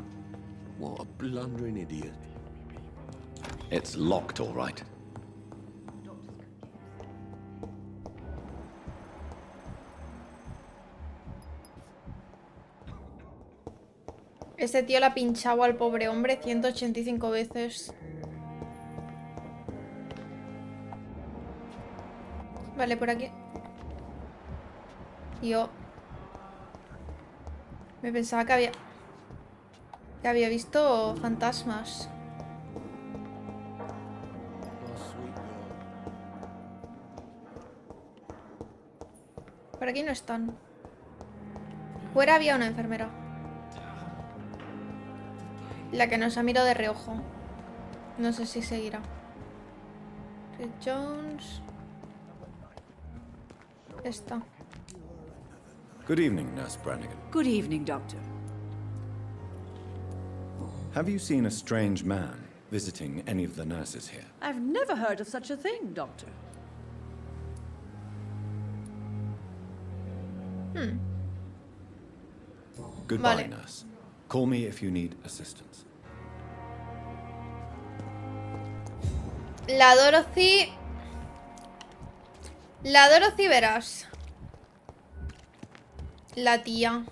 what a blundering idiot. It's locked, all right. Este tío le ha pinchado al pobre hombre 185 veces. Vale, por aquí. Yo me pensaba que había visto fantasmas. Por aquí no están. Fuera había una enfermera. La que nos ha mirado de reojo. No sé si seguirá. Red Jones. Esta. Good evening, Nurse Brannigan. Good evening, Doctor. Have you seen a strange man visiting any of the nurses here? I've never heard of such a thing, Doctor. Goodbye, Vale. nurse. Call me if you need assistance. La Dorothy verás. La tía.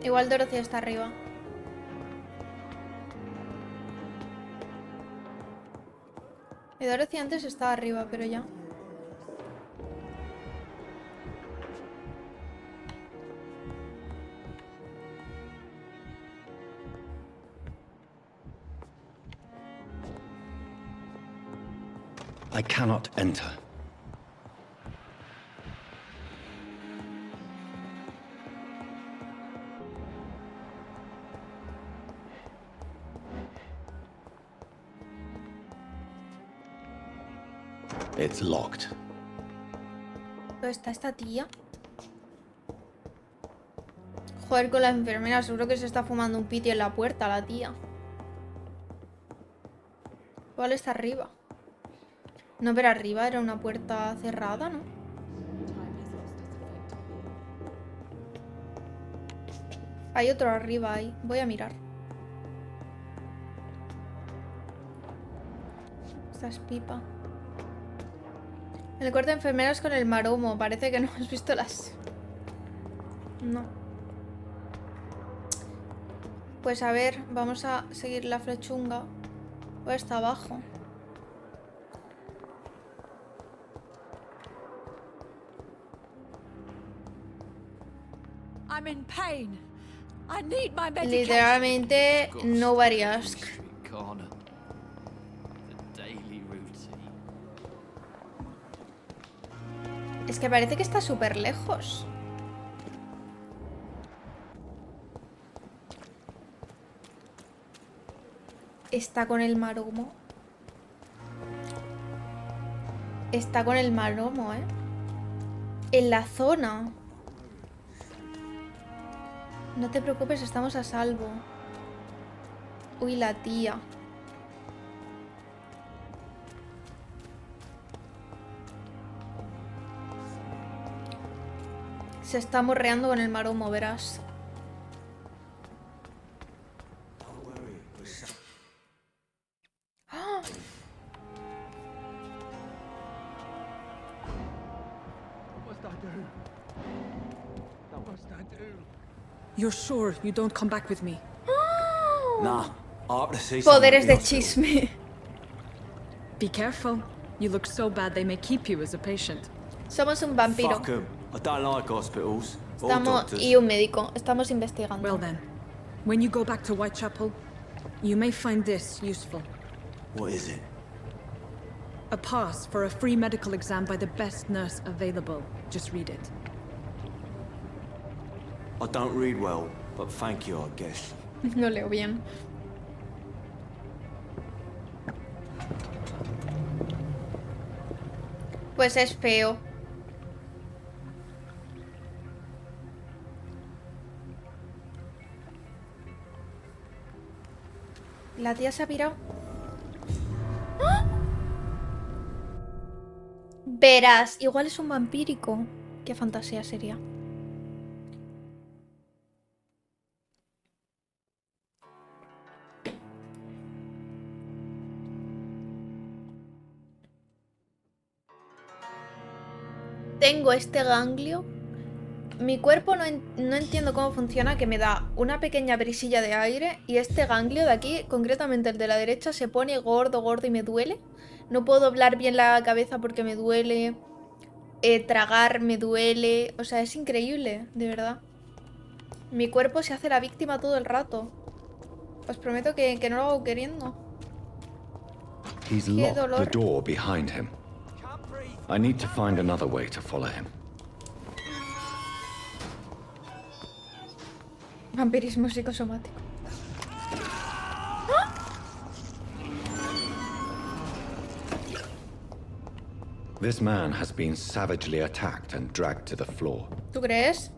Igual Dorothy está arriba. Y Dorothy antes estaba arriba, pero ya. I cannot enter. It's locked. ¿Dónde está esta tía? Joder, con la enfermera, seguro que se está fumando un piti en la puerta, la tía. ¿Cuál está arriba? No, pero arriba era una puerta cerrada, ¿no? Hay otro arriba ahí. Voy a mirar. Esta es pipa. El cuarto de enfermeras con el maromo. Parece que no has visto las... No. Pues a ver, vamos a seguir la flechunga. Pues está abajo. I'm in pain. I need my medication. Literalmente, nobody asked. Corner. The daily routine. Es que parece que está súper lejos. Está con el maromo. Está con el maromo, ¿eh? En la zona. No te preocupes, estamos a salvo. Uy, la tía. Se está morreando con el maromo, verás. ¡Ah! You're sure you don't come back with me? Nah, I have to see Poderes de somebody else. chisme. Be careful. You look so bad they may keep you as a patient. Somos un vampiro. Fuck 'em. I don't like hospitals. Or Estamos, doctors. y un médico. Estamos investigando. Well then, when you go back to Whitechapel, you may find this useful. What is it? A pass for a free medical exam by the best nurse available. Just read it. I don't read well, but thank you, I guess. No leo bien. Pues es feo. La tía se ha pirado. ¡Ah! Verás, igual es un vampírico. Qué fantasía sería. Tengo este ganglio. Mi cuerpo no entiendo cómo funciona, que me da una pequeña brisilla de aire y este ganglio de aquí, concretamente el de la derecha, se pone gordo, gordo y me duele. No puedo doblar bien la cabeza porque me duele. Tragar me duele. O sea, es increíble, de verdad. Mi cuerpo se hace la víctima todo el rato. Os prometo que no lo hago queriendo. He's Qué locked dolor. the door behind him. I need to find another way to follow him. Vampirismo psicosomático. This man has been savagely attacked and dragged to the floor. ¿Tú crees?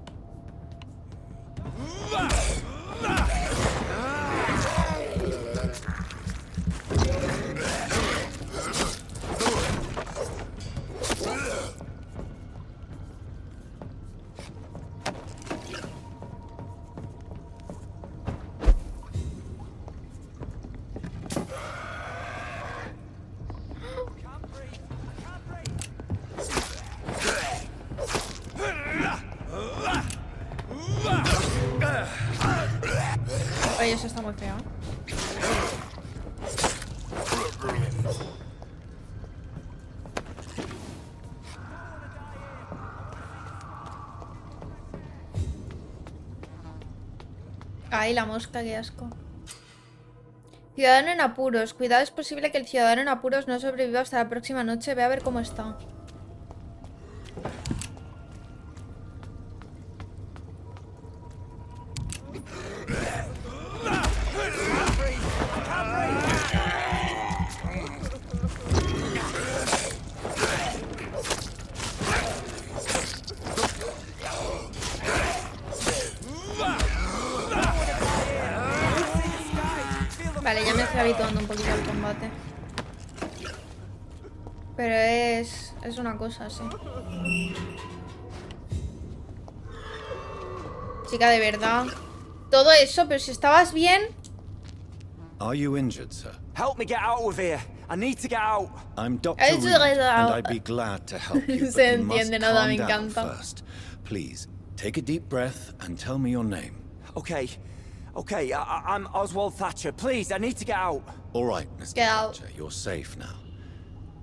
Oye, eso está muy feo. Ay, la mosca, qué asco. Ciudadano en apuros. Cuidado, es posible que el ciudadano en apuros no sobreviva hasta la próxima noche. Ve a ver cómo está. Vale, ya me estoy habituando un poquito al combate. Pero es una cosa, sí. Chica, de verdad. Todo eso, pero si estabas bien. Are you injured, sir? Help me get out of here. I need to get out. I'm Dr. It's Reed, right and out. I'd be glad to help you, but Se you must entiende, nada, me calm down encanta. first. Please, take a deep breath and tell me your name. Okay. Okay, I'm Oswald Thatcher. Please, I need to get out. All right, Mr. Get out. Thatcher, you're safe now.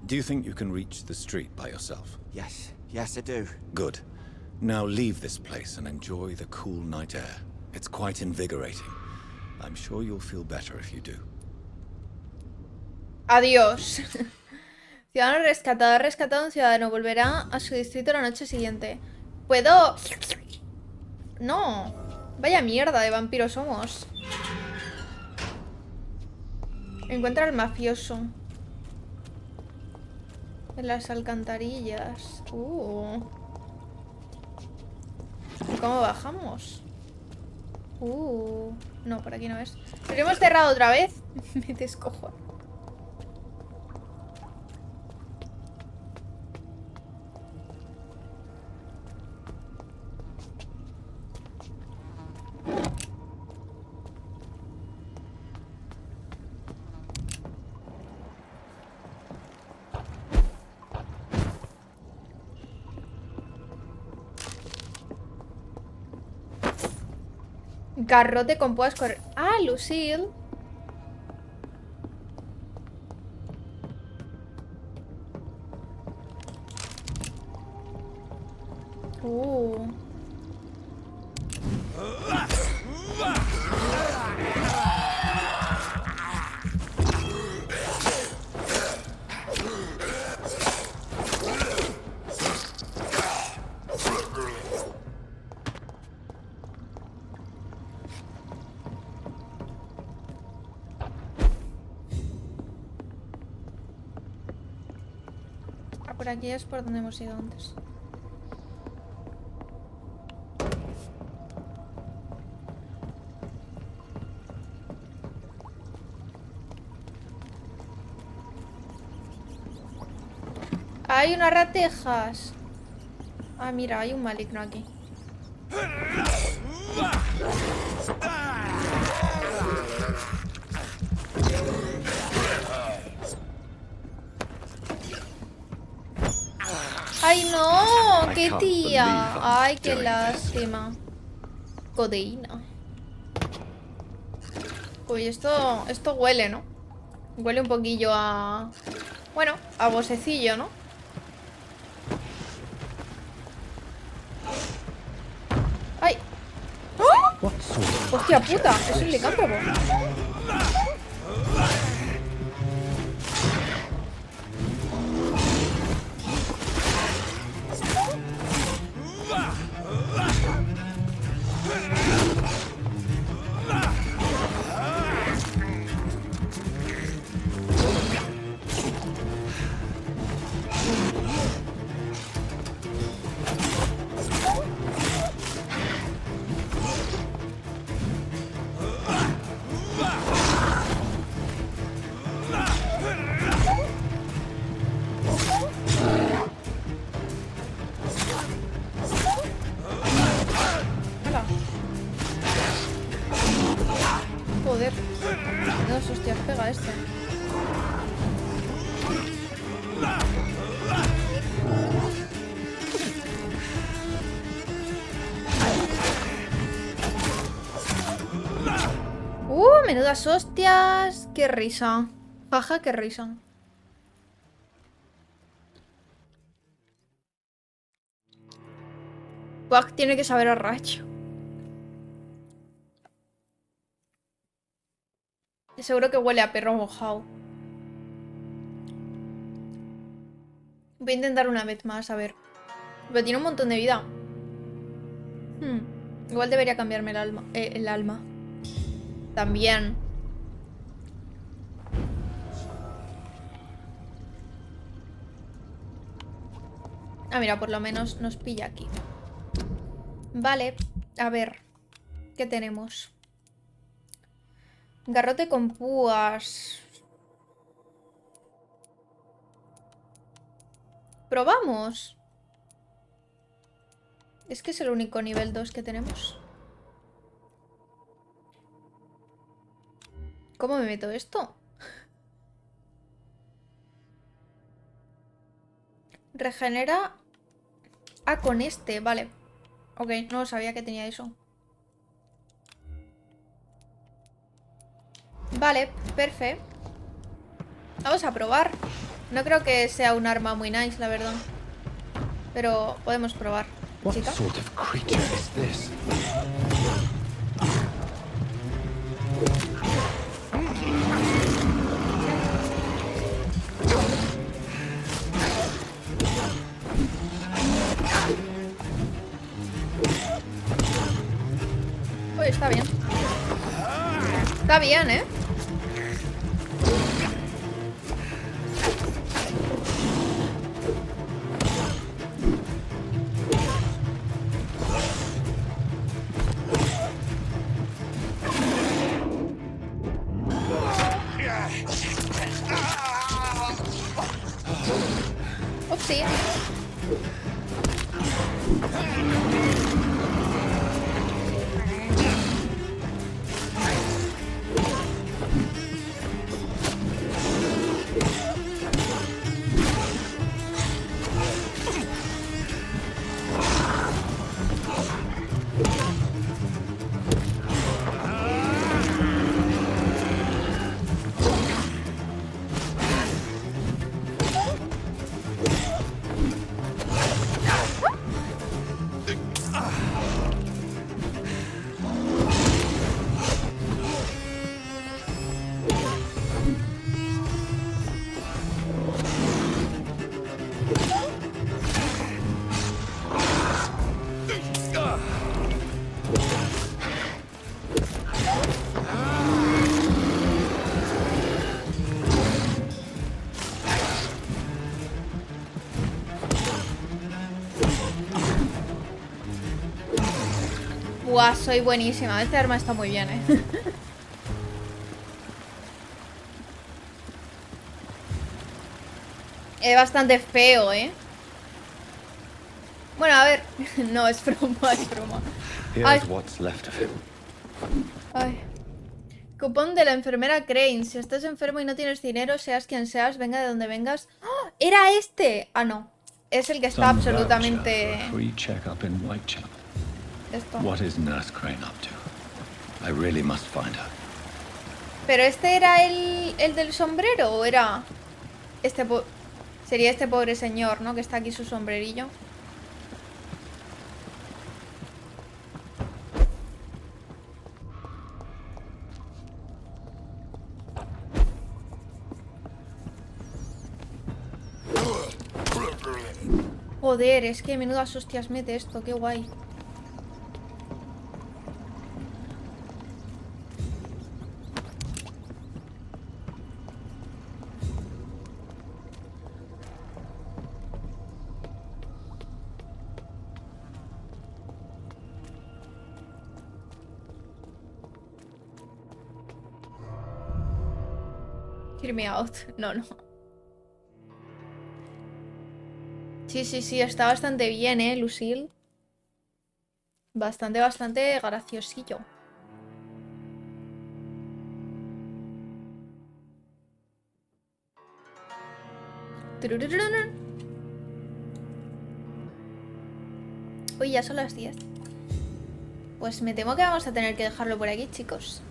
Do you think you can reach the street by yourself? Yes. Yes, I do. Good. Now leave this place and enjoy the cool night air. It's quite invigorating. I'm sure you'll feel better if you do. Adiós. Ciudadano rescatado. Ha rescatado a un ciudadano. Volverá a su distrito la noche siguiente. ¿Puedo...? No. Vaya mierda de vampiro somos. Encuentra al mafioso. En las alcantarillas. ¿Cómo bajamos? No, por aquí no es. ¿Pero hemos cerrado otra vez? Me descojo. Garrote con púas correr. Ah, Lucille. Por aquí es por donde hemos ido antes. Hay unas ratejas. Ah, mira, hay un maligno aquí. ¡Ay, no! ¡Qué tía! ¡Ay, qué lástima! Codeína. Uy, esto huele, ¿no? Huele un poquillo a... Bueno, a bosecillo, ¿no? ¡Ay! ¡Oh! ¡Hostia puta! Es un licántropo. Joder. Dos hostias pega este. Menudas hostias. Qué risa. Jaja, qué risa. Buck tiene que saber a racho. Seguro que huele a perro mojado. Voy a intentar una vez más, a ver. Pero tiene un montón de vida. Igual debería cambiarme el alma. También. Ah, mira, por lo menos nos pilla aquí. Vale, a ver. ¿Qué tenemos? Garrote con púas. ¿Probamos? Es que es el único nivel 2 que tenemos. ¿Cómo me meto esto? Regenera... Ah, con este, vale. Ok, no sabía que tenía eso. Vale, perfecto. Vamos a probar. No creo que sea un arma muy nice, la verdad. Pero podemos probar. ¿Chica? Uy, está bien. Está bien, ¿eh? Buah, soy buenísima. Este arma está muy bien, Es bastante feo, Bueno, a ver. No, es broma, es broma. Ay. Ay. Cupón de la enfermera Crane. Si estás enfermo y no tienes dinero, seas quien seas, venga de donde vengas. ¡Oh! ¡Era este! Ah, no. Es el que está absolutamente... Esto. What is Nurse Crane up to? I really must find her. ¿Pero este era el del sombrero o era este sería este pobre señor, ¿no? Que está aquí su sombrerillo. Joder, es que menudas hostias mete esto, qué guay. Hear me out. No, no. Sí, está bastante bien, Lucille. Bastante graciosillo. Uy, ya son las 10. Pues me temo que vamos a tener que dejarlo por aquí, chicos.